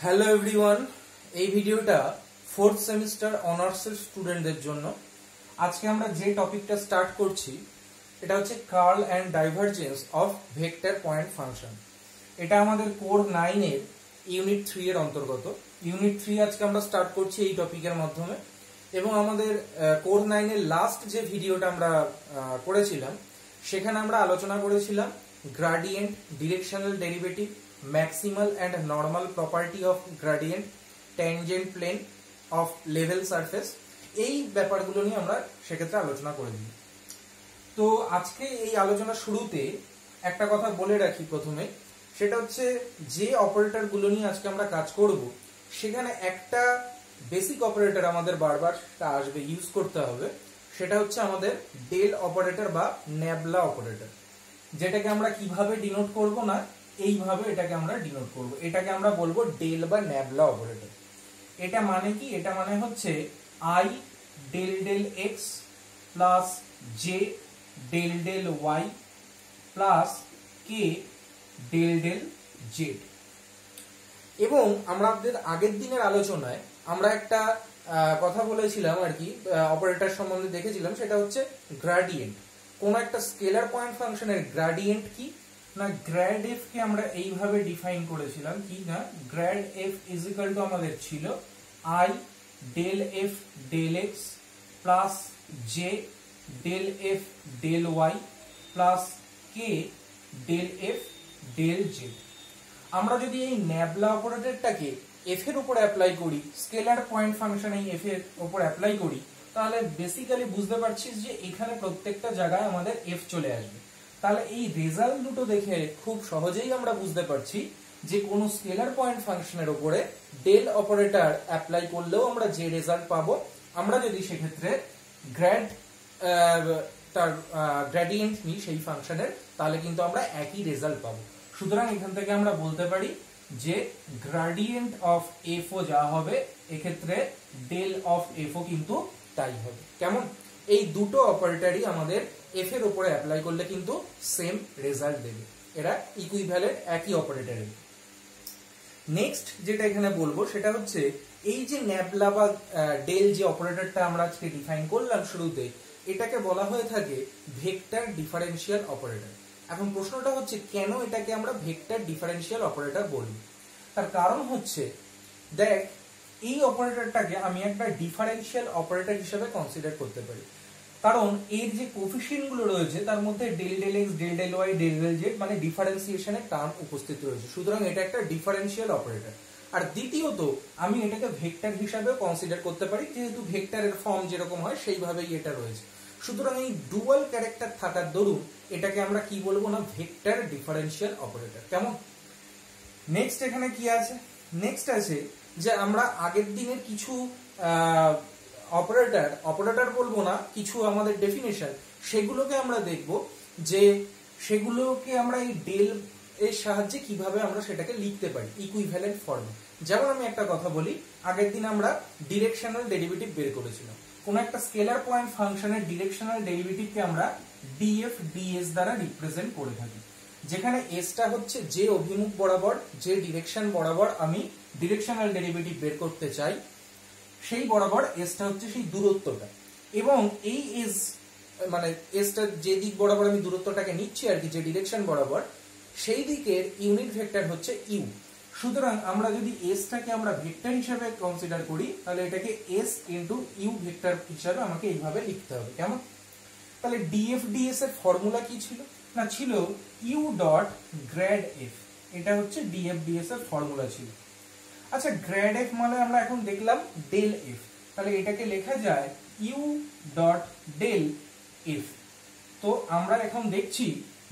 Hello everyone, এই ভিডিওটা fourth semester অনার্সের স্টুডেন্টদের জন্য। আজকে আমরা যে টপিকটা স্টার্ট করছি এটা হচ্ছে curl and divergence of vector point function. এটা আমাদের কোর 9 এর ইউনিট 3 এর অন্তর্গত। ইউনিট 3 আজকে আমরা স্টার্ট করছি এই টপিকের মাধ্যমে, এবং আমাদের কোর 9 এর লাস্ট যে ভিডিওটা আমরা করেছিলাম সেখানে আমরা আলোচনা করেছিলাম gradient, directional derivative, maximal and normal property of gradient, tangent plane of level surface, এই ব্যাপারগুলো নিয়ে আমরা সেক্ষেত্রে আলোচনা করে দিই। তো আজকে এই আলোচনা শুরুতে একটা কথা বলে রাখি প্রথমে, সেটা হচ্ছে যে অপারেটরগুলো নিয়ে আজকে আমরা কাজ করব সেখানে একটা বেসিক অপারেটর আমাদের বারবার আসবে, ইউজ করতে হবে। সেটা হচ্ছে আমাদের ডেল অপারেটর বা ন্যাবলা অপারেটর, যেটাকে আমরা কিভাবে ডিনোট করব না এইভাবে এটাকে আমরা ডিনোট করব। এটাকে আমরা বলবো ডেল বা ন্যাবলা অপারেটর। এটা মানে কি? এটা মানে হচ্ছে i del del x plus j del del Y plus k del del z. এবং আমাদের আগের দিনের আলোচনায় আমরা একটা কথা বলেছিলাম আর কি, অপারেটর সম্বন্ধে দেখেছিলাম, সেটা হচ্ছে গ্রাডিয়েন্ট। কোন একটা স্কেলার পয়েন্ট ফাংশনের গ্রাডিয়েন্ট কি না, গ্র্যাড এফ কে আমরা এইভাবে ডিফাইন করেছিলাম কি না, grad f is equal to আমাদের ছিল i del F del x plus j del F del Y plus k del F del z. আমরা যদি এই ন্যাবলা অপারেটরটাকে এফ এর উপর অ্যাপ্লাই করি, স্কেলার পয়েন্ট ফাংশন এই এফ এর উপর অ্যাপ্লাই করি, তাহলে বেসিক্যালি বুঝতে পারছিস যে এখানে প্রত্যেকটা জায়গায় আমাদের এফ চলে আসবে। তাহলে এই রেজাল্ট দুটো দেখে খুব সহজেই আমরা বুঝতে পারছি যে কোনো স্কেলার পয়েন্ট ফাংশনের উপরে ডেল অপারেটর অ্যাপ্লাই করলেও আমরা যে রেজাল্ট পাবো, আমরা যদি সেক্ষেত্রে গ্র্যাড তার গ্রেডিয়েন্ট নিই সেই ফাংশনের, তাহলে কিন্তু আমরা একই রেজাল্ট পাবো। সুতরাং এখান থেকে আমরা বলতে পারি যে গ্রেডিয়েন্ট অফ এফ ও যা হবে এক্ষেত্রে ডেল অফ এফ ও কিন্তু তাই হবে। কেমন? এই দুটো অপারেটরই আমাদের এফ এর উপরে অ্যাপ্লাই করলে কিন্তু সেম রেজাল্ট দেবে, এরা ইকুইভ্যালেন্ট একই অপারেটরের। নেক্সট যেটা এখানে বলবো সেটা হচ্ছে এই যে ন্যাবলা বা ডেল যে অপারেটরটা আমরা আজকে ডিফাইন করলাম শুরুতে, এটাকে বলা হয়ে থাকে ভেক্টর ডিফারেন্সিয়াল অপারেটর। এখন প্রশ্নটা হচ্ছে কেন এটাকে আমরা ভেক্টর ডিফারেন্সিয়াল অপারেটর বলি? তার কারণ হচ্ছে দেখ, এই অপারেটরটাকে আমি একটা ডিফারেন্সিয়াল অপারেটর হিসেবে কনসিডার করতে পারি, কারণ এর যে কোফিশিয়েন্ট গুলো রয়েছে তার মধ্যে del del x del del y del del z মানে ডিফারেন্সিয়েশনের টার্ম উপস্থিত রয়েছে। সুতরাং এটা একটা ডিফারেন্সিয়াল অপারেটর। আর দ্বিতীয়ত আমি এটাকে ভেক্টর হিসাবেও কনসিডার করতে পারি, যেহেতু ভেক্টরের ফর্ম যেরকম হয় সেইভাবেই এটা রয়েছে। সুতরাং এই ডুয়াল ক্যারেক্টার থাকার দরুন এটাকে আমরা কি বলবো না, ভেক্টর ডিফারেন্সিয়াল অপারেটর। কেমন? নেক্সট এখানে কি আছে? নেক্সট আছে যে আমরা আগের দিনের কিছু অপারেটর বলবো না, কিছু আমাদের ডেফিনেশন, সেগুলোকে আমরা দেখব যে সেগুলোকে আমরা এই ডেল এর সাহায্যে কিভাবে আমরা সেটাকে লিখতে পারি ইকুইভ্যালেন্ট ফর্মে। যেমন আমি একটা কথা বলি, আগের দিন আমরা ডিরেকশনাল ডেরিভেটিভ বের করেছিলাম। কোন একটা স্কেলার পয়েন্ট ফাংশনের ডিরেকশনাল ডেরিভেটিভকে আমরা ডিএফ ডিএস দ্বারা রিপ্রেজেন্ট করে থাকি, যেখানে এসটা হচ্ছে যে অভিমুখ বরাবর, যে ডিরেকশন বরাবর আমি ডিরেকশনাল ডেরিভেটিভ বের করতে চাই সেই বরাবর এসটা হচ্ছে সেই দূরত্বটা, এবং এই এস মানে এসটা যে দিক বরাবর আমি দূরত্বটাকে নিচ্ছি আর কি, যে ডিরেকশন বরাবর, সেই দিকের ইউনিট ভেক্টর হচ্ছে ইউ। সুতরাং আমরা যদি এসটাকে আমরা ভেক্টর হিসেবে কনসিডার করি, তাহলে এটাকে এস ইন্টু ইউ ভেক্টর হিসেবে আমাকে এইভাবে লিখতে হবে। কেমন? তাহলে ডিএফ ডিএস এর ফর্মুলা কি ছিল না, ছিল ইউ ডট গ্র্যাড এফ। এটা হচ্ছে ডিএফ ডিএস এর ফর্মুলা ছিল। আচ্ছা, গ্র্যাড এফ মানে আমরা এখন দেখলাম ডেল এফ, তাহলে এটাকে লেখা যায় ইউ ডট ডেল এফ। তো আমরা এখন দেখছি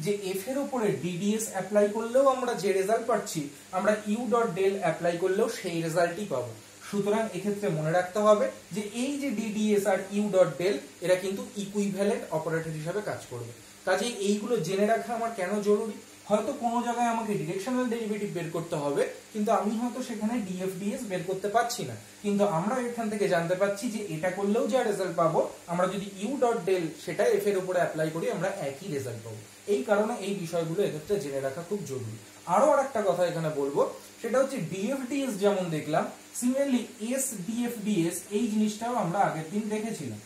যে এফ এর উপরে ডিডিএস অ্যাপ্লাই করলেও আমরা যে রেজাল্ট পাচ্ছি, আমরা ইউ ডট ডেল অ্যাপ্লাই করলেও সেই রেজাল্টই পাবো। সুতরাং এক্ষেত্রে মনে রাখতে হবে যে এই যে ডিডিএস আর ইউ ডট ডেল এরা কিন্তু ইকুইভ্যালেন্ট অপারেটর হিসেবে কাজ করবে। কাজেই এইগুলো জেনে রাখা আমার কেন জরুরি? হয়তো কোনো জায়গায় আমাকে ডিরেকশনাল ডেরিভেটিভ বের করতে হবে, কিন্তু আমি হয়তো সেখানে ডিএফডিএস বের করতে পারছি না। কিন্তু আমরা এখান থেকে জানতে পারছি যে এটা করলেও যা রেজাল্ট পাবো, আমরা যদি ইউ ডট ডেল সেটা এফ এর উপরে অ্যাপ্লাই করি আমরা একই রেজাল্ট পাবো। এই কারণে এই বিষয়গুলো এক্ষেত্রে জেনে রাখা খুব জরুরি। আরো আরেকটা কথা এখানে বলবো, সেটা হচ্ছে ডিএফডিএস যেমন দেখলাম, সিমিলারলি এস ডিএফডিএস এই জিনিসটাও আমরা আগের দিন দেখেছিলাম।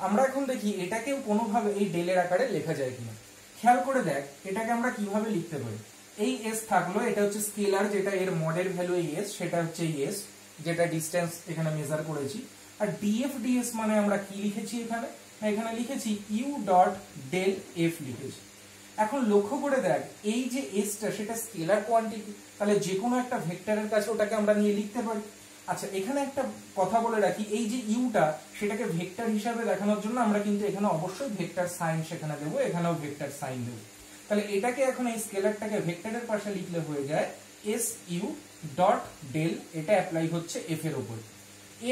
আমরা এখন দেখি এটাকেও কোনোভাবে এই ডেলের আকারে লেখা যায় কিনা। খেয়াল করে দেখ এটাকে আমরা কিভাবে লিখতে পারি। এই এস থাকলো, এটা হচ্ছে স্কেলার, যেটা এর মডের ভ্যালু এই এস, সেটা হচ্ছে এই এস যেটা ডিসটেন্স এখানে মেজার করেছি। আর ডিএফডিএস মানে আমরা কি লিখেছি এখানে, এখানে লিখেছি ইউ ডট ডেল এফ লিখেছি। এখন লক্ষ্য করে দেখ এই যে এসটা সেটা স্কেলার কোয়ান্টিটি, তাহলে যে কোনো একটা ভেক্টরের কাছে ওটাকে আমরা নিয়ে লিখতে পারি। আচ্ছা এখানে একটা কথা বলে রাখি, এই যে ইউটা সেটাকে ভেক্টর হিসাবে দেখানোর জন্য আমরা কিন্তু এখানে অবশ্যই ভেক্টর সাইন সেখানে দেবো, এখানেও ভেক্টর সাইন দেবো। তাহলে এটাকে এখন এই স্কেলারটাকে ভেক্টরের পাশে লিখলে হয়ে যায় এস ইউ ডট ডেল, এটা অ্যাপ্লাই হচ্ছে এফ এর উপর।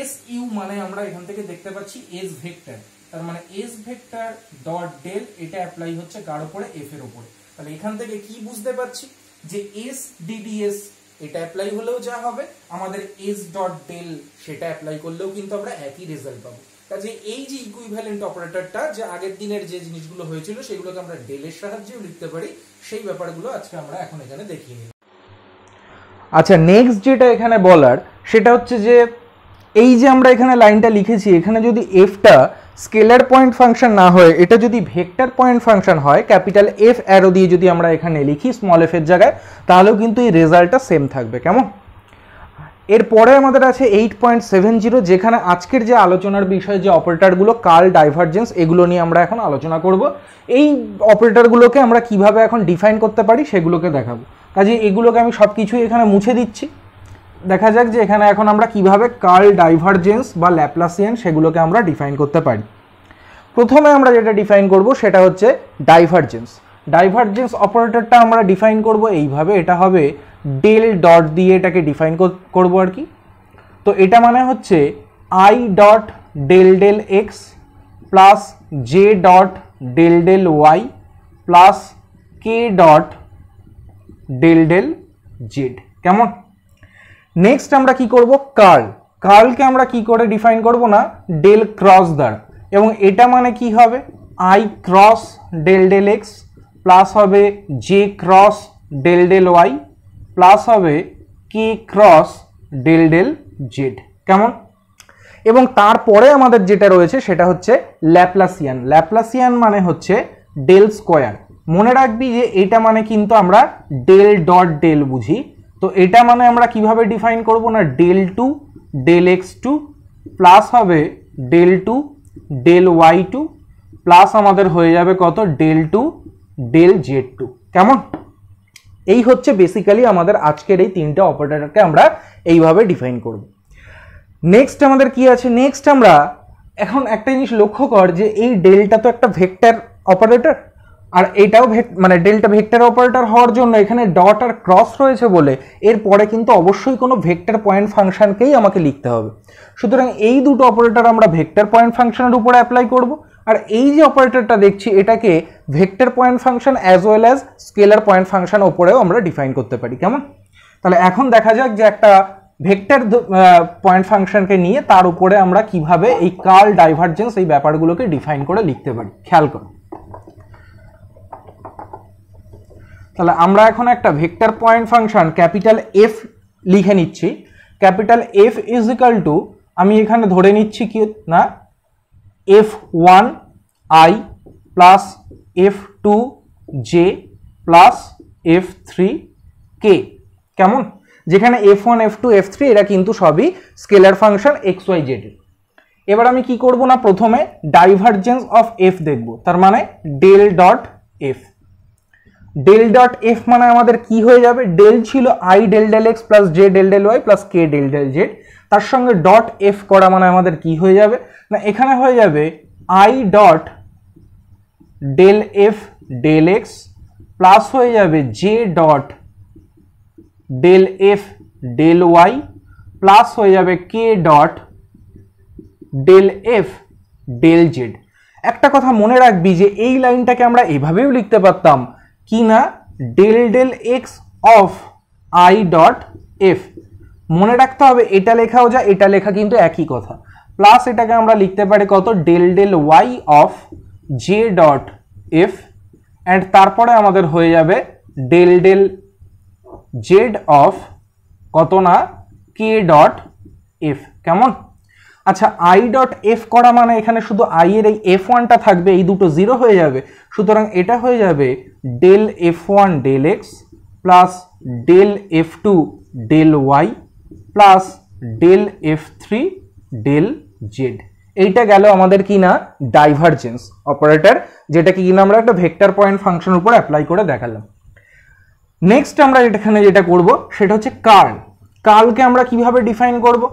এস ইউ মানে আমরা এখান থেকে দেখতে পাচ্ছি এস ভেক্টর, তার মানে এস ভেক্টর ডট ডেল এটা অ্যাপ্লাই হচ্ছে কার উপরে, এফ এর উপর। তাহলে এখান থেকে কি বুঝতে পারছি যে এস ডিডিএস এটা অ্যাপ্লাই হলেও যা হবে, আমাদের এস ডট ডেল সেটা অ্যাপ্লাই করলেও কিন্তু আমরা একই রেজাল্ট পাবো। কাজে এই যে ইকুইভ্যালেন্ট অপারেটরটা, যে আগের দিনের যে জিনিসগুলো হয়েছিল সেগুলোকে আমরা ডেলের সাহায্যেও লিখতে পারি, সেই ব্যাপারগুলো আজকে আমরা এখন এখানে দেখিয়ে নিই। আচ্ছা নেক্সট যেটা এখানে বলার সেটা হচ্ছে যে এই যে আমরা এখানে লাইনটা লিখেছি, এখানে যদি এফটা স্কেলার পয়েন্ট ফাংশন না হয়, এটা যদি ভেক্টর পয়েন্ট ফাংশন হয়, ক্যাপিটাল এফ অ্যারো দিয়ে যদি আমরা এখানে লিখি স্মল এফ এর জায়গায়, তাহলেও কিন্তু এই রেজাল্টটা সেম থাকবে। কেমন? এরপরে আমাদের আছে 8.70, যেখানে আজকের যে আলোচনার বিষয় যে অপারেটরগুলো কার্ল ডাইভারজেন্স, এগুলো নিয়ে আমরা এখন আলোচনা করব। এই অপারেটরগুলোকে আমরা কিভাবে এখন ডিফাইন করতে পারি সেগুলোকে দেখাবো। কাজে এগুলোকে আমি সব কিছুই এখানে মুছে দিচ্ছি। দেখা যাক যে এখানে এখন আমরা কিভাবে কার্ল ডাইভারজেন্স বা ল্যাপ্লাসিয়ান সেগুলোকে আমরা ডিফাইন করতে পারি। প্রথমে আমরা যেটা ডিফাইন করব সেটা হচ্ছে ডাইভারজেন্স। ডাইভারজেন্স অপারেটরটা আমরা ডিফাইন করব এইভাবে, এটা হবে ডেল ডট দিয়ে এটাকে ডিফাইন করব আর কি। তো এটা মানে হচ্ছে i dot del del x plus j dot del del Y plus k dot del del Z. কেমন? নেক্সট আমরা কি করব, কার্ল। কার্লকে আমরা কি করে ডিফাইন করব না, ডেল ক্রস দ্বারা, এবং এটা মানে কি হবে I cross del del x plus হবে J cross del del Y plus হবে K cross del del Z. কেমন? এবং তারপরে আমাদের যেটা রয়েছে সেটা হচ্ছে ল্যাপ্লাসিয়ান। ল্যাপ্লাসিয়ান মানে হচ্ছে ডেল স্কোয়ার। মনে রাখবি যে এটা মানে কিন্তু আমরা ডেল ডট ডেল বুঝি। তো এটা মানে আমরা কিভাবে ডিফাইন করব না, del two del x two plus হবে del two del Y two plus আমাদের হয়ে যাবে কত, del two del Z two. কেমন? এই হচ্ছে বেসিক্যালি আমাদের আজকের এই তিনটে অপারেটরকে আমরা এইভাবে ডিফাইন করব। নেক্সট আমাদের কি আছে, নেক্সট আমরা এখন একটা জিনিস লক্ষ্য কর যে এই ডেলটা তো একটা ভেক্টর অপারেটর, আর এটাও মানে ডেল্টা ভেক্টর অপারেটর হওয়ার জন্য এখানে ডট আর ক্রস রয়েছে বলে এরপরে কিন্তু অবশ্যই কোনো ভেক্টর পয়েন্ট ফাংশনকেই আমাকে লিখতে হবে। সুতরাং এই দুটো অপারেটর আমরা ভেক্টর পয়েন্ট ফাংশনের উপরে অ্যাপ্লাই করব। আর এই যে অপারেটরটা দেখছি এটাকে vector point function as well as scalar point function উপরেও আমরা ডিফাইন করতে পারি। কেমন? তাহলে এখন দেখা যাক যে একটা ভেক্টর পয়েন্ট ফাংশনকে নিয়ে তার উপরে আমরা কিভাবে এই কার্ল ডাইভারজেন্স এই ব্যাপারগুলোকে ডিফাইন করে লিখতে পারি। খেয়াল করো, তাহলে আমরা এখন একটা vector point function capital F লিখে নিচ্ছি। Capital F is equal two, আমি এখানে ধরে নিচ্ছি কি না, f1 i plus f2 j plus f3 k। কেমন? যেখানে f1 f2 f3 এরা কিন্তু সবই scalar function x y z এর। এবার আমি কি করব না, প্রথমে ডাইভারজেন্স অফ এফ দেখব, তার মানে del dot f. Del dot f মানে আমাদের কি হয়ে যাবে, ডেল ছিল i del del x plus j del del Y plus k del del z, তার সঙ্গে ডট এফ করা মানে আমাদের কি হয়ে যাবে না, এখানে হয়ে যাবে I dot del F del x plus হয়ে যাবে J dot del F del Y plus হয়ে যাবে K dot del F del Z. একটা কথা মনে রাখবি যে এই লাইনটাকে আমরা এভাবেও লিখতে পারতাম কি না, del del x of i dot f. মনে রাখতে হবে এটা লেখাও যা এটা লেখা কিন্তু একই কথা, প্লাস এটাকে আমরা লিখতে পারি কত, del del y of j dot f, and তারপরে আমাদের হয়ে যাবে ডেল ডেল জেড অফ কত না কে ডট এফ। কেমন? আচ্ছা, আই ডট এফ করা মানে এখানে শুধু আই এর এই এফ ওয়ানটা থাকবে, এই দুটো জিরো হয়ে যাবে, সুতরাং এটা হয়ে যাবে del f one del x plus del f two del Y plus del f three del z. এইটা গেল আমাদের কি না ডাইভারজেন্স অপারেটর, যেটা কি না আমরা একটা ভেক্টর পয়েন্ট ফাংশনের উপর অ্যাপ্লাই করে দেখালাম। নেক্সট আমরা এখানে যেটা করব সেটা হচ্ছে কার্ল। কার্লকে আমরা কিভাবে ডিফাইন করব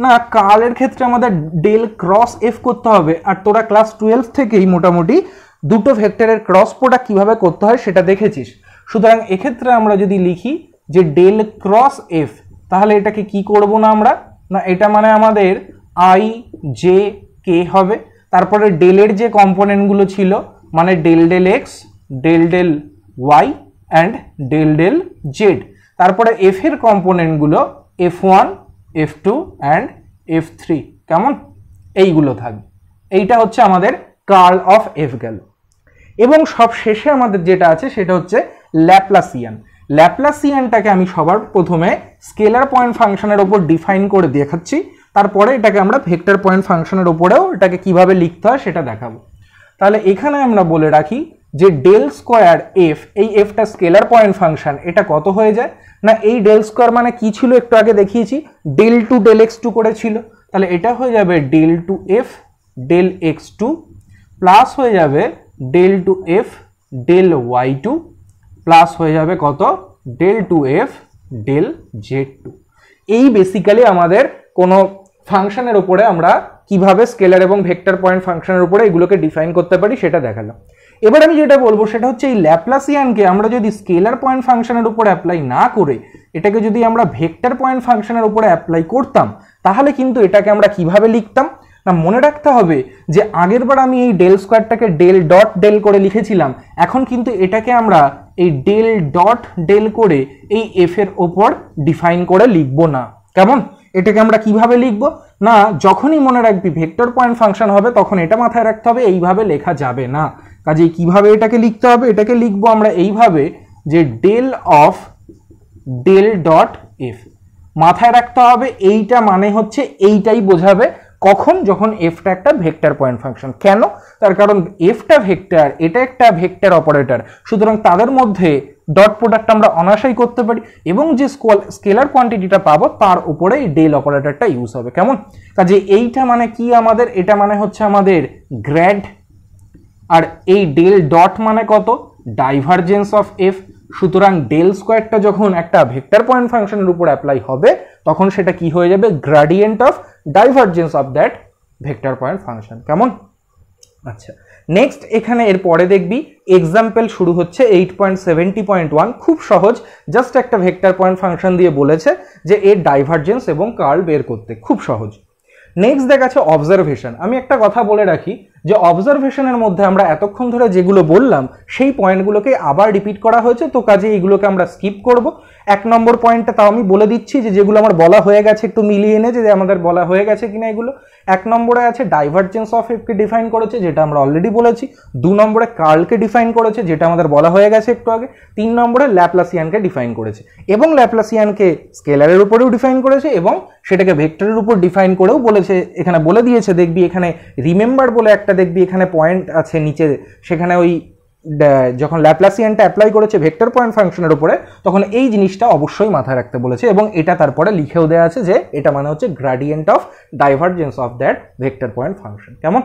না, কার্লের ক্ষেত্রে আমাদের ডেল ক্রস এফ করতে হবে, আর তোরা ক্লাস 12 থেকেই মোটামুটি দুটো ভেক্টরের ক্রস প্রোডাক্ট কিভাবে করতে হয় সেটা দেখেছিস। সুতরাং এক্ষেত্রে আমরা যদি লিখি যে ডেল ক্রস এফ, তাহলে এটাকে কি করব না আমরা, না এটা মানে আমাদের আই জে কে হবে, তারপরে ডেলের যে কম্পোনেন্টগুলো ছিল মানে del del x, del del Y and del del Z, তারপরে এফ এর কম্পোনেন্টগুলো F one F two and F three. কেমন? এইগুলো থাকবে। এইটা হচ্ছে আমাদের কার্ল অফ এফ গেল। এবং সব শেষে আমাদের যেটা আছে সেটা হচ্ছে ল্যাপ্লাসিয়ান। ল্যাপ্লাসিয়ানটাকে আমি সবার প্রথমে স্কেলার পয়েন্ট ফাংশনের ওপর ডিফাইন করে দেখাচ্ছি, তারপরে এটাকে আমরা ভেক্টর পয়েন্ট ফাংশনের ওপরেও এটাকে কিভাবে লিখতে হয় সেটা দেখাবো। তাহলে এখানে আমরা বলে রাখি যে ডেল স্কোয়ার এফ, এই এফটা স্কেলার পয়েন্ট ফাংশন, এটা কত হয়ে যায় না, এই ডেল স্কোয়ার মানে কি ছিল একটু আগে দেখিয়েছি, del two del x two করে ছিল, তাহলে এটা হয়ে যাবে del two f del x two plus হয়ে যাবে del two f del Y two plus হয়ে যাবে কত, del two f del Z two. এই বেসিক্যালি আমাদের কোনো ফাংশনের উপরে আমরা কিভাবে স্কেলার এবং ভেক্টর পয়েন্ট ফাংশনের উপরে এগুলোকে ডিফাইন করতে পারি সেটা দেখালাম। এবার আমি যেটা বলবো সেটা হচ্ছে এই ল্যাপ্লাসিয়ানকে আমরা যদি স্কেলার পয়েন্ট ফাংশনের উপরে অ্যাপ্লাই না করে এটাকে যদি আমরা ভেক্টর পয়েন্ট ফাংশনের উপরে অ্যাপ্লাই করতাম, তাহলে কিন্তু এটাকে আমরা কিভাবে লিখতাম না, মনে রাখতে হবে যে আগেরবার আমি এই ডেল স্কোয়ারটাকে ডেল ডট ডেল করে লিখেছিলাম, এখন কিন্তু এটাকে আমরা এই ডেল ডট ডেল করে এই এফ এর ওপর ডিফাইন করে লিখবো না। কেমন? এটাকে আমরা কিভাবে লিখবো না, যখনই মনে রাখবি ভেক্টর পয়েন্ট ফাংশন হবে তখন এটা মাথায় রাখতে হবে, এইভাবে লেখা যাবে না। কাজেই কিভাবে এটাকে লিখতে হবে, এটাকে লিখবো আমরা এইভাবে যে del of del dot f. মাথায় রাখতে হবে এইটা মানে হচ্ছে এইটাই বোঝাবে কখন, যখন এফটা একটা ভেক্টর পয়েন্ট ফাংশন। কেন? তার কারণ এফটা ভেক্টর, এটা একটা ভেক্টর অপারেটর, সুতরাং তাদের মধ্যে ডট প্রোডাক্ট আমরা অনায়াসই করতে পারি এবং যে স্কেলার কোয়ান্টিটিটা পাবো তার উপরে এই ডেল অপারেটরটা ইউজ হবে। কেমন? কাজে এইটা মানে কি আমাদের, এটা মানে হচ্ছে আমাদের গ্র্যাড, আর এই ডেল ডট মানে কত, ডাইভারজেন্স অফ এফ। সুতরাং ডেল স্কোয়ারটা যখন একটা ভেক্টর পয়েন্ট ফাংশনের উপর অ্যাপ্লাই হবে তখন সেটা কি হয়ে যাবে, gradient of divergence of that vector point function. কেমন? আচ্ছা, নেক্সট এখানে এর পরে দেখবি এক্সাম্পল শুরু হচ্ছে 8.70.1, খুব সহজ, জাস্ট একটা ভেক্টর পয়েন্ট ফাংশন দিয়ে বলেছে যে এর ডাইভারজেন্স এবং কার্ল বের করতে, খুব সহজ। নেক্সট দেখাচ্ছে অবজারভেশন। আমি একটা কথা বলে রাখি যে অবজারভেশনের মধ্যে আমরা এতক্ষণ ধরে যেগুলো বললাম সেই পয়েন্টগুলোকে আবার রিপিট করা হয়েছে, তো কাজে এইগুলোকে আমরা স্কিপ করব। 1 নম্বর পয়েন্টটা তাও আমি বলে দিচ্ছি যে যেগুলো আমার বলা হয়ে গেছে একটু মিলিয়ে নে যে আমাদের বলা হয়ে গেছে কিনা এগুলো। 1 নম্বরে আছে ডাইভারজেন্স অফ এফকে ডিফাইন করেছে, যেটা আমরা অলরেডি বলেছি। 2 নম্বরে কার্লকে ডিফাইন করেছে, যেটা আমাদের বলা হয়ে গেছে একটু আগে। 3 নম্বরে ল্যাপ্লাসিয়ানকে ডিফাইন করেছে, এবং ল্যাপ্লাসিয়ানকে স্কেলারের উপরেও ডিফাইন করেছে এবং সেটাকে ভেক্টরের উপর ডিফাইন করেও বলেছে, এখানে বলে দিয়েছে। দেখবি এখানে রিমেম্বার বলে একটা দেখবি এখানে পয়েন্ট আছে নিচে, সেখানে ওই যখন ল্যাপ্লাসিয়ানটা অ্যাপ্লাই করেছে ভেক্টর পয়েন্ট ফাংশনের উপরে তখন এই জিনিসটা অবশ্যই মাথায় রাখতে বলেছে, এবং এটা তারপরে লিখেও দেওয়া আছে যে এটা মানে হচ্ছে gradient of divergence of that vector point function. কেমন?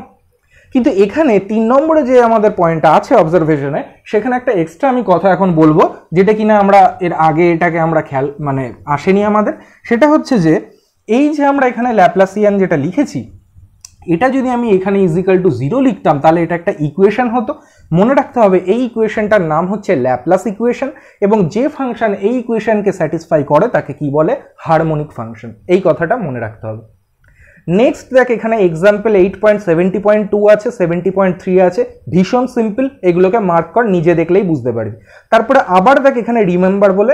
কিন্তু এখানে 3 নম্বরে যে আমাদের পয়েন্টটা আছে অবজারভেশনে, সেখানে একটা এক্সট্রা আমি কথা এখন বলবো যেটা কিনা আমরা এর আগে এটাকে আমরা খেয়াল মানে আসেনি আমাদের। সেটা হচ্ছে যে এই যে আমরা এখানে ল্যাপ্লাসিয়ান যেটা লিখেছি, এটা যদি আমি এখানে ইজিক্যাল টু 0 লিখতাম তাহলে এটা একটা ইকুয়েশন হতো। মনে রাখতে হবে এই ইকুয়েশনটার নাম হচ্ছে ল্যাপ্লাস ইকুয়েশন, এবং যে ফাংশন এই ইকুয়েশনকে স্যাটিসফাই করে তাকে কি বলে, হারমোনিক ফাংশন। এই কথাটা মনে রাখতে হবে। নেক্সট দেখ এখানে এক্সাম্পল 8.70.2 আছে, 70.3 আছে, ভীষণ সিম্পল, এগুলোকে মার্ক কর, নিজে দেখলেই বুঝতে পারবি। তারপরে আবার দেখ এখানে রিমেম্বার বলে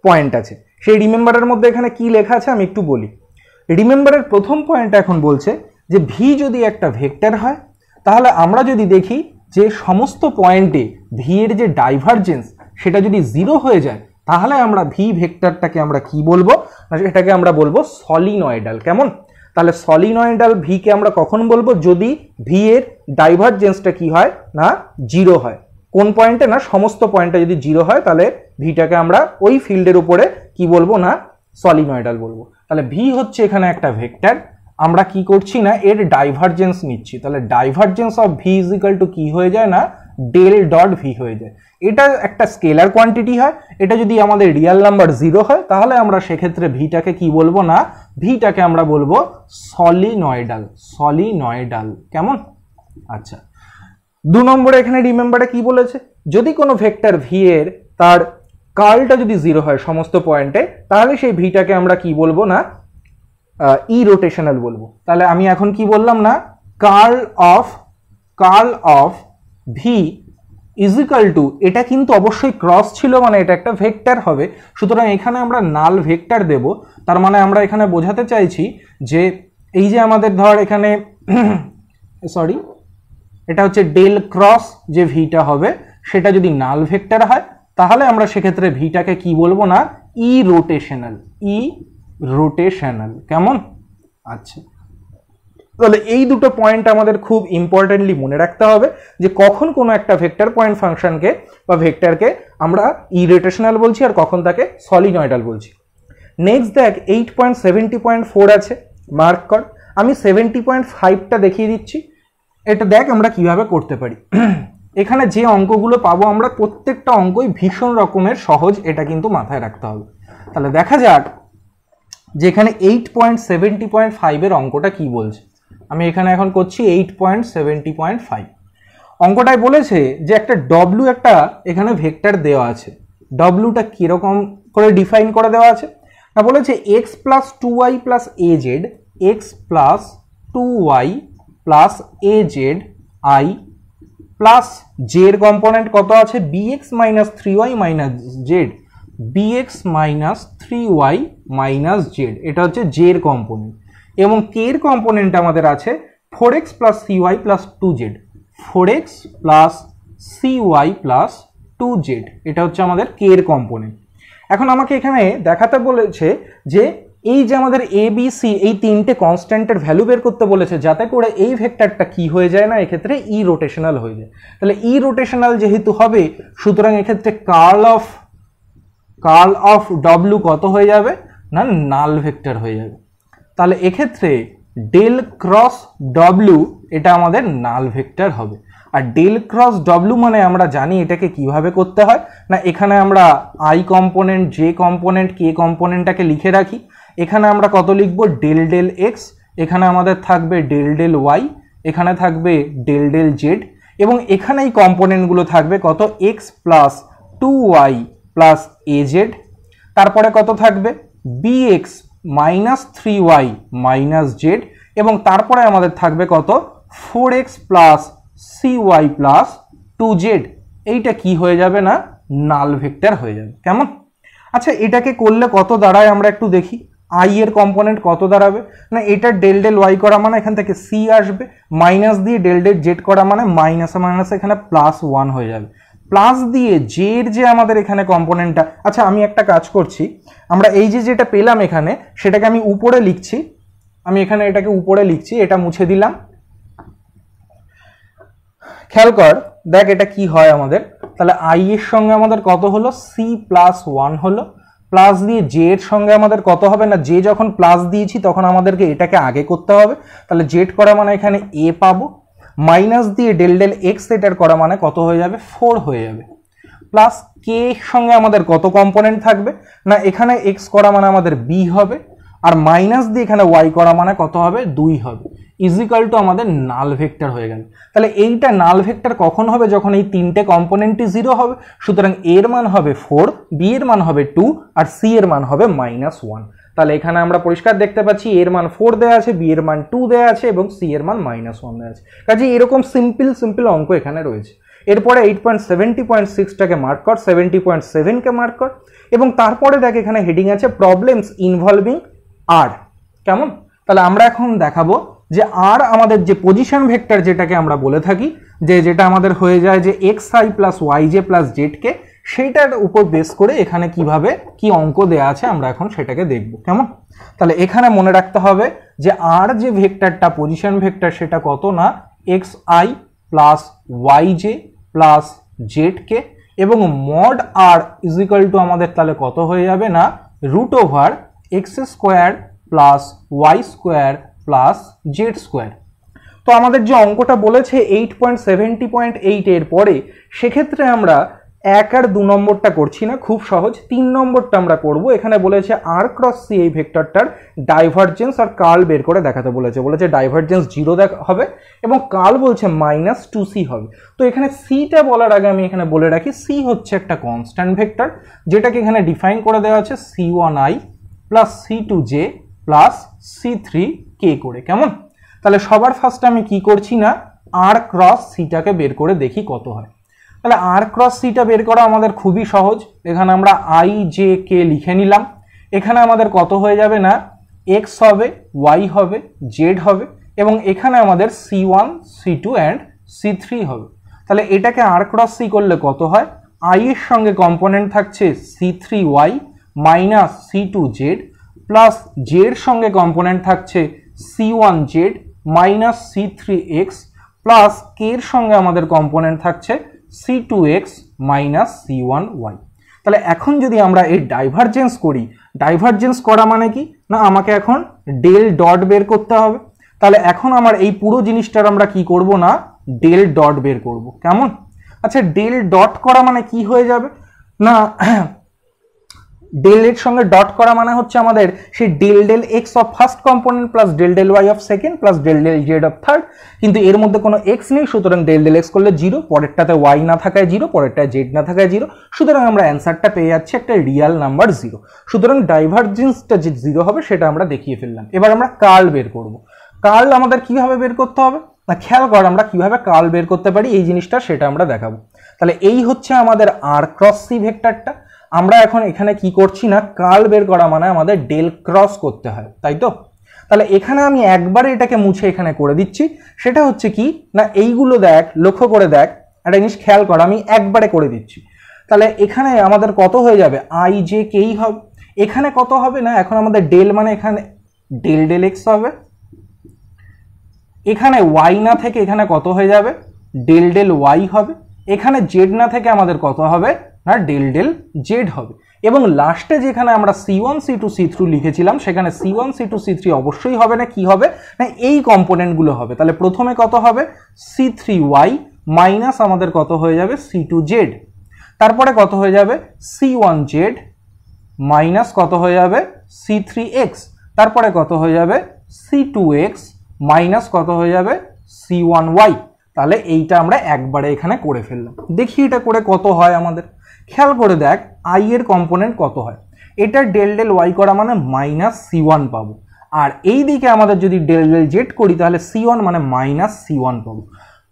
পয়েন্ট আছে, সেই রিমেম্বারের মধ্যে এখানে কি লেখা আছে আমি একটু বলি। রিমেম্বারের প্রথম পয়েন্টটা এখন বলছে যে ভি যদি একটা ভেক্টর হয় তাহলে আমরা যদি দেখি যে সমস্ত পয়েন্টে ভি এর যে ডাইভারজেন্স সেটা যদি 0 হয়ে যায় তাহলে আমরা ভি ভেক্টরটাকে আমরা কি বলবো, এটাকে আমরা বলবো সলিনয়েডাল। কেমন? তাহলে সলিনয়েডাল ভি কে আমরা কখন বলবো? যদি ভি এর ডাইভারজেন্সটা কি হয় না 0 হয়। কোন পয়েন্টে? না সমস্ত পয়েন্টে যদি 0 হয় তাহলে ভিটাকে আমরা ওই ফিল্ডের উপরে কি বলবো না সলিনয়েডাল বলবো। তাহলে ভি হচ্ছে এখানে একটা ভেক্টর, আমরা কি করছি না এর ডাইভারজেন্স নিচ্ছি, তাহলে divergence of v is equal two কি হয়ে যায় না ডেল ডট ভি হয়ে যায়। এটা একটা স্কেলার কোয়ান্টিটি হয়, এটা যদি আমাদের রিয়েল নাম্বার 0 হয় তাহলে আমরা সেক্ষেত্রে ভিটাকে কি বলবো না ভিটাকে আমরা বলবো সলিনয়েডাল, সলিনয়েডাল। কেমন? আচ্ছা, 2 নম্বরে এখানে রিমেম্বারে কি বলেছে, যদি কোনো ভেক্টর ভি এর তার কার্লটা যদি 0 হয় সমস্ত পয়েন্টে তাহলে সেই ভিটাকে আমরা কি বলবো না ই রোটেশনাল বলবো। তাহলে আমি এখন কি বললাম না curl of v is equal to, এটা কিন্তু অবশ্যই ক্রস ছিল মানে এটা একটা ভেক্টর হবে, সুতরাং এখানে আমরা নাল ভেক্টর দেব। তার মানে আমরা এখানে বোঝাতে চাইছি যে এই যে আমাদের ধর এখানে সরি এটা হচ্ছে ডেল ক্রস যে ভিটা হবে সেটা যদি নাল ভেক্টর হয় তাহলে আমরা সেক্ষেত্রে ভিটাকে কি বলবো না ই রোটেশনাল। কেমন? আচ্ছা, তাহলে এই দুটো পয়েন্ট আমাদের খুব ইম্পর্টেন্টলি মনে রাখতে হবে যে কখন কোনো একটা ভেক্টর পয়েন্ট ফাংশনকে বা ভেক্টরকে আমরা ই রোটেশনাল বলছি আর কখন তাকে সলিনয়েডাল বলছি। নেক্সট দেখ 8.70.4 আছে, মার্ক কর। আমি 70.5টা দেখিয়ে দিচ্ছি, এটা দেখ আমরা কিভাবে করতে পারি। এখানে যে অঙ্কগুলো পাবো আমরা প্রত্যেকটা অঙ্কই ভীষণ রকমের সহজ, এটা কিন্তু মাথায় রাখতে হবে। তাহলে দেখা যাক যে এখানে 8.70.5 এর অঙ্কটা কি বলছে। আমি এখানে এখন করছি 8.70.5। অঙ্কটায় বলেছে যে একটা ডব্লু একটা এখানে ভেক্টর দেওয়া আছে, ডব্লুটা কিরকম করে ডিফাইন করে দেওয়া আছে না, বলেছে x plus 2y plus az, x plus 2y plus az i plus j এর কম্পোনেন্ট কত আছে bx minus 3y minus z, bx minus 3y minus z, এটা হচ্ছে j এর কম্পোনেন্ট। এবং k এর কম্পোনেন্ট আমাদের আছে 4x plus cy plus 2z, 4x plus cy plus 2z, এটা হচ্ছে আমাদের k এর কম্পোনেন্ট। এখন আমাকে এখানে দেখাতে বলেছে যে এই যে আমাদের এ বি সি এই তিনটে কনস্ট্যান্টের ভ্যালু বের করতে বলেছে যাতে করে এই ভেক্টরটা কি হয়ে যায় না এক্ষেত্রে ই রোটেশনাল হয়ে যায়। তাহলে ই রোটেশনাল যেহেতু হবে সুতরাং এক্ষেত্রে কার্ল অফ ডব্লু কত হয়ে যাবে না নাল ভেক্টর হয়ে যাবে। তাহলে এক্ষেত্রে ডেল ক্রস ডব্লু এটা আমাদের নাল ভেক্টর হবে। আর ডেল ক্রস ডব্লু মানে আমরা জানি এটাকে কিভাবে করতে হয় না, এখানে আমরা আই কম্পোনেন্ট জে কম্পোনেন্ট কে কম্পোনেন্টটাকে লিখে রাখি। এখানে আমরা কত লিখবো ডেল ডেল এক্স, এখানে আমাদের থাকবে ডেল ডেল ওয়াই, এখানে থাকবে ডেল ডেল জেড, এবং এখানে এই কম্পোনেন্টগুলো থাকবে কত x plus 2y plus az, তারপরে কত থাকবে bx minus 3y minus Z, এবং তারপরে আমাদের থাকবে কত 4x plus cy plus 2z। এইটা কি হয়ে যাবে না নাল ভেক্টর হয়ে যাবে। কেমন? আচ্ছা, এটাকে করলে কত দাঁড়ায় আমরা একটু দেখি। আই এর কম্পোনেন্ট কত দাঁড়াবে না, এটা ডেল ডেল ওয়াই করা মানে এখান থেকে সি আসবে, মাইনাস দিয়ে ডেল ডেল জেড করা মানে মাইনাসে মাইনাসে এখানে প্লাস 1 হয়ে যাবে, প্লাস দিয়ে জে এর যে আমাদের এখানে কম্পোনেন্টটা। আচ্ছা, আমি একটা কাজ করছি, আমরা এই যে যেটা পেলাম এখানে সেটাকে আমি উপরে লিখছি, আমি এখানে এটাকে উপরে লিখছি, এটা মুছে দিলাম। খেয়াল কর, দেখ এটা কি হয় আমাদের। তাহলে আই এর সঙ্গে আমাদের কত হলো সি প্লাস 1 হলো, প্লাস দিয়ে জে এর সঙ্গে আমাদের কত হবে না, জে যখন প্লাস দিয়েছি তখন আমাদেরকে এটাকে আগে করতে হবে, তাহলে জেড করা মানে এখানে এ পাবো, মাইনাস দিয়ে ডেল ডেল এক্স এটার করা মানে কত হয়ে যাবে 4 হয়ে যাবে, প্লাস কে এর সঙ্গে আমাদের কত কম্পোনেন্ট থাকবে না, এখানে এক্স করা মানে আমাদের বি হবে, আর মাইনাস দিয়ে এখানে ওয়াই করা মানে কত হবে 2 হবে, ইজিক্যাল টু আমাদের নাল ভেক্টর হয়ে গেল। তাহলে এইটা নাল ভেক্টর কখন হবে, যখন এই তিনটে কম্পোনেন্টই 0 হবে। সুতরাং এর মান হবে 4, বি এর মান হবে 2 আর সি এর মান হবে -1। তাহলে এখানে আমরা পরিষ্কার দেখতে পাচ্ছি এর মান 4 দেওয়া আছে, বি এর মান 2 দেওয়া আছে এবং সি এর মান -1 দেওয়া আছে। কাজে এরকম সিম্পল অঙ্ক এখানে রয়েছে। এরপরে 8.70.6টাকে মার্ক কর, 70.7কে মার্ক কর এবং তারপরে দেখ এখানে হেডিং আছে প্রবলেমস ইনভলভিং আর। কেমন? তাহলে আমরা এখন দেখাবো যে আর আমাদের যে পজিশন ভেক্টর যেটাকে আমরা বলে থাকি, যে যেটা আমাদের হয়ে যায় যে xi প্লাস yj প্লাস জেডকে, সেইটার উপর বেস করে এখানে কিভাবে কি অঙ্ক দেয়া আছে আমরা এখন সেটাকে দেখব। কেমন? তাহলে এখানে মনে রাখতে হবে যে আর যে ভেক্টরটা পজিশন ভেক্টর সেটা কত না xi প্লাস yj প্লাস জেডকে, এবং mod r is equal to আমাদের তাহলে কত হয়ে যাবে না root over x square plus y square plus z square. তো আমাদের যে অঙ্কটা বলেছে 8.70.8 এর পরে, সেক্ষেত্রে আমরা 1 আর 2 নম্বরটা করছি না, খুব সহজ 3 নম্বরটা আমরা করব। এখানে বলেছে আর ক্রস সি এই ভেক্টরটার ডাইভারজেন্স আর কার্ল বের করে দেখাতে বলেছে ডাইভারজেন্স 0 হবে এবং কার্ল বলছে -2c হবে। তো এখানে সিটা বলার আগে আমি এখানে বলে রাখি সি হচ্ছে একটা কনস্ট্যান্ট ভেক্টর, যেটাকে এখানে ডিফাইন করে দেওয়া আছে c1i plus c2j plus c3k করে। কেমন? তাহলে সবার ফার্স্টে আমি কি করছি না আর ক্রস সিটাকে বের করে দেখি কত হয়। তাহলে আর ক্রস সিটা বের করা আমাদের খুবই সহজ। এখানে আমরা আই জে কে লিখে নিলাম। এখানে আমাদের কত হয়ে যাবে না এক্স হবে, ওয়াই হবে, জেড হবে এবং এখানে আমাদের c1 c2 অ্যান্ড c3 হবে। তাহলে এটাকে আর ক্রস সি করলে কত হয়, আই এর সঙ্গে কম্পোনেন্ট থাকছে c3y minus c2z plus Z সঙ্গে কম্পোনেন্ট থাকছে c1z মাইনাস c3x প্লাস কে এর সঙ্গে আমাদের কম্পোনেন্ট থাকছে c2x মাইনাস c1y। তাহলে এখন যদি আমরা এই ডাইভারজেন্স করি, ডাইভারজেন্স করা মানে কি না আমাকে এখন ডেল ডট বের করতে হবে। তাহলে এখন আমার এই পুরো জিনিসটার আমরা কি করব না ডেল ডট বের করব। কেমন? আচ্ছা, ডেল ডট করা মানে কি হয়ে যাবে না ডেল এর সঙ্গে ডট করা মানে হচ্ছে আমাদের সেই del x of first component plus del y of second plus del z of third, কিন্তু এর মধ্যে কোনো এক্স নেই, সুতরাং ডেল এক্স করলে 0, পরেরটাতে ওয়াই না থাকায় 0, পরেরটায় জেড না থাকায় 0, সুতরাং আমরা অ্যান্সারটা পেয়ে যাচ্ছি একটা রিয়াল নাম্বার 0। সুতরাং ডাইভারজেন্সটা যে 0 হবে সেটা আমরা দেখিয়ে ফেললাম। এবার আমরা কার্ল বের করব। কার্ল আমাদের কিভাবে বের করতে হবে না খেয়াল কর, আমরা কিভাবে কার্ল বের করতে পারি এই জিনিসটা সেটা আমরা দেখাবো। তাহলে এই হচ্ছে আমাদের আর ক্রস সি ভেক্টরটা। আমরা এখন এখানে কি করছি না কার্ল বের করা মানে আমাদের ডেল ক্রস করতে হয়, তাই তো? তাহলে এখানে আমি একবারে এটাকে মুছে এখানে করে দিচ্ছি। সেটা হচ্ছে কি না এইগুলো দেখ, লক্ষ্য করে দেখ, একটা জিনিস খেয়াল কর, আমি একবারে করে দিচ্ছি। তাহলে এখানে আমাদের কত হয়ে যাবে আই জে কেই হবে। এখানে কত হবে না এখন আমাদের ডেল মানে এখানে ডেল এক্স হবে, এখানে ওয়াই না থেকে এখানে কত হয়ে যাবে ডেল ওয়াই হবে, এখানে জেড না থেকে আমাদের কত হবে না ডেল জেড হবে এবং লাস্টে যেখানে আমরা c1 c2 c3 লিখেছিলাম সেখানে c1 c2 c3 অবশ্যই হবে না কি হবে না এই কম্পোনেন্টগুলো হবে। তাহলে প্রথমে কত হবে c3y মাইনাস আমাদের কত হয়ে যাবে c2z, তারপরে কত হয়ে যাবে c1z মাইনাস কত হয়ে যাবে c3x, তারপরে কত হয়ে যাবে c2x মাইনাস কত হয়ে যাবে c1y। তাহলে এইটা আমরা একবারে এখানে করে ফেললাম। দেখি এটা করে কত হয় আমাদের। খেয়াল করে দেখ আই এর কম্পোনেন্ট কত হয়, এটা ডেল ওয়াই করা মানে মাইনাস c1 পাবো, আর এই দিকে আমাদের যদি ডেল জেড করি তাহলে c1 মানে মাইনাস c1 পাবো।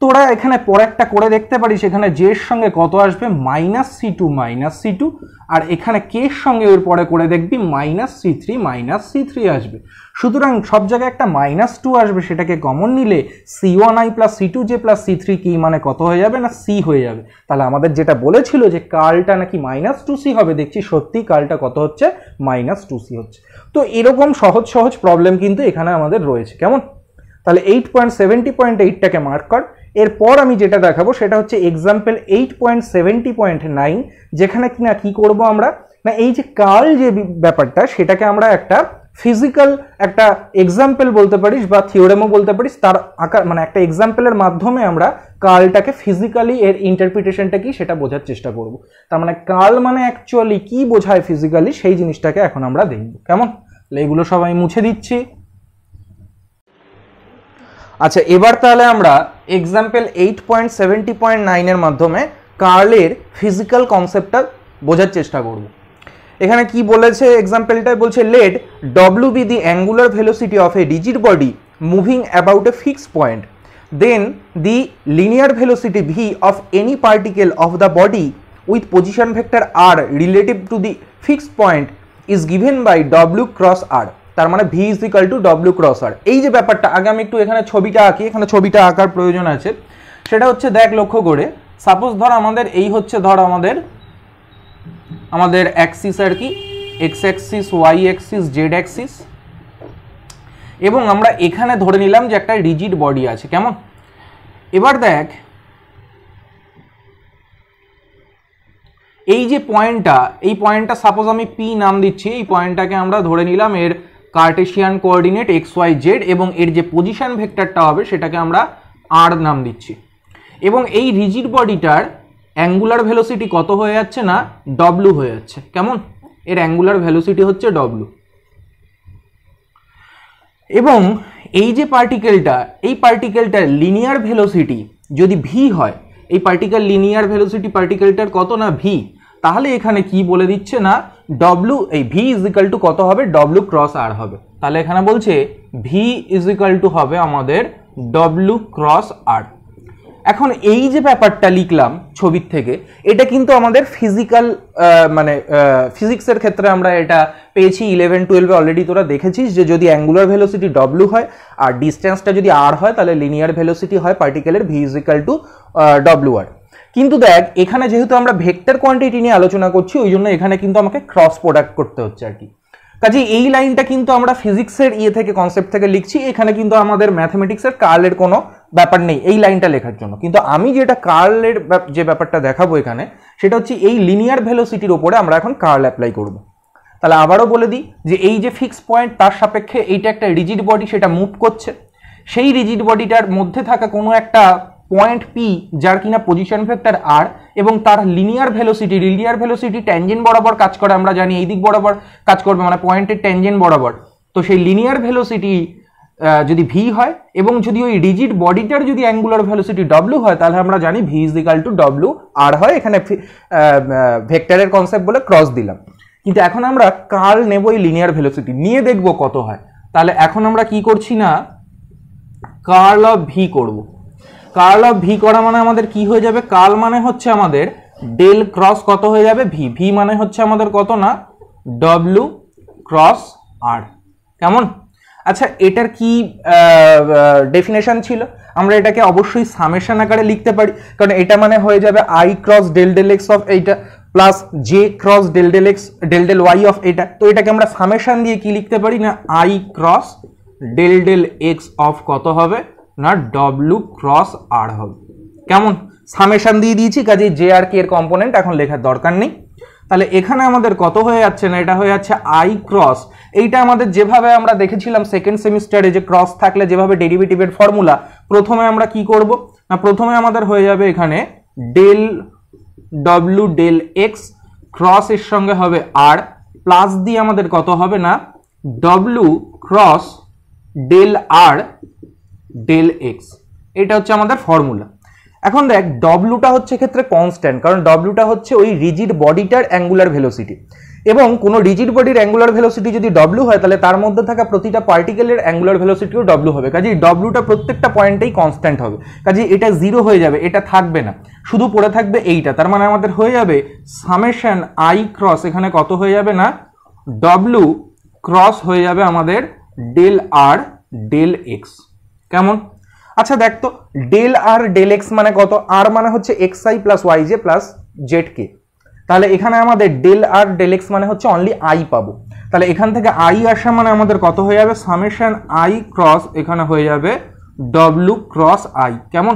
তোরা এখানে পরেরটা করে দেখতে পারিস, এখানে জে এর সঙ্গে কত আসবে মাইনাস c2 আর এখানে কে এর সঙ্গে ওর পরে করে দেখবি মাইনাস c3 আসবে। সুতরাং সব জায়গায় একটা -2 আসবে, সেটাকে কমন নিলে c1i plus c2j plus c3 কি মানে কত হয়ে যাবে না c হয়ে যাবে। তাহলে আমাদের যেটা বলেছিল যে কার্লটা নাকি -2c হবে, দেখছি সত্যি কার্লটা কত হচ্ছে -2c হচ্ছে। তো এরকম সহজ প্রবলেম কিন্তু এখানে আমাদের রয়েছে। কেমন? তাহলে 8.70.8টাকে মার্ক কর। এরপর আমি যেটা দেখাবো সেটা হচ্ছে এক্সাম্পল 8.70.9, যেখানে কিনা কি করব আমরা না এই যে কার্ল যে ব্যাপারটা সেটাকে আমরা একটা ফিজিক্যাল একটা এক্সাম্পল বলতে পারিস বা থিওরেমও বলতে পারিস, তার আকার মানে একটা এক্সাম্পলের মাধ্যমে আমরা কার্লটাকে ফিজিক্যালি এর ইন্টারপ্রিটেশনটা কি সেটা বোঝার চেষ্টা করব। তার মানে কার্ল মানে অ্যাকচুয়ালি কি বোঝায় ফিজিক্যালি সেই জিনিসটাকে এখন আমরা দেখব। কেমন? এগুলো সবাই মুছে দিচ্ছি। আচ্ছা, এবার তাহলে আমরা এক্সাম্পল 8.70.9 এর মাধ্যমে কার্লের ফিজিক্যাল কনসেপ্টটা বোঝার চেষ্টা করব। এখানে কি বলেছে এক্সাম্পলটাই বলছে let W be the angular velocity of a rigid body moving about a fixed point, then the linear velocity V of any particle of the body with position vector R relative to the fixed point is given by W cross R. তার মানে V is equal to W cross R. এই যে ব্যাপারটা, আগে আমি একটু এখানে ছবিটা আঁকি, এখানে ছবিটা আঁকার প্রয়োজন আছে। সেটা হচ্ছে দেখ লক্ষ্য করে, সাপোজ ধর আমাদের এই হচ্ছে ধর আমাদের অ্যাক্সিস আর কি, x axis, y axis, z axis, এবং আমরা এখানে ধরে নিলাম যে একটা রিজিড বডি আছে। কেমন? এবার দেখ এই যে পয়েন্টটা, এই পয়েন্টটা সাপোজ আমি পি নাম দিচ্ছি, এই পয়েন্টটাকে আমরা ধরে নিলাম এর Cartesian coordinate x y z, এবং এর যে পজিশন ভেক্টরটা হবে সেটাকে আমরা আর নাম দিচ্ছি। এবং এই রিজিড বডিটার অ্যাঙ্গুলার ভেলোসিটি কত হয়ে যাচ্ছে না ডব্লু হয়ে যাচ্ছে। কেমন? এর অ্যাঙ্গুলার ভেলোসিটি হচ্ছে ডব্লু। এবং এই যে পার্টিকেলটার লিনিয়ার ভেলোসিটি যদি ভি হয়, এই লিনিয়ার ভেলোসিটি পার্টিকেলটার কত না ভি, তাহলে এখানে কি বলে দিচ্ছে না ডব্লু, এই ভি ইজ ইকাল টু কত হবে ডব্লু ক্রস আর হবে। তাহলে এখানে বলছে ভি ইজ ইকাল টু হবে আমাদের ডব্লু ক্রস আর। এখন এই যে ব্যাপারটা লিখলাম ছবির থেকে, এটা কিন্তু আমাদের ফিজিক্যাল মানে ফিজিক্সের ক্ষেত্রে আমরা এটা পেয়েছি 11-12 অলরেডি তোরা দেখেছিস যে যদি অ্যাঙ্গুলার ভেলোসিটি ডব্লু হয় আর ডিস্টেন্সটা যদি আর হয় তাহলে লিনিয়ার ভেলোসিটি হয় পার্টিকেলের V is equal to W R. কিন্তু দেখ এখানে যেহেতু আমরা ভেক্টর কোয়ান্টিটি নিয়ে আলোচনা করছি, ওই জন্য এখানে কিন্তু আমাকে ক্রস প্রোডাক্ট করতে হচ্ছে আর কি। কাজে এই লাইনটা কিন্তু আমরা ফিজিক্সের থেকে কনসেপ্ট থেকে লিখছি, এখানে কিন্তু আমাদের ম্যাথমেটিক্সের কার্লের কোনো ব্যাপার নেই এই লাইনটা লেখার জন্য। কিন্তু আমি যেটা কার্লের যে ব্যাপারটা দেখাবো এখানে, সেটা হচ্ছে এই লিনিয়ার ভেলোসিটির উপরে আমরা এখন কার্ল অ্যাপ্লাই করব। তাহলে আবারও বলে দিই যে এই যে ফিক্স পয়েন্ট, তার সাপেক্ষে এইটা একটা রিজিড বডি, সেটা মুভ করছে। সেই রিজিড বডিটার মধ্যে থাকা কোনো একটা পয়েন্ট পি যার কিনা পজিশন ভেক্টর আর, এবং তার লিনিয়ার ভেলোসিটি ট্যানজেন্ট বরাবর কাজ করে, আমরা জানি এই দিক বরাবর কাজ করবে, মানে পয়েন্টের ট্যানজেন্ট বরাবর। তো সেই লিনিয়ার ভেলোসিটি যদি ভি হয় এবং যদি ওই রিজিড বডিটার যদি অ্যাঙ্গুলার ভেলোসিটি ডব্লু হয়, তাহলে আমরা জানি v is equal to W r হয়। এখানে ভেক্টরের কনসেপ্ট বলে ক্রস দিলাম। কিন্তু এখন আমরা কার্ল নেব এই লিনিয়ার ভেলোসিটি নিয়ে, দেখব কত হয়। তাহলে এখন আমরা কি করছি না কার্ল অফ ভি করব। কার্ল অফ ভি করা মানে আমাদের কি হয়ে যাবে, কার্ল মানে হচ্ছে আমাদের ডেল ক্রস কত হয়ে যাবে ভি, ভি মানে হচ্ছে আমাদের কত না ডব্লু ক্রস আর। কেমন? আচ্ছা, এটার কি ডেফিনেশন ছিল? আমরা এটাকে অবশ্যই সামেশন আকারে লিখতে পারি, কারণ এটা মানে হয়ে যাবে i cross del del x of এইটা plus j cross del del x del del y of এটা। তো এটাকে আমরা সামেশন দিয়ে কি লিখতে পারি না i cross del del x of কত হবে না ডব্লু ক্রস আর হবে। কেমন? সামেশন দিয়ে দিয়েছি, কাজে জে আর কে এর কম্পোনেন্ট এখন লেখার দরকার নেই। তাহলে এখানে আমাদের কত হয়ে যাচ্ছে না, এটা হয়ে যাচ্ছে আই ক্রস, এইটা আমাদের যেভাবে আমরা দেখেছিলাম সেকেন্ড সেমিস্টারে যে ক্রস থাকলে যেভাবে ডেরিভেটিভের ফর্মুলা, প্রথমে আমরা কি করব না প্রথমে আমাদের হয়ে যাবে এখানে ডেল ডব্লু ডেল এক্স ক্রস এর সঙ্গে হবে আর, প্লাস দিয়ে আমাদের কত হবে না ডব্লু ক্রস ডেল আর ডেল এক্স। এটা হচ্ছে আমাদের ফর্মুলা। এখন দেখ ডব্লুটা হচ্ছে ক্ষেত্রে কনস্ট্যান্ট, কারণ ডব্লুটা হচ্ছে ওই রিজিড বডিটার অ্যাঙ্গুলার ভেলোসিটি, এবং কোনো রিজিড বডির অ্যাঙ্গুলার ভেলোসিটি যদি ডব্লু হয় তাহলে তার মধ্যে থাকা প্রতিটা পার্টিকেলের অ্যাঙ্গুলার ভেলোসিটিও ডব্লু হবে। কাজেই ডব্লুটা প্রত্যেকটা পয়েন্টেই কনস্ট্যান্ট হবে, কাজেই এটা জিরো হয়ে যাবে, এটা থাকবে না, শুধু পড়ে থাকবে এইটা। তার মানে আমাদের হয়ে যাবে সামেশন আই ক্রস, এখানে কত হয়ে যাবে না ডব্লু ক্রস হয়ে যাবে আমাদের ডেল আর ডেল এক্স। কেমন? আচ্ছা দেখ তো ডেল আর ডেল এক্স মানে কত, আর মানে হচ্ছে x i plus y j plus z k. তাহলে এখানে আমাদের ডেল আর ডেল এক্স মানে হচ্ছে অনলি আই পাবো। তাহলে এখান থেকে আই আসা মানে আমাদের কত হয়ে যাবে সামেশন আই ক্রস, এখানে হয়ে যাবে ডব্লু ক্রস আই। কেমন?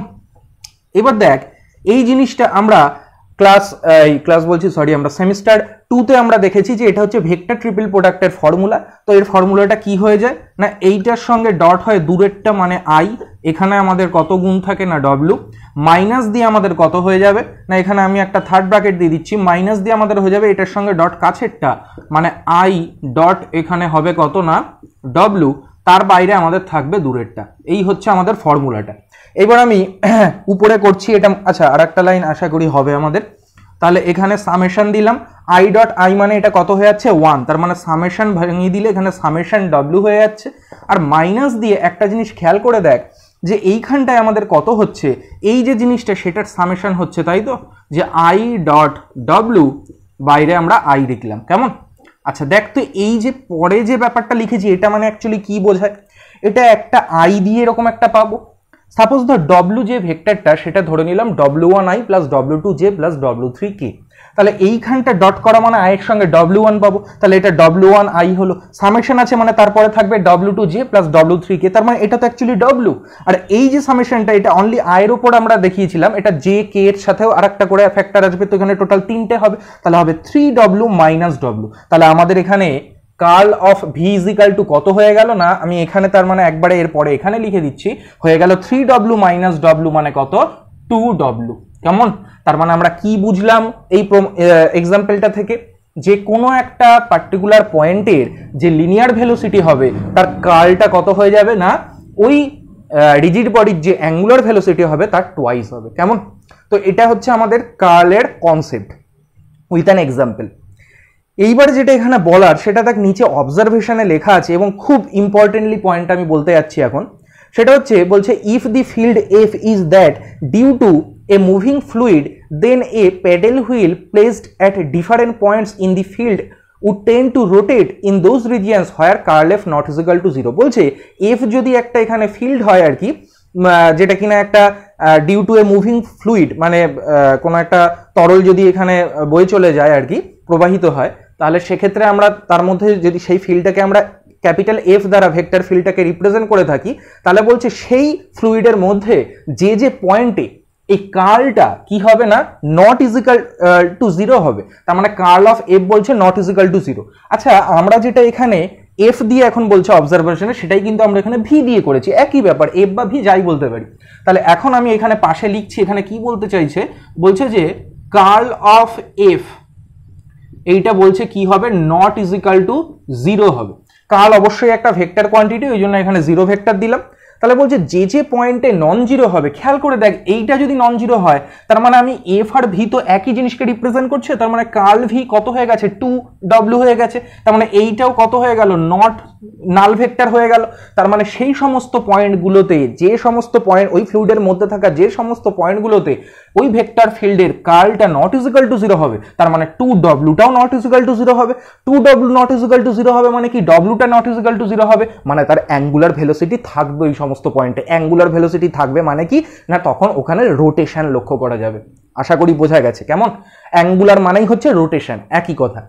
এবার দেখ এই জিনিসটা আমরা আমরা সেমিস্টার 2-তে আমরা দেখেছি যে এটা হচ্ছে ভেক্টর ট্রিপল প্রোডাক্টের ফর্মুলা। তো এর ফর্মুলাটা কি হয়ে যায় না এইটার সঙ্গে ডট হয় দূরেরটা মানে আই, এখানে আমাদের কত গুণ থাকে না ডব্লু, মাইনাস দিয়ে আমাদের কত হয়ে যাবে না এখানে আমি একটা থার্ড ব্র্যাকেট দিয়ে দিচ্ছি, মাইনাস দিয়ে আমাদের হয়ে যাবে এটার সঙ্গে ডট কাছেরটা মানে আই ডট এখানে হবে কত না ডব্লু, তার বাইরে আমাদের থাকবে দূরেরটা। এই হচ্ছে আমাদের ফর্মুলাটা। এবার আমি উপরে করছি এটা। আচ্ছা আর একটা লাইন আশা করি হবে আমাদের। তাহলে এখানে সামেশন দিলাম, আই ডট আই মানে এটা কত হয়ে যাচ্ছে 1, তার মানে সামেশন ভাঙিয়ে দিলে এখানে সামেশন ডব্লিউ হয়ে যাচ্ছে। আর মাইনাস দিয়ে একটা জিনিস খেয়াল করে দেখ যে এইখানটায় আমাদের কত হচ্ছে, এই যে জিনিসটা সেটার সামেশন হচ্ছে, তাই তো, যে আই ডট ডব্লিউ বাইরে আমরা আই লিখলাম, কেমন? আচ্ছা দেখ তো এই যে পরে যে ব্যাপারটা লিখেছি এটা মানে অ্যাকচুয়ালি কি বোঝায়, এটা একটা আই দিয়ে এরকম একটা পাবো। সাপোজ ধর ডব্লিউ যে ভেক্টরটা সেটা ধরে নিলাম w1i plus w2j plus w3k, তাহলে এইখানটা ডট করা মানে আই এর সঙ্গে w1 পাবো, তাহলে এটা w1i হলো, সামেশন আছে মানে তারপরে থাকবে w2j প্লাস w3k, তার মানে এটা তো অ্যাকচুয়ালি w। আর এই যে সামেশনটা এটা অনলি i এর উপর আমরা দেখিয়েছিলাম, এটা j k এর সাথেও আরেকটা করে ফ্যাক্টর আসবে, তো এখানে টোটাল 3টে হবে, তাহলে হবে 3w মাইনাস w। তাহলে আমাদের এখানে curl of v is equal to কত হয়ে গেল না, আমি এখানে তার মানে একবারে এরপরে এখানে লিখে দিচ্ছি, হয়ে গেল 3w মাইনাস w মানে কত 2w, কেমন? তার মানে আমরা কি বুঝলাম এই এক্সাম্পলটা থেকে, যে কোনো একটা পার্টিকুলার পয়েন্টের যে লিনিয়ার ভেলোসিটি হবে তার কার্লটা কত হয়ে যাবে না, ওই রিজিড বডির যে অ্যাঙ্গুলার ভেলোসিটি হবে তার টোয়াইস হবে, কেমন? তো এটা হচ্ছে আমাদের কার্লের কনসেপ্ট উইথ অ্যান এক্সাম্পল। এইবার যেটা এখানে বলার সেটা দেখ নিচে অবজারভেশনে লেখা আছে, এবং খুব ইম্পর্টেন্টলি পয়েন্ট আমি বলতে যাচ্ছি এখন, সেটা হচ্ছে বলছে if the field f is that due to a moving fluid then a paddle wheel placed at different points in the field would tend to rotate in those regions where curl f not is equal to 0। বলছে F যদি একটা এখানে field হয় আর কি, যেটা কিনা একটা due to a moving fluid মানে কোনো একটা তরল যদি এখানে বয়ে চলে যায় আর কি, প্রবাহিত হয়, তাহলে সেক্ষেত্রে আমরা তার মধ্যে যদি সেই ফিল্ডটাকে আমরা ক্যাপিটাল এফ দ্বারা ভেক্টর ফিল্ডটাকে রিপ্রেজেন্ট করে থাকি, তাহলে বলছে সেই ফ্লুইডের মধ্যে যে যে পয়েন্টে এই কার্লটা কি হবে না নট ইজ ইকাল টু 0 হবে, তার মানে কার্ল অফ এফ বলছে নট ইজ ইকাল টু 0। আচ্ছা আমরা যেটা এখানে এফ দিয়ে এখন বলছে অবজারভেশনে, সেটাই কিন্তু আমরা এখানে ভি দিয়ে করেছি, একই ব্যাপার, এফ বা ভি যাই বলতে পারি। তাহলে এখন আমি এখানে পাশে লিখছি, এখানে কি বলতে চাইছে, বলছে যে কার্ল অফ এফ এইটা বলছে কি হবে, নট ইজ ইকাল টু 0 হবে। কার্ল অবশ্যই একটা ভেক্টর কোয়ান্টিটি, ওই জন্য এখানে 0 ভেক্টর দিলাম। তাহলে বলছে যে যে পয়েন্টে নন জিরো হবে, খেয়াল করে দেখ এইটা যদি নন জিরো হয় তার মানে আমি এফ আর ভি তো একই জিনিসকে রিপ্রেজেন্ট করছে, তার মানে কার্ল ভি কত হয়ে গেছে 2w হয়ে গেছে, তার মানে এইটাও কত হয়ে গেল নট নাল ভেক্টর হয়ে গেল। তার মানে সেই সমস্ত পয়েন্টগুলোতে, যে সমস্ত পয়েন্ট ওই ফ্লুইডের মধ্যে থাকা যে সমস্ত পয়েন্টগুলোতে ওই ভেক্টর ফিল্ডের কার্লটা নট ইজ ইকুয়াল টু 0 হবে, তার মানে 2wটাও নট ইজ ইকুয়াল টু 0 হবে। 2w not is equal two 0 হবে মানে কি, wটা নট ইজ ইকুয়াল টু 0 হবে, মানে তার অ্যাঙ্গুলার ভেলোসিটি থাকবে ওই সমস্ত পয়েন্টে। অ্যাঙ্গুলার ভেলোসিটি থাকবে মানে কি না, তখন ওখানে রোটেশন লক্ষ্য করা যাবে। আশা করি বোঝা গেছে, কেমন? অ্যাঙ্গুলার মানেই হচ্ছে রোটেশন, একই কথা।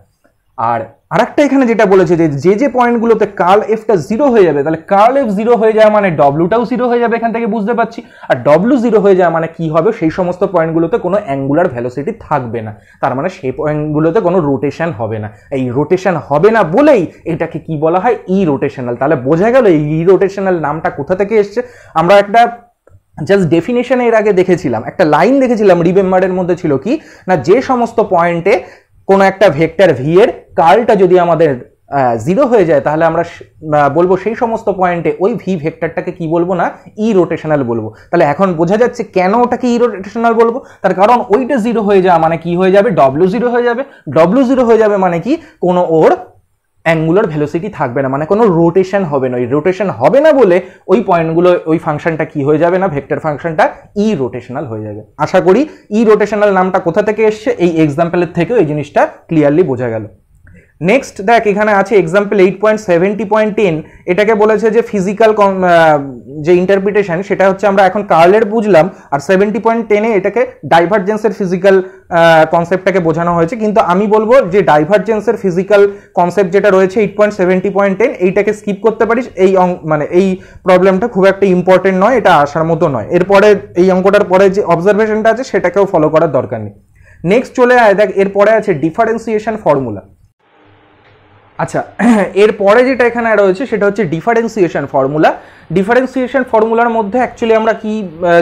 আর আরেকটা এখানে যেটা বলেছে যে যে পয়েন্টগুলোতে কার্ল এফটা 0 হয়ে যাবে, তাহলে কার্ল এফ 0 হয়ে যায় মানে ডব্লিউটাও 0 হয়ে যাবে, এখান থেকে বুঝতে পারছি। আর ডব্লিউ 0 হয়ে যায় মানে কি হবে, সেই সমস্ত পয়েন্টগুলোতে কোনো অ্যাঙ্গুলার ভেলোসিটি থাকবে না, তার মানে সেই পয়েন্টগুলোতে কোনো রোটেশন হবে না। এই রোটেশন হবে না বলেই এটাকে কি বলা হয়, ই রোটেশনাল। তাহলে বোঝা গেল এই ই রোটেশনাল নামটা কোথা থেকে এসছে। আমরা একটা জাস্ট ডেফিনেশন এর আগে দেখেছিলাম, একটা লাইন দেখেছিলাম, রিমেম্বারের মধ্যে ছিল কি না, যে সমস্ত পয়েন্টে কোনো একটা ভেক্টর ভি এর কার্লটা যদি আমাদের 0 হয়ে যায়, তাহলে আমরা বলবো সেই সমস্ত পয়েন্টে ওই ভি ভেক্টরটাকে কি বলবো না, ই রোটেশনাল বলবো। তাহলে এখন বোঝা যাচ্ছে কেন ওটাকে ই রোটেশনাল বলবো, তার কারণ ওইটা 0 হয়ে যাওয়া মানে কি হয়ে যাবে, ডব্লিউ 0 হয়ে যাবে। ডব্লিউ 0 হয়ে যাবে মানে কি, কোনো ওর অ্যাঙ্গুলার ভেলোসিটি থাকবে না, মানে কোনো রোটেশন হবে না। ওই রোটেশন হবে না বলে ওই পয়েন্টগুলো, ওই ফাংশনটা কি হয়ে যাবে না, ভেক্টর ফাংশনটা ই রোটেশনাল হয়ে যাবে। আশা করি ই রোটেশনাল নামটা কোথা থেকে এসছে, এই এক্সাম্পলের থেকেও এই জিনিসটা ক্লিয়ারলি বোঝা গেল। নেক্সট দেখ এখানে আছে এক্সাম্পল 8.70.10, এটাকে বলেছে যে ফিজিক্যাল যে ইন্টারপ্রিটেশন সেটা হচ্ছে আমরা এখন কার্লের বুঝলাম, আর 70.10 এটাকে ডাইভারজেন্সের ফিজিক্যাল কনসেপ্টটাকে বোঝানো হয়েছে। কিন্তু আমি বলবো যে ডাইভারজেন্সের ফিজিক্যাল কনসেপ্ট যেটা রয়েছে 8.70.10 এইটাকে স্কিপ করতে পারিস, এই মানে এই প্রবলেমটা খুব একটা ইম্পর্টেন্ট নয়, এটা আসার মতো নয়। এরপরে এই অঙ্কটার পরে যে অবজারভেশনটা আছে সেটাকেও ফলো করার দরকার নেই। নেক্সট চলে আয়, দেখ এরপরে আছে ডিফারেন্সিয়েশন ফর্মুলা। আচ্ছা এরপরে যেটা এখানে রয়েছে সেটা হচ্ছে ডিফারেন্সিয়েশন ফর্মুলা। ডিফারেন্সিয়েশন ফর্মুলার মধ্যে অ্যাকচুয়ালি আমরা কি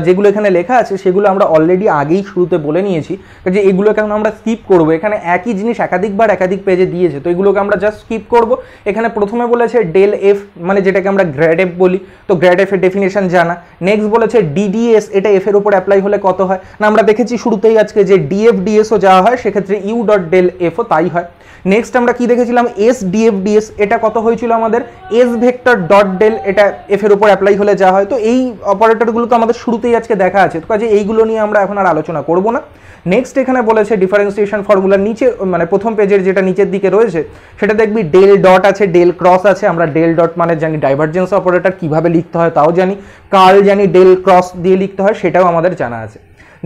যেগুলো এখানে লেখা আছে সেগুলো আমরা অলরেডি আগেই শুরুতে বলে নিয়েছি যে এগুলোকে আমরা স্কিপ করব। এখানে একই জিনিস একাধিকবার একাধিক পেজে দিয়েছে, তো এগুলোকে আমরা জাস্ট স্কিপ করব। এখানে প্রথমে বলেছে ডেল এফ মানে যেটাকে আমরা গ্র্যাড এফ বলি, তো গ্র্যাড এফ এর ডেফিনেশন জানা। নেক্সট বলেছে ডিডিএস, এটা এফ এর উপর অ্যাপ্লাই হলে কত হয় না, আমরা দেখেছি শুরুতেই আজকে যে ডিএফ ডিএসও যাওয়া হয়, সেক্ষেত্রে ইউ ডট ডেল এফও তাই হয়। নেক্সট আমরা কি দেখেছিলাম, এস ডিএফ ডিএস, এটা কত হয়েছিল আমাদের এস ভেক্টর ডট ডেল, এটা এফ এর উপর অ্যাপ্লাই হলে যা হয়। তো এই অপারেটরগুলো তো আমাদের শুরুতেই আজকে দেখা আছে, তো কাজে এইগুলো নিয়ে আমরা এখন আর আলোচনা করব না। নেক্সট এখানে বলেছে ডিফারেন্সিয়েশন ফর্মুলার নিচে মানে প্রথম পেজের যেটা নিচের দিকে রয়েছে সেটা দেখবি ডেল ডট আছে, ডেল ক্রস আছে। আমরা ডেল ডট মানে জানি ডাইভারজেন্স অপারেটর কিভাবে লিখতে হয় তাও জানি, কার্ল জানি ডেল ক্রস দিয়ে লিখতে হয় সেটাও আমাদের জানা আছে।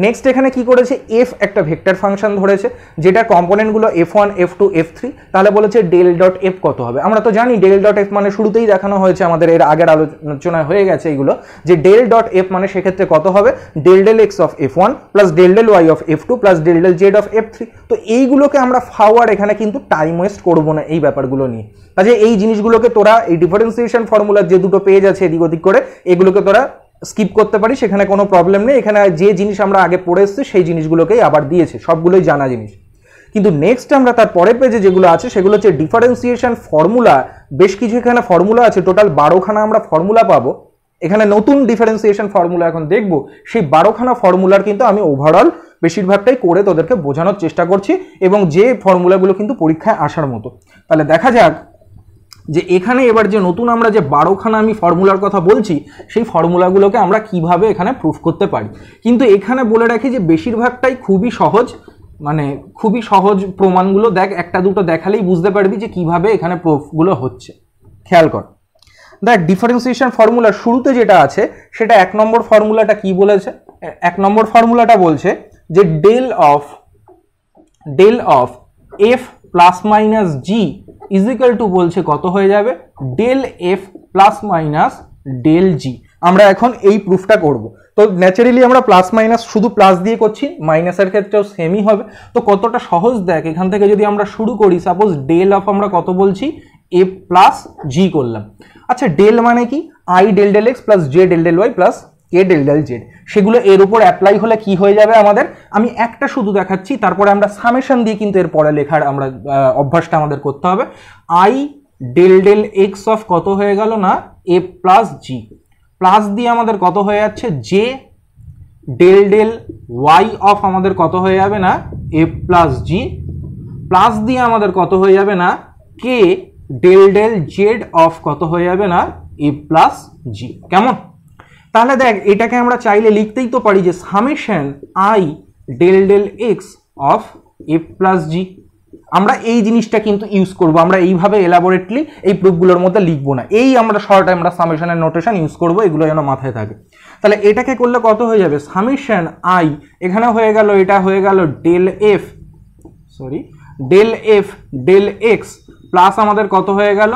নেক্সট এখানে কি করেছে, এফ একটা ভেক্টর ফাংশন ধরেছে যেটা কম্পোনেন্টগুলো F1 F2 F3, তাহলে বলেছে ডেল ডট এফ কত হবে। আমরা তো জানি ডেল ডট এফ মানে শুরুতেই দেখানো হয়েছে আমাদের, এর আগের আলোচনায় হয়ে গেছে এগুলো, যে ডেল ডট এফ মানে সেক্ষেত্রে কত হবে del del x of F1 plus del del y of F2 plus del del z of F3। তো এইগুলোকে আমরা ফাওয়ার এখানে কিন্তু টাইম ওয়েস্ট করবো না এই ব্যাপারগুলো নিয়ে। কাজে এই জিনিসগুলোকে তোরা এই ডিফারেন্সিয়েশন ফর্মুলার যে দুটো পেজ আছে এদিক ওদিক করে এগুলোকে তোরা স্কিপ করতে পারি, সেখানে কোনো প্রবলেম নেই। এখানে যে জিনিস আমরা আগে পড়ে এসেছি সেই জিনিসগুলোকেই আবার দিয়েছে, সবগুলোই জানা জিনিস। কিন্তু নেক্সট আমরা তার পরের পেজে যেগুলো আছে সেগুলো হচ্ছে ডিফারেন্সিয়েশন ফর্মুলা। বেশ কিছু এখানে ফর্মুলা আছে, টোটাল 12খানা আমরা ফর্মুলা পাবো এখানে। নতুন ডিফারেন্সিয়েশন ফর্মুলা এখন দেখবো, সেই 12খানা ফর্মুলার কিন্তু আমি ওভারঅল বেশিরভাগটাই করে তোদেরকে বোঝানোর চেষ্টা করছি, এবং যে ফর্মুলাগুলো কিন্তু পরীক্ষায় আসার মতো। তাহলে দেখা যাক যে এখানে এবার যে নতুন আমরা যে 12খানা আমি ফর্মুলার কথা বলছি সেই ফর্মুলাগুলোকে আমরা কিভাবে এখানে প্রুফ করতে পারি। কিন্তু এখানে বলে রাখি যে বেশিরভাগটাই খুবই সহজ, মানে খুবই সহজ প্রমাণগুলো। দেখ একটা দুটো দেখালেই বুঝতে পারবি যে কিভাবে এখানে প্রুফগুলো হচ্ছে। খেয়াল কর, দেখ ডিফারেন্সিয়েশন ফর্মুলার শুরুতে যেটা আছে সেটা 1 নম্বর ফর্মুলাটা কি বলেছে। 1 নম্বর ফর্মুলাটা বলছে যে del of f plus minus g is equal to বলছে কত হয়ে যাবে del f plus minus del g. আমরা এখন এই প্রুফটা করব। তো ন্যাচারালি আমরা প্লাস মাইনাস শুধু প্লাস দিয়ে করছি, মাইনাসের ক্ষেত্রেও সেমই হবে। তো কতটা সহজ দেখ, এখান থেকে যদি আমরা শুরু করি, সাপোজ ডেল অফ আমরা কত বলছি এফ প্লাস জি করলাম। আচ্ছা ডেল মানে কি, i del del x plus j del del Y plus k del del z, সেগুলো এর উপর অ্যাপ্লাই হলে কি হয়ে যাবে আমাদের। আমি একটা শুধু দেখাচ্ছি, তারপরে আমরা সামেশন দিয়ে কিন্তু এর পরে লেখার আমরা অভ্যাসটা আমাদের করতে হবে। I del del x of কত হয়ে গেল না এফ প্লাস জি, প্লাস দিয়ে আমাদের কত হয়ে যাচ্ছে j del del y of আমাদের কত হয়ে যাবে না এফ প্লাস জি, প্লাস দিয়ে আমাদের কত হয়ে যাবে না কে ডেল ডেল জেড অফ কত হয়ে যাবে না এফ প্লাস জি। কেমন? তাহলে দেখ এটাকে আমরা চাইলে লিখতেই তো পারি যে summation i del del x of f plus g. আমরা এই জিনিসটা কিন্তু ইউজ করব, আমরা এইভাবে এলাবোরেটলি এই প্রুফগুলোর মধ্যে লিখবো না, এই আমরা শর্ট আমরা সামেশনের নোটেশন ইউজ করব, এগুলো যেন মাথায় থাকে। তাহলে এটাকে করলে কত হয়ে যাবে সামেশন আই, এখানে হয়ে গেল এটা হয়ে গেল del F del x plus আমাদের কত হয়ে গেল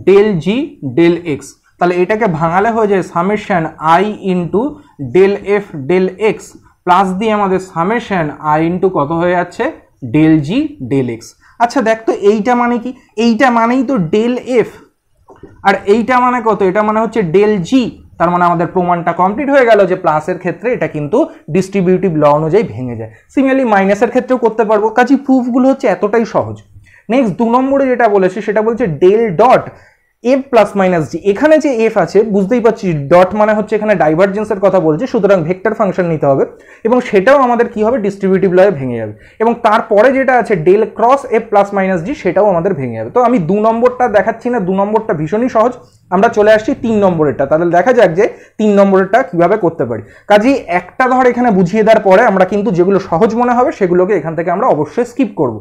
ডেল জি ডেল এক্স। তাহলে এটাকে ভাঙালে হয়ে যায় summation i into del F del x plus দিয়ে আমাদের সামেশন আই ইন্টু কত হয়ে যাচ্ছে ডেল জি ডেল এক্স। আচ্ছা দেখ তো এইটা মানে কি, এইটা মানেই তো ডেল এফ, আর এইটা মানে কত, এটা মানে হচ্ছে ডেল জি। তার মানে আমাদের প্রমাণটা কমপ্লিট হয়ে গেল যে প্লাসের ক্ষেত্রে এটা কিন্তু ডিস্ট্রিবিউটিভ ল অনুযায়ী ভেঙে যায়। সিমিলারলি মাইনাসের ক্ষেত্রেও করতে পারবো, কাজে প্রুফগুলো হচ্ছে এতটাই সহজ। নেক্সট 2 নম্বরে যেটা বলেছে সেটা বলছে del dot f plus minus g. এখানে যে এফ আছে বুঝতেই পারছি, ডট মানে হচ্ছে এখানে ডাইভারজেন্সের কথা বলছে, সুতরাং ভেক্টর ফাংশন নিতে হবে, এবং সেটাও আমাদের কি হবে ডিস্ট্রিবিউটিভ লয়ে ভেঙে যাবে। এবং তারপরে যেটা আছে del cross f plus minus g, সেটাও আমাদের ভেঙে যাবে। তো আমি 2 নম্বরটা দেখাচ্ছি না, 2 নম্বরটা ভীষণই সহজ। আমরা চলে আসছি 3 নম্বরেরটা, তাহলে দেখা যাক যে 3 নম্বরেরটা কিভাবে করতে পারি। কাজেই একটা ধর এখানে বুঝিয়ে দেওয়ার পরে আমরা কিন্তু যেগুলো সহজ মনে হবে সেগুলোকে এখান থেকে আমরা অবশ্যই স্কিপ করব।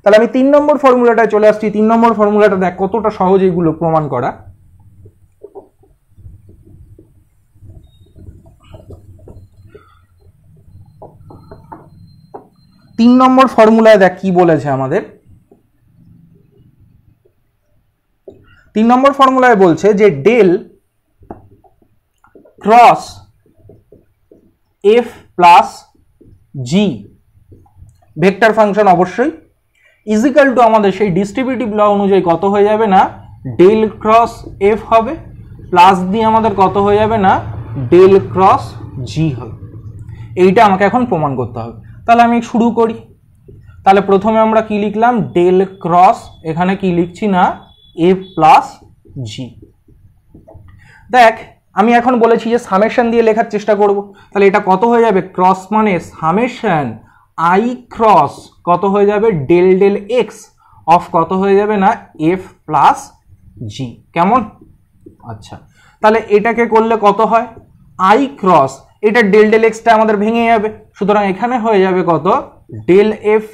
তাহলে আমি 3 নম্বর ফর্মুলাটায় চলে আসছি। 3 নম্বর ফর্মুলাটা দেখ কতটা সহজ এগুলো প্রমাণ করা। তিন নম্বর ফর্মুলায় দেখ কি বলেছে আমাদের। 3 নম্বর ফর্মুলায় বলছে যে ডেল ক্রস এফ প্লাস জি ভেক্টর ফাংশন অবশ্যই ইজিক্যাল টু আমাদের সেই ডিস্ট্রিবিউটিভ ল অনুযায়ী কত হয়ে যাবে না ডেল ক্রস এফ হবে প্লাস দিয়ে আমাদের কত হয়ে যাবে না ডেল ক্রস জি হবে। এইটা আমাকে এখন প্রমাণ করতে হবে। তাহলে আমি শুরু করি। তাহলে প্রথমে আমরা কি লিখলাম ডেল ক্রস, এখানে কি লিখছি না এ প্লাস জি। দেখ আমি এখন বলেছি যে সামেশন দিয়ে লেখার চেষ্টা করব। তাহলে এটা কত হয়ে যাবে ক্রস মানে সামেশন আই ক্রস কত হয়ে যাবে ডেল ডেল এক্স অফ কত হয়ে যাবে না এফ প্লাস জি। কেমন? আচ্ছা তাহলে এটাকে করলে কত হয় আই ক্রস, এটা ডেল ডেল এক্সটা আমাদের ভেঙে যাবে, সুতরাং এখানে হয়ে যাবে কত del F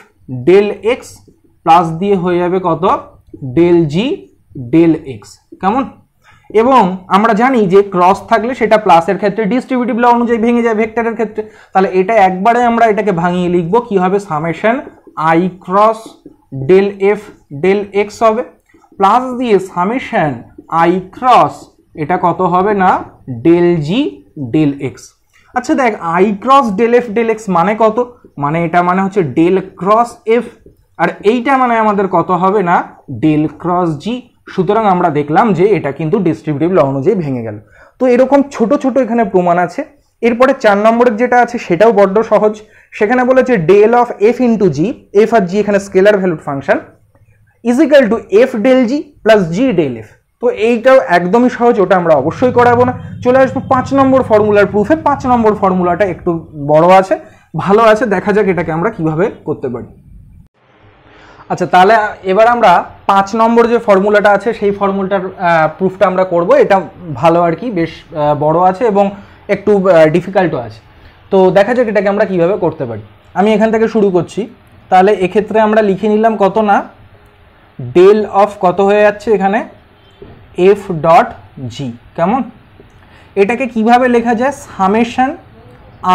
del x plus দিয়ে হয়ে যাবে কত ডেল জি ডেল এক্স। কেমন? এবং আমরা জানি যে ক্রস থাকলে সেটা প্লাসের ক্ষেত্রে ডিস্ট্রিবিউটিভ ল অনুযায়ী ভেঙে যায় ভেক্টরের ক্ষেত্রে। তাহলে এটা একবারে আমরা এটাকে ভাঙিয়ে লিখব কি হবে summation i cross del F del x হবে প্লাস দিয়ে সামেশন আই ক্রস এটা কত হবে না ডেল জি ডেল এক্স। আচ্ছা দেখ i cross del F del x মানে কত, মানে এটা মানে হচ্ছে ডেল ক্রস এফ, আর এইটা মানে আমাদের কত হবে না ডেল ক্রস জি। সুতরাং আমরা দেখলাম যে এটা কিন্তু ডিস্ট্রিবিউটিভ ল অনুযায়ী ভেঙে গেল। তো এরকম ছোট ছোট এখানে প্রমাণ আছে। এরপরে 4 নম্বরের যেটা আছে সেটাও বড্ড সহজ। সেখানে বলেছে del of f into g, f আর জি এখানে scalar valued function, is equal to f del g plus g del f. তো এইটাও একদমই সহজ, ওটা আমরা অবশ্যই করাবো না। চলে আসবো 5 নম্বর ফর্মুলার প্রুফে। 5 নম্বর ফর্মুলাটা একটু বড় আছে, ভালো আছে, দেখা যাক এটাকে আমরা কিভাবে করতে পারি। আচ্ছা তাহলে এবার আমরা 5 নম্বর যে ফর্মুলাটা আছে সেই ফর্মুলাটার প্রুফটা আমরা করব। এটা ভালো আর কি, বেশ বড় আছে এবং একটু ডিফিকাল্টও আছে। তো দেখা যাক এটাকে আমরা কিভাবে করতে পারি। আমি এখান থেকে শুরু করছি। তাহলে এক্ষেত্রে আমরা লিখে নিলাম কত না ডেল অফ কত হয়ে যাচ্ছে এখানে এফ ডট জি। কেমন? এটাকে কিভাবে লেখা যায় summation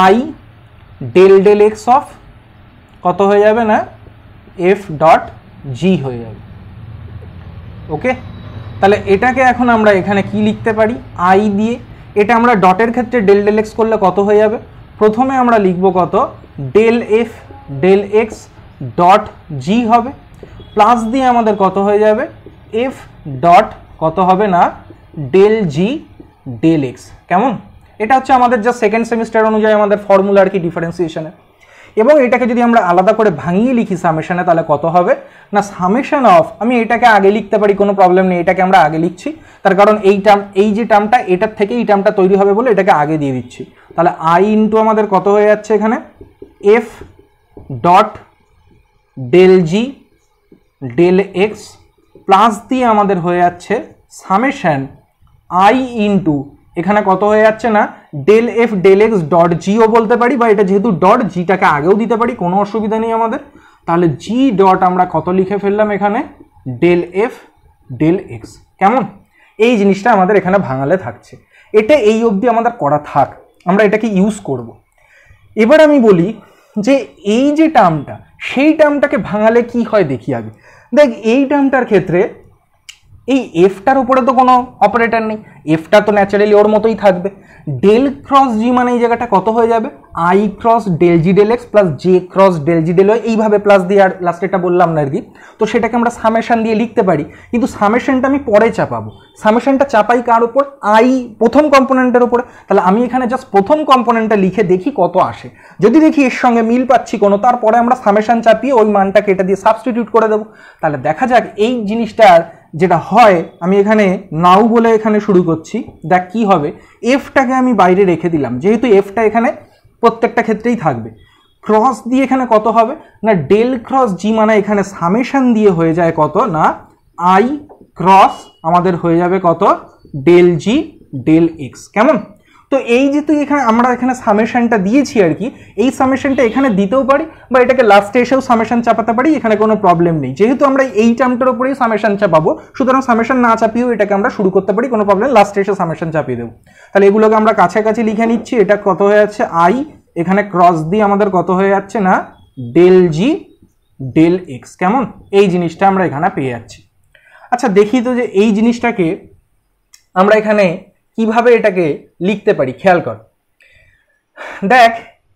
i del del x of কত হয়ে যাবে না এফ ডট জি হয়ে যাবে। ওকে, তাহলে এটাকে এখন আমরা এখানে কি লিখতে পারি আই দিয়ে, এটা আমরা ডটের ক্ষেত্রে ডেল ডেল এক্স করলে কত হয়ে যাবে, প্রথমে আমরা লিখব কত del F del x dot g হবে প্লাস দিয়ে আমাদের কত হয়ে যাবে এফ ডট কত হবে না ডেল জি ডেল এক্স। কেমন? এটা হচ্ছে আমাদের যা সেকেন্ড সেমিস্টার অনুযায়ী আমাদের ফর্মুলা আর কি ডিফারেন্সিয়েশনে। এবং এটাকে যদি আমরা আলাদা করে ভাঙিয়ে লিখি সামেশনে তাহলে কত হবে না সামেশন অফ, আমি এটাকে আগে লিখতে পারি কোনো প্রবলেম নেই, এটাকে আমরা আগে লিখছি তার কারণ এই যে টার্মটা এটার থেকে এই টার্মটা তৈরি হবে বলে এটাকে আগে দিয়ে দিচ্ছি। তাহলে আই ইন্টু আমাদের কত হয়ে যাচ্ছে এখানে F dot del g del x plus দিয়ে আমাদের হয়ে যাচ্ছে সামেশন আই ইন্টু এখানে কত হয়ে যাচ্ছে না del F del x dot জিও বলতে পারি, বা এটা যেহেতু ডট জিটাকে আগেও দিতে পারি, কোনো অসুবিধা নেই আমাদের। তাহলে জি ডট আমরা কত লিখে ফেললাম এখানে ডেল এফ ডেল এক্স। কেমন? এই জিনিসটা আমাদের এখানে ভাঙালে থাকছে, এটা এই অবধি আমাদের করা থাক, আমরা এটাকে ইউজ করব। এবার আমি বলি যে এই যে টার্মটা সেই টার্মটাকে ভাঙালে কি হয় দেখি আগে। দেখ এই টার্মটার ক্ষেত্রে এই এফটার উপরে তো কোনো অপারেটর নেই, এফটা তো ন্যাচারালি ওর মতোই থাকবে। ডেল ক্রস জি মানে এই জায়গাটা কত হয়ে যাবে i cross del g del x plus j cross del g del y, এইভাবে প্লাস দিয়ে আর লাস্টেটা বললাম না আর কি। তো সেটাকে আমরা সামেশন দিয়ে লিখতে পারি, কিন্তু সামেশনটা আমি পরে চাপাবো। সামেশনটা চাপাই কার উপর আই প্রথম কম্পোনেন্টের উপরে। তাহলে আমি এখানে জাস্ট প্রথম কম্পোনেন্টটা লিখে দেখি কত আসে, যদি দেখি এর সঙ্গে মিল পাচ্ছি কোনো, তারপরে আমরা সামেশন চাপিয়ে ওই মানটাকে এটা দিয়ে সাবস্টিটিউট করে দেবো। তাহলে দেখা যাক এই জিনিসটার যেটা হয়। আমি এখানে নাও বলে এখানে শুরু করছি, দেখ কি হবে। এফটাকে আমি বাইরে রেখে দিলাম, যেহেতু এফটা এখানে প্রত্যেকটা ক্ষেত্রেই থাকবে। ক্রস দিয়ে এখানে কত হবে না ডেল ক্রস জি মানে এখানে সামেশন দিয়ে হয়ে যায় কত না আই ক্রস আমাদের হয়ে যাবে কত ডেল জি ডেল এক্স। কেমন? তো এই যে তুই এখানে আমরা এখানে সামেশনটা দিয়েছি আর কি, এই সামেশনটা এখানে দিতেও পারি বা এটাকে লাস্টে এসেও সামেশন চাপাতে পারি, এখানে কোনো প্রবলেম নেই। যেহেতু আমরা এই টার্মটার উপরেই সামেশন চাপাবো, সুতরাং সামেশন না চাপিয়েও এটাকে আমরা শুরু করতে পারি, কোনো প্রবলেম, লাস্টে এসে সামেশন চাপিয়ে দেবো। তাহলে এগুলোকে আমরা কাছাকাছি লিখে নিচ্ছি। এটা কত হয়ে যাচ্ছে আই, এখানে ক্রস দিয়ে আমাদের কত হয়ে যাচ্ছে না ডেল জি ডেল এক্স। কেমন? এই জিনিসটা আমরা এখানে পেয়ে যাচ্ছি। আচ্ছা দেখি তো যে এই জিনিসটাকে আমরা এখানে কিভাবে এটাকে লিখতে পারি, খেয়াল কর। দেখ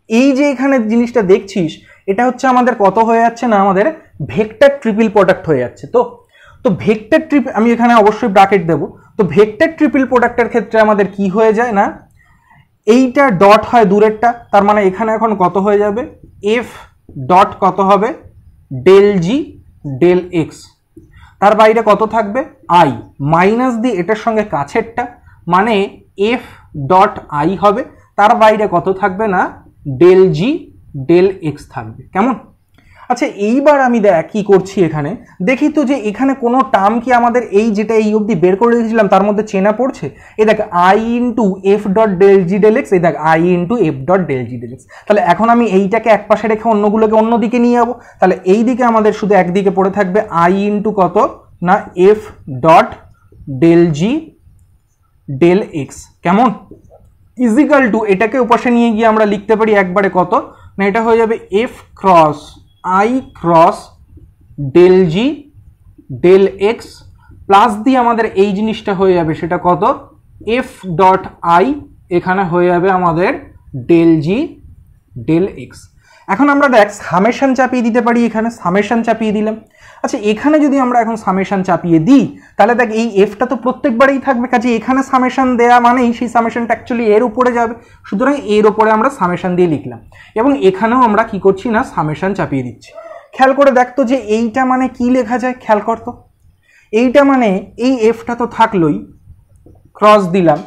এই যে এখানে জিনিসটা দেখছিস এটা হচ্ছে আমাদের কত হয়ে যাচ্ছে না আমাদের ভেক্টর ট্রিপল প্রোডাক্ট হয়ে যাচ্ছে। তো তো ভেক্টর ট্রিপল, আমি এখানে অবশ্যই ব্র্যাকেট দেব, তো ভেক্টর ট্রিপল প্রোডাক্টের ক্ষেত্রে আমাদের কি হয়ে যায় না, এইটা ডট হয় দূরেরটা, তার মানে এখানে এখন কত হয়ে যাবে, এফ ডট কত হবে, ডেল জি ডেল এক্স, তার বাইরে কত থাকবে, আই মাইনাস দিয়ে এটার সঙ্গে কাছেরটা, মানে এফ ডট আই হবে, তার বাইরে কত থাকবে না, ডেল জি ডেল এক্স থাকবে। কেমন? আচ্ছা এইবার আমি কি করছি এখানে, দেখি তো যে এখানে কোনো টার্ম কি আমাদের এই যেটা এই অবধি বের করে রেখেছিলাম তার মধ্যে চেনা পড়ছে। এই দেখ i into f dot del g del x, এই দেখ i into f dot del g del x. তাহলে এখন আমি এইটাকে এক পাশে রেখে অন্যগুলোকে অন্যদিকে নিয়ে যাবো, তাহলে এই দিকে আমাদের শুধু একদিকে পড়ে থাকবে আই ইন্টু কত না F dot del g del x. কেমন? ইজিক্যাল টু এটাকে ওপাশে নিয়ে গিয়ে আমরা লিখতে পারি একবারে কত না, এটা হয়ে যাবে f cross i cross del g del x plus দিয়ে আমাদের এই জিনিসটা হয়ে যাবে সেটা কত, এফ ডট আই এখানে হয়ে যাবে আমাদের ডেল জি ডেল এক্স। এখন আমরা দেখ সামেশন চাপিয়ে দিতে পারি, এখানে সামেশন চাপিয়ে দিলাম। আচ্ছা এখানে যদি আমরা এখন সামেশন চাপিয়ে দিই তাহলে দেখ এই এফটা তো প্রত্যেকবারেই থাকবে, কাজে এখানে সামেশন দেয়া মানেই সেই সামেশনটা অ্যাকচুয়ালি এর উপরে যাবে, সুতরাং এর উপরে আমরা সামেশন দিয়ে লিখলাম এবং এখানেও আমরা কি করছি না সামেশন চাপিয়ে দিচ্ছি। খেয়াল করে দেখতো যে এইটা মানে কি লেখা যায়, খেয়াল করতো এইটা মানে এই এফটা তো থাকলোই, ক্রস দিলাম,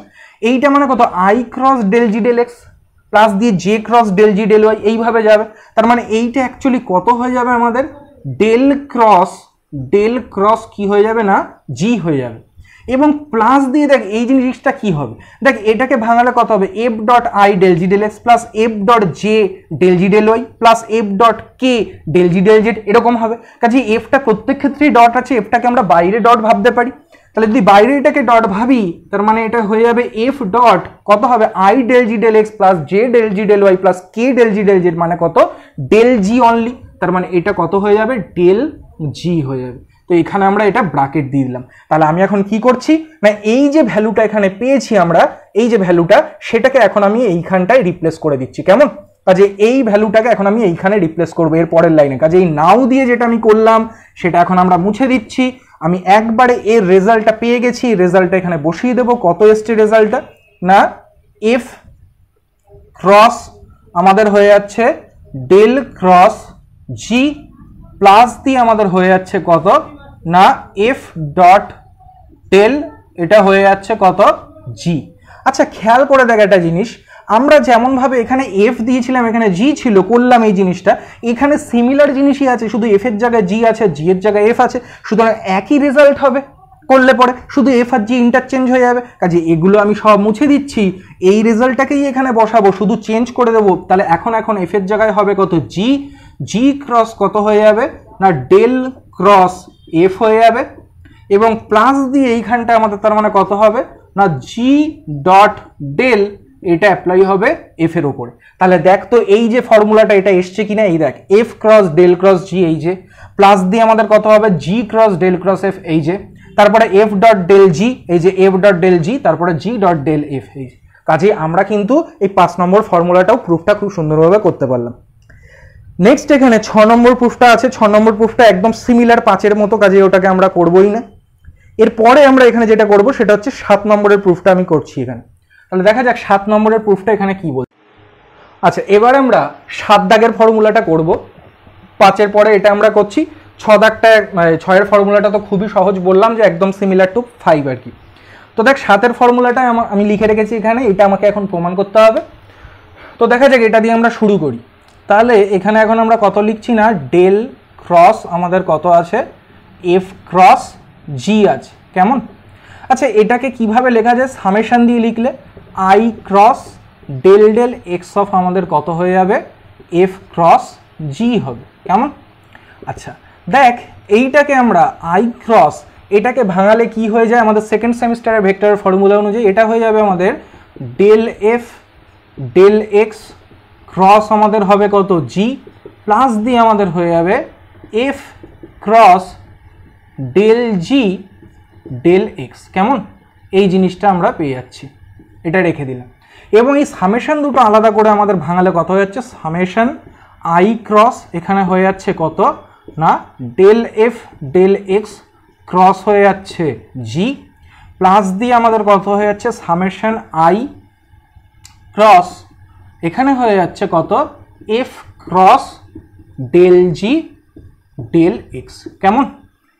এইটা মানে কত i cross del g del x plus দিয়ে j cross del g del y এইভাবে যাবে, তার মানে এইটা অ্যাকচুয়ালি কত হয়ে যাবে আমাদের ডেল ক্রস কি হয়ে যাবে না জি হয়ে যাবে, এবং প্লাস দিয়ে দেখ এই জিনিসটা কি হবে, দেখ এটাকে ভাঙালে কত হবে, f dot i del g del x plus f dot j del g del Y plus f dot k del g del z, এরকম হবে। কাজে এফটা প্রত্যেক ক্ষেত্রেই ডট আছে, এফটাকে আমরা বাইরে ডট ভাবতে পারি, তাহলে যদি বাইরে এটাকে ডট ভাবি তার মানে এটা হয়ে যাবে এফ ডট কত হবে i del g del x plus j del g del Y plus k del g del z, মানে কত ডেল জি অনলি, তার মানে এটা কত হয়ে যাবে ডেল জি হয়ে যাবে। তো এখানে আমরা এটা ব্র্যাকেট দিয়ে দিলাম। তাহলে আমি এখন কি করছি না এই যে ভ্যালুটা এখানে পেয়েছি আমরা, এই যে ভ্যালুটা সেটাকে এখন আমি এইখানটায় রিপ্লেস করে দিচ্ছি। কেমন? কাজে এই ভ্যালুটাকে এখন আমি এইখানে রিপ্লেস করবো এর পরের লাইনে, কাজে এই নাও দিয়ে যেটা আমি করলাম সেটা এখন আমরা মুছে দিচ্ছি। আমি একবারে এর রেজাল্টটা পেয়ে গেছি, রেজাল্টটা এখানে বসিয়ে দেবো। কত এসছে রেজাল্টটা না এফ ক্রস আমাদের হয়ে যাচ্ছে ডেল ক্রস জি প্লাস দিয়ে আমাদের হয়ে যাচ্ছে কত না এফ ডট ডেল, এটা হয়ে যাচ্ছে কত জি। আচ্ছা খেয়াল করে দেখ একটা জিনিস, আমরা যেমন ভাবে এখানে এফ দিয়েছিলাম এখানে জি ছিল, করলাম এই জিনিসটা, এখানে সিমিলার জিনিসই আছে, শুধু এফ এর জায়গায় জি আছে, জি এর জায়গায় এফ আছে, সুতরাং একই রেজাল্ট হবে করলে পরে, শুধু এফ আর জি ইন্টারচেঞ্জ হয়ে যাবে। কাজে এগুলো আমি সব মুছে দিচ্ছি, এই রেজাল্টটাকেই এখানে বসাবো, শুধু চেঞ্জ করে দেবো। তাহলে এখন এফ এর জায়গায় হবে কত জি, জি ক্রস কত হয়ে যাবে না ডেল ক্রস এফ হয়ে যাবে, এবং প্লাস দিয়ে এইখানটা আমাদের তার মানে কত হবে না জি ডট ডেল, এটা অ্যাপ্লাই হবে এফ এর উপরে। তাহলে দেখ তো এই যে ফর্মুলাটা এটা এসছে কিনা, এই দেখ এফ ক্রস ডেল ক্রস জি এই যে, প্লাস দিয়ে আমাদের কত হবে জি ক্রস ডেল ক্রস এফ এই যে, তারপরে এফ ডট ডেল জি এই যে এফ ডট ডেল জি, তারপরে জি ডট ডেল এফ এই যে। কাজে আমরা কিন্তু এই 5 নম্বর ফর্মুলাটাও প্রুফটা খুব সুন্দরভাবে করতে পারলাম। নেক্সট এখানে 6 নম্বর প্রুফটা আছে। 6 নম্বর প্রুফটা একদম সিমিলার 5-এর মতো, কাজে ওটাকে আমরা করবোই না। এরপরে আমরা এখানে যেটা করব সেটা হচ্ছে 7 নম্বরের প্রুফটা আমি করছি এখানে। তাহলে দেখা যাক 7 নম্বরের প্রুফটা এখানে কি বলছে। আচ্ছা এবার আমরা 7 দাগের ফর্মুলাটা করব, 5-এর পরে এটা আমরা করছি। 6 দাগটা 6-এর ফর্মুলাটা তো খুবই সহজ, বললাম যে একদম সিমিলার টু 5 আর কি। তো দেখ 7-এর ফর্মুলাটা আমি লিখে রেখেছি এখানে, এটা আমাকে এখন প্রমাণ করতে হবে। তো দেখা যাক এটা দিয়ে আমরা শুরু করি। তাহলে এখানে এখন আমরা কত লিখছি না ডেল ক্রস আমাদের কত আছে এফ ক্রস জি আছে। কেমন? আচ্ছা এটাকে কিভাবে লেখা যায়, সামেশন দিয়ে লিখলে i cross del del x of আমাদের কত হয়ে যাবে এফ ক্রস জি হবে। কেমন? আচ্ছা দেখ এইটাকে আমরা আই ক্রস, এটাকে ভাঙালে কি হয়ে যায় আমাদের সেকেন্ড সেমিস্টারের ভেক্টরের ফর্মুলা অনুযায়ী এটা হয়ে যাবে আমাদের del F del x cross আমাদের হবে কত জি, প্লাস দিয়ে আমাদের হয়ে যাবে f cross del g del x. কেমন? এই জিনিসটা আমরা পেয়ে যাচ্ছি, এটা রেখে দিলাম। এবং এই সামেশন দুটো আলাদা করে আমাদের ভাঙালে কত হয়ে যাচ্ছে সামেশন আই ক্রস এখানে হয়ে যাচ্ছে কত না del F del x cross হয়ে যাচ্ছে জি, প্লাস দিয়ে আমাদের কত হয়ে যাচ্ছে সামেশন আই ক্রস এখানে হয়ে যাচ্ছে কত F cross del g del x. কেমন?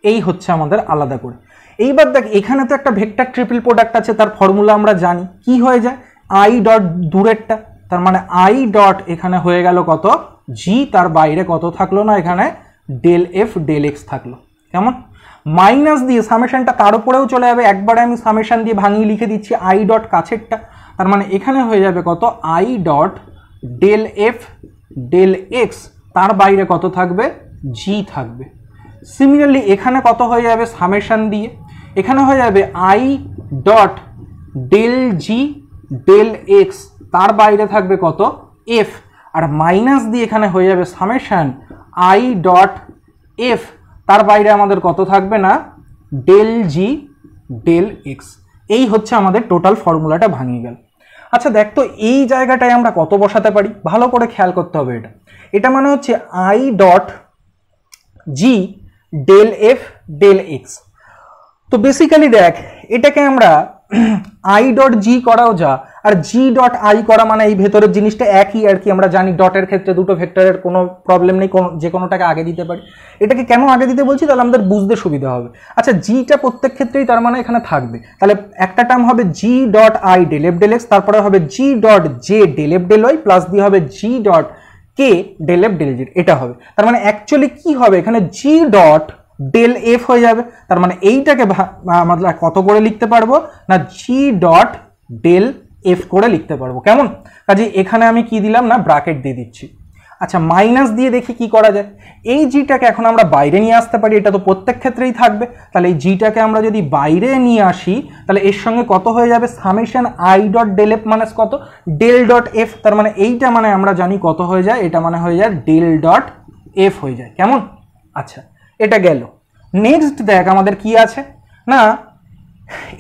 এই হচ্ছে আমাদের আলাদা করে। এইবার দেখ এখানে তো একটা ভেক্টর ট্রিপল প্রোডাক্ট আছে, তার ফর্মুলা আমরা জানি কি হয়ে যায় আই ডট দূরেরটা, তার মানে আই ডট এখানে হয়ে গেল কত জি, তার বাইরে কত থাকলো না এখানে ডেল এফ ডেল এক্স থাকলো। কেমন? মাইনাস দিয়ে সামেশনটা তার উপরেও চলে যাবে, একবারে আমি সামেশন দিয়ে ভাঙিয়ে লিখে দিচ্ছি আই ডট কাছেরটা, তার মানে এখানে হয়ে যাবে কত i dot del F del x, তার বাইরে কত থাকবে জি থাকবে। সিমিলারলি এখানে কত হয়ে যাবে সামেশন দিয়ে, এখানে হয়ে যাবে I dot del g del x, তার বাইরে থাকবে কত এফ, আর মাইনাস দিয়ে এখানে হয়ে যাবে সামেশন আই ডট এফ, তার বাইরে আমাদের কত থাকবে না ডেল জি ডেল এক্স। এই হচ্ছে আমাদের টোটাল ফর্মুলাটা ভাঙিয়ে গেল। আচ্ছা দেখ তো এই জায়গাটায় আমরা কত বসাতে পারি, ভালো করে খেয়াল করতে হবে। এটা মানে হচ্ছে i dot g del F del x. তো বেসিক্যালি দেখ এটাকে আমরা আই ডট জি করাও যা আর জি ডট আই করা মানে এই ভেতরের জিনিসটা একই আর কি। আমরা জানি ডটের ক্ষেত্রে দুটো ভেক্টরের কোনো প্রবলেম নেই, যে কোনোটাকে আগে দিতে পারি। এটাকে কেন আগে দিতে বলছি, তাহলে আমাদের বুঝতে সুবিধা হবে। আচ্ছা জিটা প্রত্যেক ক্ষেত্রেই তার মানে এখানে থাকবে, তাহলে একটা টার্ম হবে g dot i del F del x, তারপরে হবে g dot j del F del Y, plus দিয়ে হবে g dot k del F del z. এটা হবে তার মানে অ্যাকচুয়ালি কি হবে এখানে জি ডট ডেল এফ হয়ে যাবে, তার মানে এইটাকে আমরা কত করে লিখতে পারবো না জি ডট ডেল এফ করে লিখতে পারবো। কেমন? কাজে এখানে আমি কি দিলাম না ব্র্যাকেট দিয়ে দিচ্ছি। আচ্ছা মাইনাস দিয়ে দেখি কি করা যায়। এই জিটাকে এখন আমরা বাইরে নিয়ে আসতে পারি, এটা তো প্রত্যেক ক্ষেত্রেই থাকবে, তাহলে এই জিটাকে আমরা যদি বাইরে নিয়ে আসি তাহলে এর সঙ্গে কত হয়ে যাবে summation i dot del f minus কত ডেল ডট এফ, তার মানে এইটা মানে আমরা জানি কত হয়ে যায়, এটা মানে হয়ে যায় ডেল ডট এফ হয়ে যায়। কেমন? আচ্ছা এটা গেল। নেক্সট দেখ আমাদের কি আছে না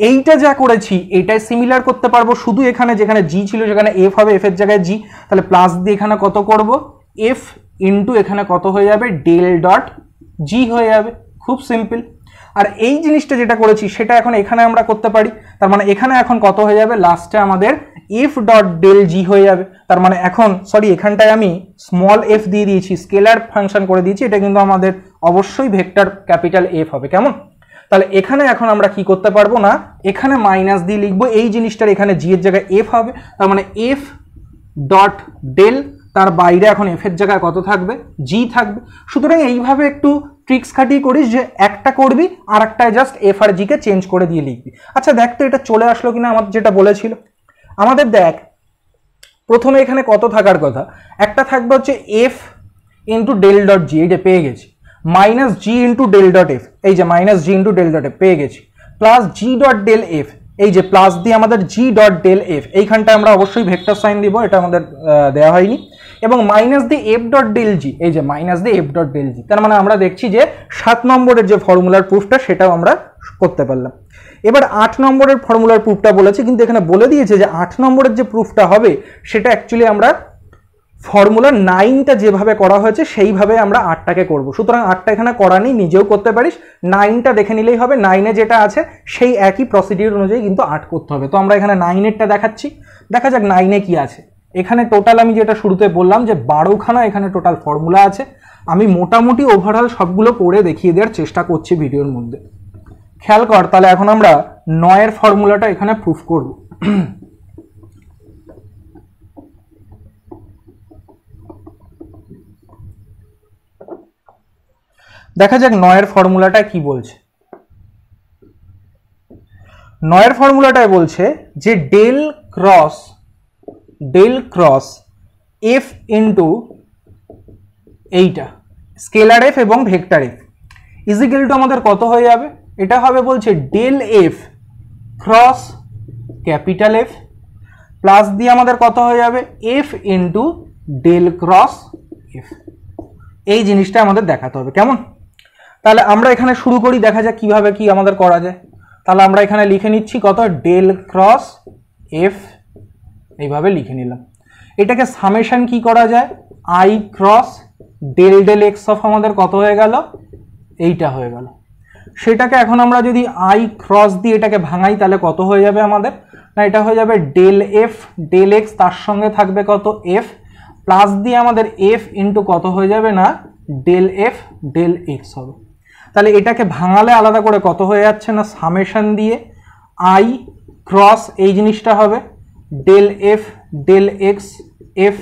এইটা যা করেছি এইটাই সিমিলার করতে পারবো, শুধু এখানে যেখানে জি ছিল সেখানে এফ হবে, এফ এর জায়গায় জি, তাহলে প্লাস দিয়ে এখানে কত করব এফ ইন্টু এখানে কত হয়ে যাবে ডেল ডট জি হয়ে যাবে। খুব সিম্পল। আর এই জিনিসটা যেটা করেছি সেটা এখন এখানে আমরা করতে পারি, তার মানে এখানে এখন কত হয়ে যাবে লাস্টে আমাদের এফ ডট ডেল জি হয়ে যাবে। তার মানে এখন সরি এখানটায় আমি স্মল এফ দিয়ে দিয়েছি, স্কেলার ফাংশন করে দিয়েছি, এটা কিন্তু আমাদের অবশ্যই ভেক্টর ক্যাপিটাল এফ হবে। কেমন? তাহলে এখানে এখন আমরা কি করতে পারবো না এখানে মাইনাস দিয়ে লিখবো এই জিনিসটার, এখানে জি এর জায়গায় এফ হবে, তার মানে এফ ডট ডেল, তার বাইরে এখন এফ এর জায়গায় কত থাকবে জি থাকবে। সুতরাং এইভাবে একটু ট্রিক্স খাটিয়ে করিস যে একটা করবি আর একটায় জাস্ট এফ আর জি কে চেঞ্জ করে দিয়ে লিখবি। আচ্ছা দেখ তো এটা চলে আসলো কিনা আমাদের যেটা বলেছিল। আমাদের দেখ প্রথমে এখানে কত থাকার কথা, একটা থাকবে হচ্ছে f into del dot g, এই যে পেয়ে গেছি, minus g into del dot f, এই যে minus g into del dot f পেয়ে গেছি, plus g dot del f, এই যে প্লাস দিয়ে আমাদের জি ডট ডেল এফ, এইখানটা আমরা অবশ্যই ভেক্টর সাইন দিব, এটা আমাদের দেওয়া হয়নি, এবং মাইনাস দিয়ে এফ ডট ডেল জি, এই যে মাইনাস দিয়ে এফ ডট ডেল জি। তার মানে আমরা দেখছি যে 7 নম্বরের যে ফর্মুলার প্রুফটা সেটাও আমরা করতে পারলাম। এবার 8 নম্বরের ফর্মুলার প্রুফটা বলেছে, কিন্তু এখানে বলে দিয়েছে যে 8 নম্বরের যে প্রুফটা হবে সেটা অ্যাকচুয়ালি আমরা ফর্মুলা 9টা যেভাবে করা হয়েছে সেইভাবে আমরা 8টাকে করব। সুতরাং 8টা এখানে করা নেই, নিজেও করতে পারিস, 9টা দেখে নিলেই হবে, 9এ যেটা আছে সেই একই প্রসিডিউর অনুযায়ী কিন্তু 8 করতে হবে। তো আমরা এখানে 9এরটা দেখাচ্ছি, দেখা যাক 9এ কি আছে। এখানে টোটাল আমি যেটা শুরুতে বললাম যে 12খানা এখানে টোটাল ফর্মুলা আছে, আমি মোটামুটি ওভারঅল সবগুলো করে দেখিয়ে দেওয়ার চেষ্টা করছি ভিডিওর মধ্যে। খেয়াল কর, তাহলে এখন আমরা 9এর ফর্মুলাটা এখানে প্রুফ করব। দেখা যাক 9এর ফর্মুলাটা কি বলছে। 9এর ফর্মুলাটায় বলছে যে ডেল ক্রস এফ ইন্টু এইটা স্কেলার এফ এবং ভেক্টর এফ ইজিক্যাল টু আমাদের কত হয়ে যাবে, এটা হবে বলছে del f cross capital f, plus দিয়ে আমাদের কত হয়ে যাবে f into del cross f. এই জিনিসটা আমাদের দেখাতে হবে। কেমন? তাহলে আমরা এখানে শুরু করি, দেখা যাক কিভাবে কি আমাদের করা যায়। তাহলে আমরা এখানে লিখে নিচ্ছি কত ডেল ক্রস এফ, এইভাবে লিখে নিলাম। এটাকে সামেশন কি করা যায় i cross del del x of আমাদের কত হয়ে গেল এইটা হয়ে গেল। সেটাকে এখন আমরা যদি আই ক্রস দিয়ে এটাকে ভাঙাই তাহলে কত হয়ে যাবে আমাদের, না এটা হয়ে যাবে ডেল এফ ডেল এক্স, তার সঙ্গে থাকবে কত এফ, প্লাস দিয়ে আমাদের এফ ইন্টু কত হয়ে যাবে না ডেল এফ ডেল এক্স হবে। তাহলে এটাকে ভাঙালে আলাদা করে কত হয়ে যাচ্ছে না সামেশন দিয়ে আই ক্রস এই জিনিসটা হবে del F del x f,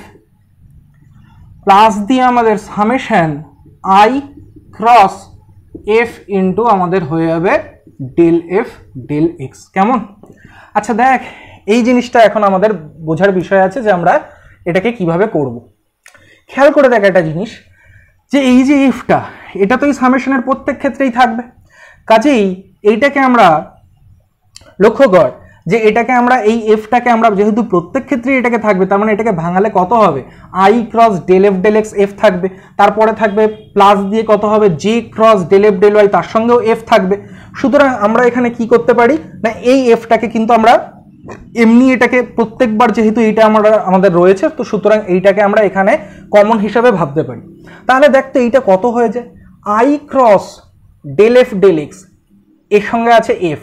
plus দিয়ে আমাদের summation i cross f into আমাদের হয়ে যাবে ডেল এফ ডেল এক্স। কেমন? আচ্ছা দেখ, এই জিনিসটা এখন আমাদের বোঝার বিষয় আছে যে আমরা এটাকে কিভাবে করব। খেয়াল করে দেখ একটা জিনিস, যে এই যে এফটা এটা তো এই সামেশনের প্রত্যেক ক্ষেত্রেই থাকবে, কাজেই এইটাকে আমরা লক্ষ্য কর যে এটাকে আমরা এই এফটাকে আমরা যেহেতু প্রত্যেক ক্ষেত্রে এটাকে থাকবে, তার মানে এটাকে ভাঙালে কত হবে I cross del F del x f থাকবে, তারপরে থাকবে প্লাস দিয়ে কত হবে J cross del F del y, তার সঙ্গেও এফ থাকবে। সুতরাং আমরা এখানে কি করতে পারি না এই এফটাকে কিন্তু আমরা এমনি এটাকে প্রত্যেকবার যেহেতু এইটা আমাদের রয়েছে, তো সুতরাং এইটাকে আমরা এখানে কমন হিসাবে ভাবতে পারি। তাহলে দেখতে এইটা কত হয়ে যায় i cross del F del x, এর সঙ্গে আছে এফ।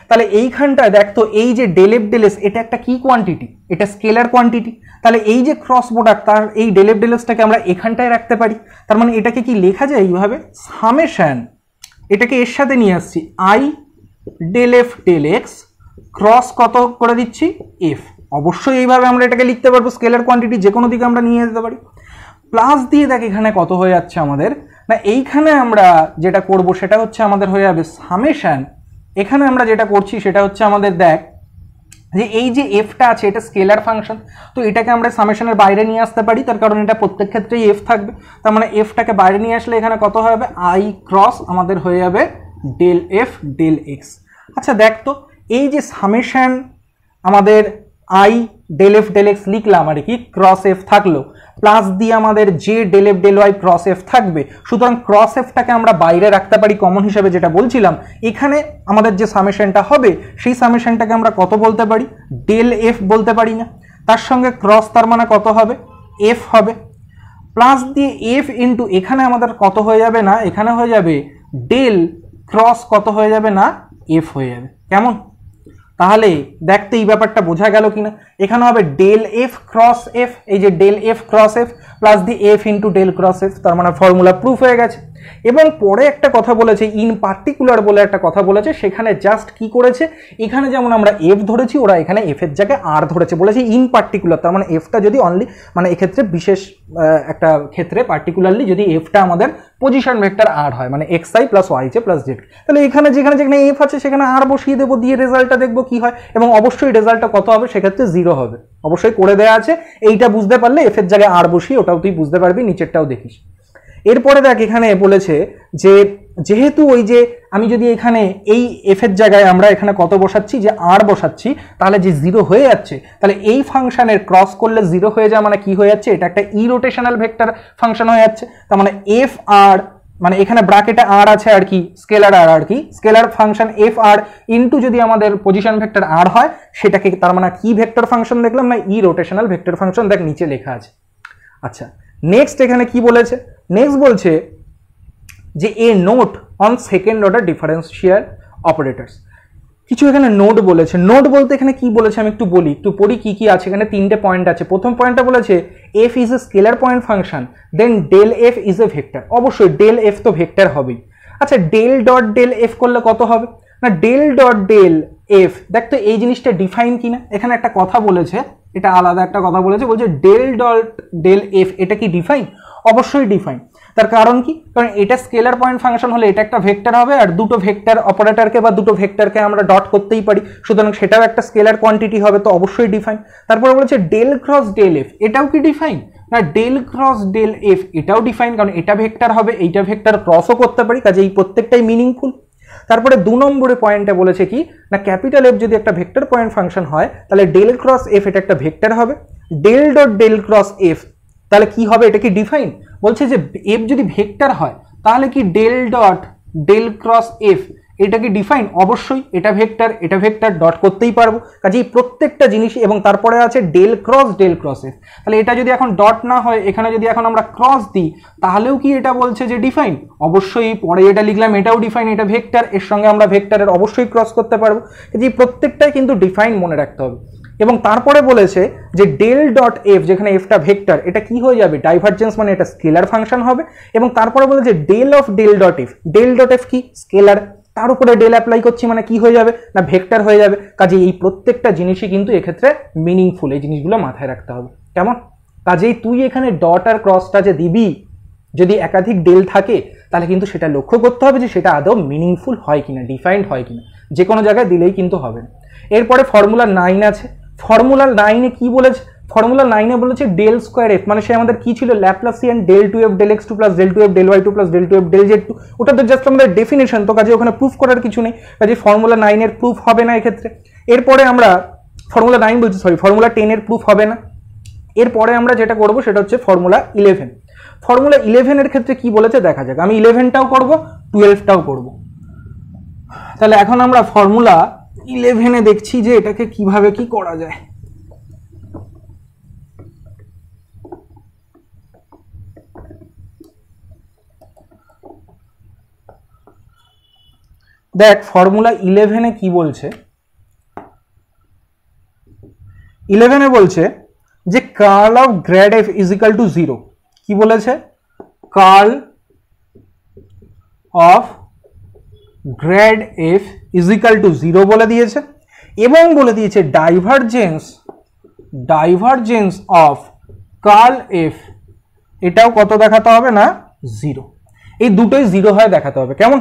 তাহলে এইখানটায় দেখতো এই যে ডেল এফ ডেল এক্স এটা একটা কি কোয়ান্টিটি, এটা স্কেলার কোয়ান্টিটি। তাহলে এই যে ক্রস প্রোডাক্ট তার এই ডেল এফ ডেল এক্সটাকে আমরা এখানটায় রাখতে পারি। তার মানে এটাকে কি লেখা যায় এইভাবে সামেশন, এটাকে এর সাথে নিয়ে আসছি i del F del x cross কত করে দিচ্ছি এফ। অবশ্যই এইভাবে আমরা এটাকে লিখতে পারবো, স্কেলার কোয়ান্টিটি যে কোনো দিকে আমরা নিয়ে যেতে পারি। প্লাস দিয়ে দেখ এখানে কত হয়ে যাচ্ছে আমাদের, না এইখানে আমরা যেটা করব সেটা হচ্ছে আমাদের হয়ে যাবে সামেশন, এখানে আমরা যেটা করছি সেটা হচ্ছে আমাদের দেখ যে এই যে এফটা আছে এটা স্কেলার ফাংশন, তো এটাকে আমরা সামেশনের বাইরে নিয়ে আসতে পারি, তার কারণ এটা প্রত্যেক ক্ষেত্রেই এফ থাকবে। তার মানে এফটাকে বাইরে নিয়ে আসলে এখানে কত হবে আই ক্রস আমাদের হয়ে যাবে ডেল এফ ডেল এক্স। আচ্ছা দেখ তো এই যে সামেশন আমাদের i del F del x লিখলাম আর কি, ক্রস এফ থাকলো, প্লাস দিয়ে আমাদের যে del F del y cross f থাকবে। সুতরাং ক্রস এফটাকে আমরা বাইরে রাখতে পারি কমন হিসেবে, যেটা বলছিলাম এখানে আমাদের যে সামেশনটা হবে সেই সামেশনটাকে আমরা কত বলতে পারি ডেল এফ বলতে পারি না, তার সঙ্গে ক্রস তার মানে কত হবে এফ হবে, প্লাস দিয়ে এফ ইন্টু এখানে আমাদের কত হয়ে যাবে না এখানে হয়ে যাবে ডেল ক্রস কত হয়ে যাবে না এফ হয়ে যাবে। কেমন? তাহলে দেখতে এই ব্যাপারটা বোঝা গেল কিনা, এখানে হবে ডেল এফ ক্রস এফ, এই যে del f cross f plus the f into del cross f, তার মানে ফর্মুলা প্রুফ হয়ে গেছে। এবং পরে একটা কথা বলেছে ইন পার্টিকুলার বলে একটা কথা বলেছে, সেখানে জাস্ট কি করেছে এখানে যেমন আমরা এফ ধরেছি ওরা এখানে এফ এর জায়গায় আর ধরেছে, বলেছে ইন পার্টিকুলার, তার মানে এফটা যদি অনলি মানে এক্ষেত্রে বিশেষ একটা ক্ষেত্রে পার্টিকুলারলি যদি এফটা আমাদের পজিশন ভেক্টর আর হয় মানে x i plus y j plus z, তাহলে এখানে যেখানে যেখানে এফ আছে সেখানে আর বসিয়ে দেবো, দিয়ে রেজাল্টটা দেখবো কি হয়, এবং অবশ্যই রেজাল্টটা কত হবে সেক্ষেত্রে 0 হবে, অবশ্যই করে দেওয়া আছে। এইটা বুঝতে পারলে এফ এর জায়গায় আর বসিয়ে ওটাও তুই বুঝতে পারবি, নিচেরটাও দেখিস। এরপরে দেখ এখানে বলেছে যে যেহেতু ওই যে আমি যদি এখানে এই এফ এর জায়গায় আমরা এখানে কত বসাচ্ছি যে আর বসাচ্ছি, তাহলে যে 0 হয়ে যাচ্ছে, তাহলে এই ফাংশনের ক্রস করলে 0 হয়ে যায়, মানে কি হয়ে যাচ্ছে এটা একটা ইরোটেশনাল ভেক্টর ফাংশন হয়ে যাচ্ছে। তার মানে এফ আর মানে এখানে ব্র্যাকেটে আর আছে আর কি স্কেলার আর কি scalar function F R into যদি আমাদের পজিশন ভেক্টর আর হয় সেটাকে তার মানে কি ভেক্টর ফাংশন দেখলাম না ইরোটেশনাল ভেক্টর ফাংশন, দেখ নিচে লেখা আছে। আচ্ছা নেক্সট এখানে কি বলেছে, নেক্সট বলছে যে a note on second order differential operators, কিছু এখানে নোট বলেছে। নোট বলতে এখানে কি বলেছে আমি একটু বলি, একটু পড়ি কি কি আছে। এখানে 3টে পয়েন্ট আছে। প্রথম পয়েন্টটা বলেছে f is a scalar point function then del f is a vector, অবশ্যই ডেল এফ তো ভেক্টর হবেই। আচ্ছা ডেল ডট ডেল এফ করলে কত হবে না ডেল ডট ডেল এফ, দেখ তো এই জিনিসটা ডিফাইন কিনা, এখানে একটা কথা বলেছে, এটা আলাদা একটা কথা বলেছে, বলছে ডেল ডট ডেল এফ এটা কি ডিফাইন, অবশ্যই ডিফাইন। তার কারণ কি, কারণ এটা স্কেলার পয়েন্ট ফাংশন হলে এটা একটা ভেক্টর হবে, আর দুটো ভেক্টর অপারেটরকে বা দুটো ভেক্টরকে আমরা ডট করতেই পারি, সুতরাং সেটাও একটা স্কেলার কোয়ান্টিটি হবে, তো অবশ্যই ডিফাইন। তারপরে বলেছে ডেল ক্রস ডেল এফ, এটাও কি ডিফাইন না ডেল ক্রস ডেল এফ এটাও ডিফাইন, কারণ এটা ভেক্টর হবে এইটা ভেক্টর ক্রসও করতে পারি, কাজে এই প্রত্যেকটাই মিনিংফুল। তারপরে 2 নম্বরে পয়েন্টে বলেছে কি না ক্যাপিটাল এফ যদি একটা ভেক্টর পয়েন্ট ফাংশন হয় তাহলে ডেল ক্রস এফ এটা একটা ভেক্টর হবে, del dot del cross f তাহলে কি হবে, এটা কি ডিফাইন, বলছে যে এফ যদি ভেক্টর হয় তাহলে কি del dot del cross f এটা কি ডিফাইন? অবশ্যই এটা ভেক্টর ডট করতেই পারবো। কাজেই প্রত্যেকটা জিনিস, এবং তারপরে আছে ডেল ক্রস এফ। তাহলে এটা যদি এখন ডট না হয়, এখানে যদি এখন আমরা ক্রস দিই, তাহলেও কি এটা বলছে যে ডিফাইন? অবশ্যই। পরে এটা লিখলাম এটাও ডিফাইন, এটা ভেক্টর, এর সঙ্গে আমরা ভেক্টরের অবশ্যই ক্রস করতে পারবো। কাজেই প্রত্যেকটাই কিন্তু ডিফাইন মনে রাখতে হবে। এবং তারপরে বলেছে যে ডেল ডট এফ, যেখানে এফটা ভেক্টর, এটা কি হয়ে যাবে? ডাইভারজেন্স, মানে এটা স্কেলার ফাংশন হবে। এবং তারপরে বলেছে del of del dot f কি? স্কেলার। তার উপরে ডেল অ্যাপ্লাই করছি মানে কি হয়ে যাবে? না ভেক্টর হয়ে যাবে। কাজে এই প্রত্যেকটা জিনিসই কিন্তু এক্ষেত্রে মিনিংফুল, এই জিনিসগুলো মাথায় রাখতে হবে। কেমন? কাজেই তুই এখানে ডট আর ক্রসটা যে দিবি, যদি একাধিক ডেল থাকে, তাহলে কিন্তু সেটা লক্ষ্য করতে হবে যে সেটা আদৌ মিনিংফুল হয় কিনা, ডিফাইন্ড হয় কিনা। যে কোনো জায়গায় দিলেই কিন্তু হবে না। এরপরে ফর্মুলা 9 আছে। ফর্মুলা 9-এ কি বলেছে? ফর্মুলা 9-এ বলেছে ডেল স্কোয়ার এফ, মানে সে আমাদের কি ছিল? Laplacian del two f del x two plus del two f del Y two plus del two f del Z two. ওটা তো জাস্ট আমাদের ডেফিনেশন, তো কাজে ওখানে প্রুফ করার কিছু নেই। কাজে ফর্মুলা 9-এর প্রুফ হবে না এক্ষেত্রে। এরপরে আমরা ফর্মুলা 10-এর প্রুফ হবে না। এরপরে আমরা যেটা করব সেটা হচ্ছে ফর্মুলা 11। ফর্মুলা 11-এর ক্ষেত্রে কি বলেছে দেখা যাক। আমি 11টাও করব, 12টাও করব। তাহলে এখন আমরা ফর্মুলা 11-এ দেখছি যে এটাকে কিভাবে কি করা যায়। দেখ ফর্মুলা 11-এ কি বলছে। 11-এ বলছে যে curl of grad f is equal to 0। কি বলেছে? Curl of grad f is equal to 0 বলে দিয়েছে, এবং বলে দিয়েছে ডাইভারজেন্স অফ কার্ল এফ, এটাও কত দেখাতে হবে? না 0। এই দুটোই 0 হয়ে দেখাতে হবে। কেমন?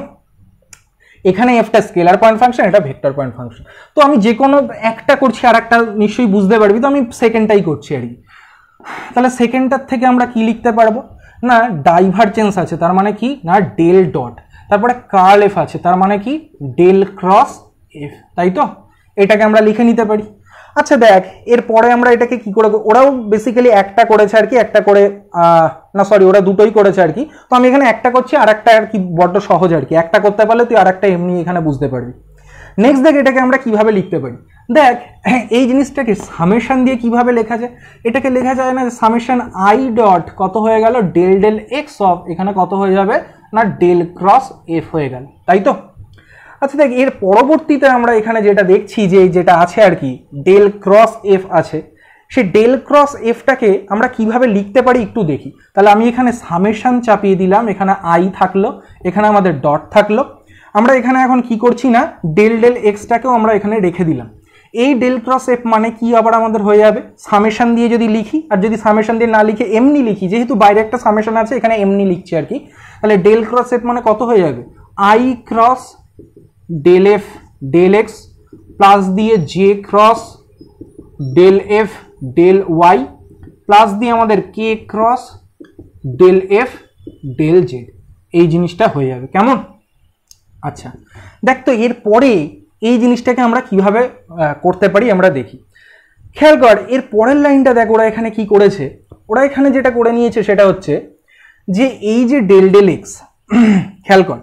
এখানে এফটা স্কেলার পয়েন্ট ফাংশন, এটা ভেক্টর পয়েন্ট ফাংশন। তো আমি যে কোনো একটা করছি, আর একটা নিশ্চয়ই বুঝতে পারবি, তো আমি সেকেন্ডটাই করছি আর কি। তাহলে সেকেন্ডটার থেকে আমরা কি লিখতে পারবো? না ডাইভারজেন্স আছে, তার মানে কি? না ডেল ডট, তারপরে কার্ল এফ আছে, তার মানে কি? ডেল ক্রস এফ, তাই তো? এটাকে আমরা লিখে নিতে পারি। আচ্ছা দেখ, এরপরে আমরা এটাকে কি করে, ওরাও বেসিক্যালি একটা করেছে আর কি, একটা করে না সরি ওরা দুটোই করেছে আর কি। তো আমি এখানে একটা করছি, আর একটা আর কি বড্ড সহজ আর কি, একটা করতে পারলে তুই আর একটা এমনি এখানে বুঝতে পারবি। নেক্সট দেখ এটাকে আমরা কিভাবে লিখতে পারি। দেখ এই জিনিসটাকে সামেশন দিয়ে কিভাবে লেখা যায়। এটাকে লেখা যায় না সামেশন আই ডট কত হয়ে গেল? ডেল ডেল এক্স অফ, এখানে কত হয়ে যাবে? না ডেল ক্রস এফ হয়ে গেল, তাই তো? আচ্ছা দেখ, এর পরবর্তীতে আমরা এখানে যেটা দেখছি যে যেটা আছে আর কি, ডেল ক্রস এফ আছে, সেই ডেল ক্রস এফটাকে আমরা কিভাবে লিখতে পারি একটু দেখি। তাহলে আমি এখানে সামেশন চাপিয়ে দিলাম, এখানে আই থাকলো, এখানে আমাদের ডট থাকলো। আমরা এখানে এখন কি করছি না, ডেল ডেল এক্সটাকেও আমরা এখানে রেখে দিলাম। এই ডেল ক্রস এফ মানে কি আবার আমাদের হয়ে যাবে? সামেশন দিয়ে যদি লিখি, আর যদি সামেশন দিয়ে না লিখে এমনি লিখি, যেহেতু বাইরে একটা সামেশন আছে এখানে এমনি লিখছি আর কি, তাহলে ডেল ক্রস এফ মানে কত হয়ে যাবে? I cross del F del x plus দিয়ে j cross del F del Y plus দিয়ে আমাদের k cross del F del z, এই জিনিসটা হয়ে যাবে। কেমন? আচ্ছা দেখ, তো এরপরে এই জিনিসটাকে আমরা কিভাবে করতে পারি আমরা দেখি। খেয়াল কর, এর পরের লাইনটা দেখ, ওরা এখানে কি করেছে। ওরা এখানে যেটা করে নিয়েছে সেটা হচ্ছে যে এই যে ডেল ডেল এক্স, খেয়াল কর,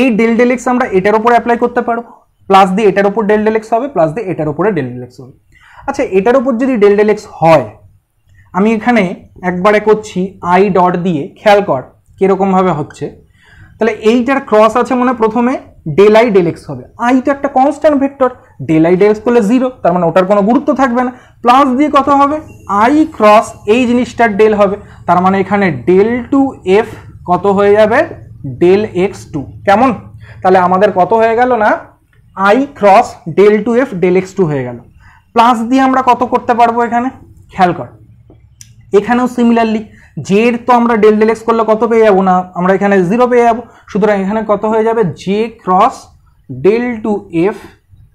এই ডেল ডেল এক্স আমরা এটার উপরে অ্যাপ্লাই করতে পারবো, প্লাস দিয়ে এটার উপর ডেল ডেল এক্স হবে, প্লাস দিয়ে এটার উপরে ডেল ডেল এক্স হবে। আচ্ছা এটার উপর যদি ডেল ডেল এক্স হয়, আমি এখানে একবারে করছি আই ডট দিয়ে, খেয়াল কর কিরকম ভাবে হচ্ছে। তাহলে এইটার ক্রস আছে মানে প্রথমে ডেল আই ডেল এক্স হবে, আই তো একটা constant vector, del i del x করলে 0, তার মানে ওটার কোনো গুরুত্ব থাকবে না। প্লাস দিয়ে কত হবে? আই ক্রস এই জিনিসটার ডেল হবে, তার মানে এখানে ডেল টু এফ কত হয়ে যাবে? Del x two. কেমন? তাহলে আমাদের কত হয়ে গেল না i cross del two f del x two হয়ে গেল। প্লাস দিয়ে আমরা কত করতে পারবো এখানে, খেয়াল কর, এখানেও সিমিলারলি জের তো আমরা ডেল ডেল এক্স করলে কত পেয়ে যাবো? না আমরা এখানে 0 পেয়ে যাবো, সুতরাং এখানে কত হয়ে যাবে? J cross del two f,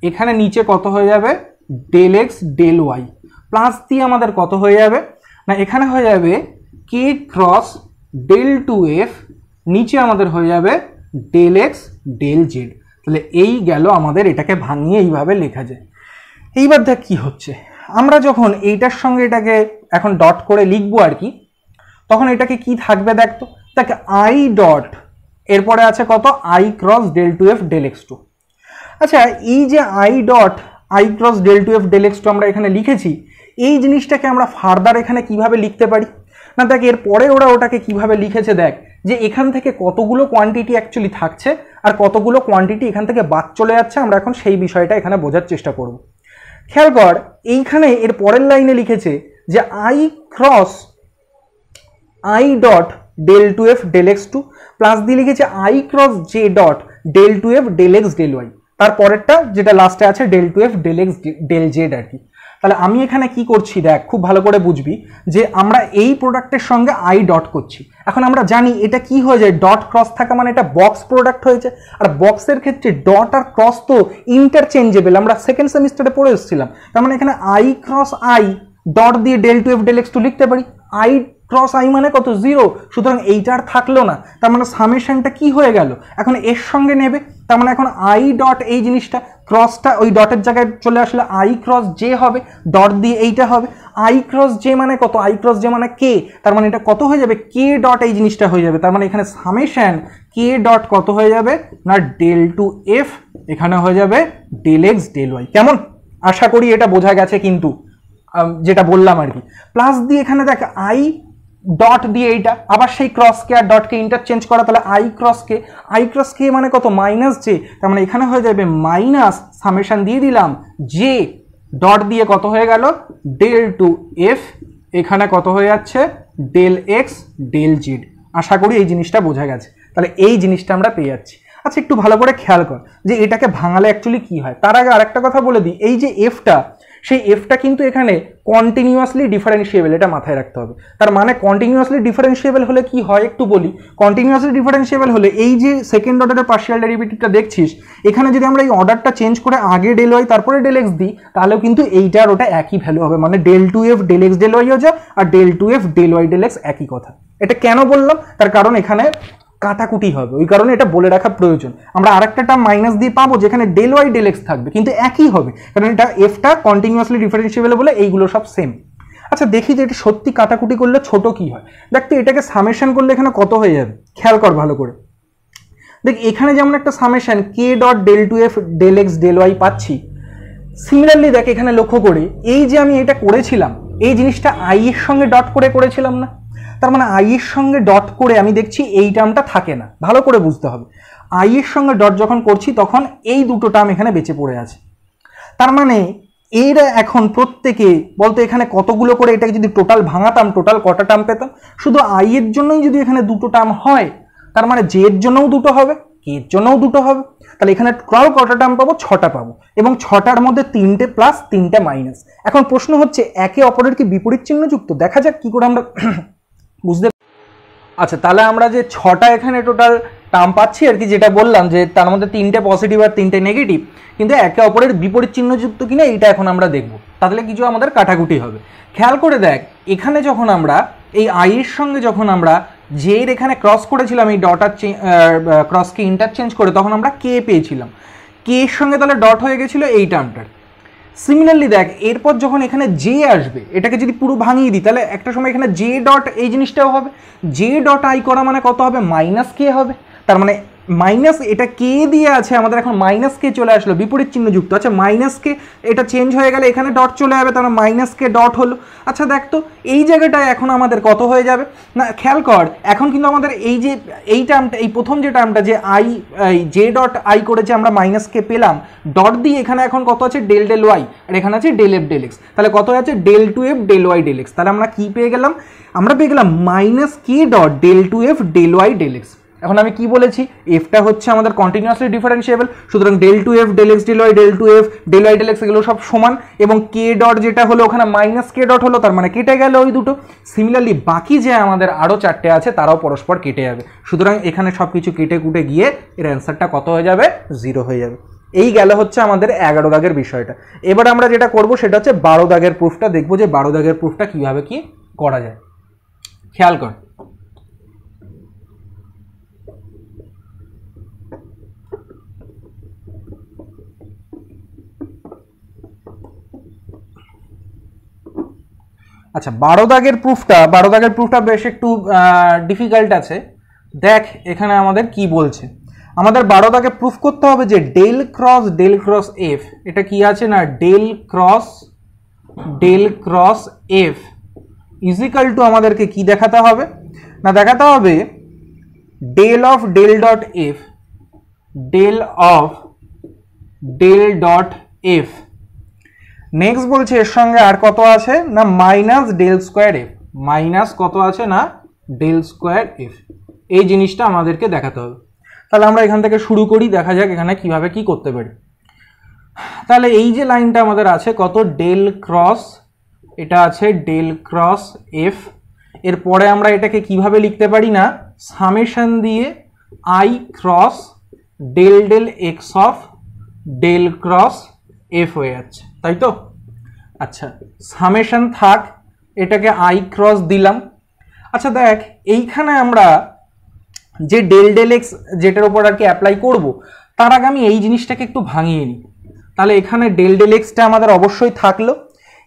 এখানে নিচে কত হয়ে যাবে? Del x del Y, plus দিয়ে আমাদের কত হয়ে যাবে? না এখানে হয়ে যাবে k cross del two f, নিচে আমাদের হয়ে যাবে ডেল এক্স ডেল জেড। তাহলে এই গেল আমাদের, এটাকে ভাঙিয়ে এইভাবে লেখা যায়। এইবার দেখ কি হচ্ছে, আমরা যখন এইটার সঙ্গে এটাকে এখন ডট করে লিখবো আর কি, তখন এটাকে কি থাকবে দেখতো, দেখ আই ডট এরপরে আছে কত? I cross del two f del x two, আচ্ছা এই যে i dot i cross del two f del x two আমরা এখানে লিখেছি, এই জিনিসটাকে আমরা ফার্দার এখানে কিভাবে লিখতে পারি? না দেখ এরপরে ওরা ওটাকে কিভাবে লিখেছে, দেখ যে এখান থেকে কতগুলো কোয়ান্টিটি অ্যাকচুয়ালি থাকছে আর কতগুলো কোয়ান্টিটি এখান থেকে বাদ চলে যাচ্ছে, আমরা এখন সেই বিষয়টা এখানে বোঝার চেষ্টা করব। খেয়াল কর এইখানে এর পরের লাইনে লিখেছে যে i cross i dot del two f del x two plus দিয়ে লিখেছে i cross j dot del two f del x del y, তারপরেরটা যেটা লাস্টে আছে del two f del x del z আর কি। তাহলে আমি এখানে কি করছি দেখ, খুব ভালো করে বুঝবি যে আমরা এই প্রোডাক্টের সঙ্গে আই ডট করছি। এখন আমরা জানি এটা কি হয়ে যায়, ডট ক্রস থাকা মানে এটা বক্স প্রোডাক্ট হয়েছে, আর বক্সের ক্ষেত্রে ডট আর ক্রস তো ইন্টারচেঞ্জেবল, আমরা সেকেন্ড সেমিস্টারে পড়ে এসেছিলাম। তার মানে এখানে আই ক্রস আই ডট দিয়ে del two f del x two লিখতে পারি। আই ক্রস আই মানে কত, 0, সুতরাং এইটা আর থাকলো না, তার মানে সামেশনটা কি হয়ে গেল, এখন এর সঙ্গে নেবে, তার মানে এখন আই ডট এই জিনিসটা ক্রসটা ওই ডটের জায়গায় চলে আসলে আই ক্রস জে হবে, ডট দিয়ে এইটা হবে। আই ক্রস জে মানে কত, আই ক্রস জে মানে কে, তার মানে এটা কত হয়ে যাবে, কে ডট এই জিনিসটা হয়ে যাবে, তার মানে এখানে সামেশন কে ডট কত হয়ে যাবে না ডেল টু এফ, এখানে হয়ে যাবে ডেল এক্স ডেল ওয়াই। কেমন, আশা করি এটা বোঝা গেছে কিন্তু যেটা বললাম আর কি। প্লাস দিয়ে এখানে দেখ আই ডট দিয়ে এইটা আবার সেই ক্রসকে আর ডটকে ইন্টারচেঞ্জ করা, তাহলে আই ক্রস কে মানে কত মাইনাস জে, তার মানে এখানে হয়ে যাবে মাইনাস সামেশন দিয়ে দিলাম জে ডট দিয়ে কত হয়ে গেল ডেল টু এফ, এখানে কত হয়ে যাচ্ছে ডেল এক্স ডেল জেড। আশা করি এই জিনিসটা বোঝা গেছে, তাহলে এই জিনিসটা আমরা পেয়ে যাচ্ছি। আচ্ছা একটু ভালো করে খেয়াল কর যে এটাকে ভাঙালে অ্যাকচুয়ালি কি হয়, তার আগে আরেকটা কথা বলে দিই, এই যে এফটা সেই এফটা কিন্তু এখানে কন্টিনিউয়াসলি ডিফারেন্সিয়েবল, এটা মাথায় রাখতে হবে। তার মানে কন্টিনিউয়াসলি ডিফারেন্সিয়েবল হলে কি হয় একটু বলি, কন্টিনিউয়াসলি ডিফারেন্সিয়েবল হলে এই যে সেকেন্ড অর্ডারের পার্শিয়াল ডেরিভেটিভটা দেখছিস, এখানে যদি আমরা এই অর্ডারটা চেঞ্জ করে আগে ডেল ওয়াই তারপরে ডেল এক্স দিই, তাহলেও কিন্তু এইটা আর ওটা একই ভ্যালু হবে, মানে del two f del x del y হয়ে যায় আর del two f del y del x একই কথা। এটা কেন বললাম, তার কারণ এখানে কাটাকুটি হবে, ওই কারণে এটা বলে রাখা প্রয়োজন। আমরা আরেকটা টার্ম মাইনাস দিয়ে পাবো যেখানে ডেল ওয়াই ডেল এক্স থাকবে কিন্তু একই হবে, কারণ এটা এফটা কন্টিনিউয়াসলি ডিফারেন্সিয়েবল বলে এইগুলো সব সেম। আচ্ছা দেখি যে এটা সত্যি কাটাকুটি করলে ছোট কি হয়, দেখ তো এটাকে সামেশন করলে এখানে কত হয়ে যাবে, খেয়াল কর ভালো করে দেখ, এখানে যেমন একটা summation k dot del two f del x del y পাচ্ছি, সিমিলারলি দেখ এখানে লক্ষ্য করে এই যে আমি এটা করেছিলাম এই জিনিসটা আই এর সঙ্গে ডট করে করেছিলাম না, তার মানে আই এর সঙ্গে ডট করে আমি দেখছি এই টার্মটা থাকে না, ভালো করে বুঝতে হবে। আই এর সঙ্গে ডট যখন করছি তখন এই দুটো টার্ম এখানে বেঁচে পড়ে আছে, তার মানে এরা এখন প্রত্যেকে বলতো এখানে কতগুলো করে, এটাকে যদি টোটাল ভাঙাতাম টোটাল কটা টার্ম পেতাম, শুধু আই এর জন্যই যদি এখানে দুটো টার্ম হয় তার মানে জে এর জন্যও দুটো হবে, কে এর জন্যও দুটো হবে, তাহলে এখানে টোটাল কটা টার্ম পাবো, 6টা পাবো, এবং 6টার মধ্যে 3টে প্লাস 3টে মাইনাস। এখন প্রশ্ন হচ্ছে একে অপরের কি বিপরীত চিহ্ন যুক্ত, দেখা যাক কি করে আমরা বুঝতে। আচ্ছা তাহলে আমরা যে 6টা এখানে টোটাল টার্ম পাচ্ছি আর কি, যেটা বললাম যে তার মধ্যে 3টে পজিটিভ আর 3টে নেগেটিভ, কিন্তু একে অপরের বিপরীত চিহ্নযুক্ত কিনা এইটা এখন আমরা দেখব, তাহলে কিছু আমাদের কাটাকুটি হবে। খেয়াল করে দেখ এখানে যখন আমরা এই আই এর সঙ্গে যখন আমরা জে এর এখানে ক্রস করেছিলাম এই ডট আর ক্রসকে ইন্টারচেঞ্জ করে, তখন আমরা কে পেয়েছিলাম, কে এর সঙ্গে তাহলে ডট হয়ে গেছিল এই টার্মটার। সিমিলারলি দেখ এরপর যখন এখানে জে আসবে, এটাকে যদি পুরো ভাঙিয়ে দিই তাহলে একটা সময় এখানে জে ডট এই জিনিসটাও হবে, জে ডট আই করা মানে কত হবে মাইনাস কে হবে, তার মানে মাইনাস এটা কে দিয়ে আছে আমাদের এখন মাইনাস কে চলে আসলো বিপরীত চিহ্ন যুক্ত। আচ্ছা মাইনাস কে এটা চেঞ্জ হয়ে গেলে এখানে ডট চলে যাবে, তার মানে মাইনাস কে ডট হলো। আচ্ছা দেখ তো এই জায়গাটায় এখন আমাদের কত হয়ে যাবে না, খেয়াল কর এখন কিন্তু আমাদের এই যে এই টার্মটা এই প্রথম যে টার্মটা যে আই জে ডট আই করেছে আমরা মাইনাস কে পেলাম, ডট দিয়ে এখানে এখন কত আছে ডেল ডেল ওয়াই আর এখানে আছে ডেল এফ ডেল এক্স, তাহলে কত আছে del two f del y del x, তাহলে আমরা কি পেয়ে গেলাম, আমরা পেয়ে গেলাম minus k dot del two f del y del x. এখন আমি কি বলেছি, এফটা হচ্ছে আমাদের কন্টিনিউয়াসলি ডিফারেন্সিয়েবল, সুতরাং del two f del x del y del two f del y del x এগুলো সব সমান, এবং কে ডট যেটা হলো ওখানে মাইনাস কে ডট হলো, তার মানে কেটে গেল ওই দুটো। সিমিলারলি বাকি যে আমাদের আরও 4টে আছে তারাও পরস্পর কেটে যাবে, সুতরাং এখানে সব কিছু কেটে কুটে গিয়ে এর অ্যান্সারটা কত হয়ে যাবে 0 হয়ে যাবে। এই গেল হচ্ছে আমাদের 11 দাগের বিষয়টা। এবার আমরা যেটা করব সেটা হচ্ছে 12 দাগের প্রুফটা দেখবো, যে 12 দাগের প্রুফটা কীভাবে কি করা যায়। খেয়াল কর আচ্ছা 12 দাগের প্রুফটা বেশ একটু ডিফিকাল্ট আছে। দেখ এখানে আমাদের কি বলছে, আমাদের 12 দাগে প্রুফ করতে হবে যে ডেল ক্রস এফ, এটা কি আছে না del cross f is equal to আমাদেরকে কি দেখাতে হবে না, দেখাতে হবে del of del dot f. Next বলছে এর সঙ্গে আর কত আছে না minus del square f, minus কত আছে না ডেল স্কোয়ার এফ, এই জিনিসটা আমাদেরকে দেখাতে হবে। তাহলে আমরা এখান থেকে শুরু করি, দেখা যাক এখানে কিভাবে কি করতে পারি। তাহলে এই যে লাইনটা আমাদের আছে কত ডেল ক্রস, এটা আছে ডেল ক্রস এফ, এরপরে আমরা এটাকে কিভাবে লিখতে পারি না সামেশন দিয়ে i cross del x of del cross f হয়ে যাচ্ছে, তাই তো। আচ্ছা সামেশন থাক, এটাকে আই ক্রস দিলাম। আচ্ছা দেখ এইখানে আমরা যে ডেল এক্স যেটার উপর আর কি অ্যাপ্লাই করবো তার আগে আমি এই জিনিসটাকে একটু ভাঙিয়ে নিই। তাহলে এখানে ডেল এক্সটা আমাদের অবশ্যই থাকলো,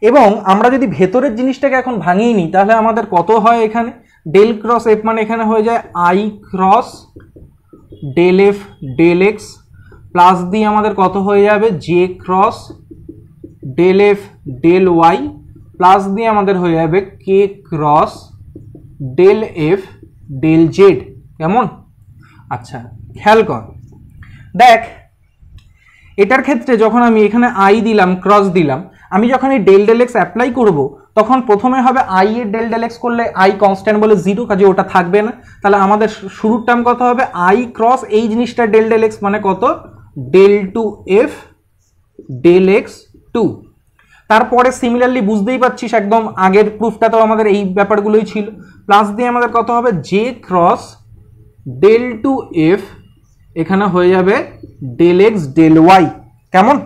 এবং আমরা যদি ভেতরের জিনিসটাকে এখন ভাঙিয়ে নিই তাহলে আমাদের কত হয় এখানে ডেল ক্রস এফ মানে এখানে হয়ে যায় i cross del F del x, plus দিয়ে আমাদের কত হয়ে যাবে j cross del F del Y, plus দিয়ে আমাদের হয়ে যাবে k cross del F del Z. কেমন? আচ্ছা খেয়াল কর, দেখ এটার ক্ষেত্রে যখন আমি এখানে আই দিলাম ক্রস দিলাম, আমি যখন এই ডেল এক্স অ্যাপ্লাই করব তখন প্রথমে হবে আই এর ডেল এক্স করলে আই কনস্ট্যান্ট বলে 0, কাজে ওটা থাকবে না। তাহলে আমাদের শুরুর টার্ম কত হবে আই ক্রস এই জিনিসটা ডেল এক্স মানে কত del two f del x two. তারপরে সিমিলারলি বুঝতেই পারছিস একদম আগের প্রুফটাতেও আমাদের এই ব্যাপারগুলোই ছিল, প্লাস দিয়ে আমাদের কত হবে J cross del two f, এখানে হয়ে যাবে ডেল এক্স ডেল ওয়াই। কেমন?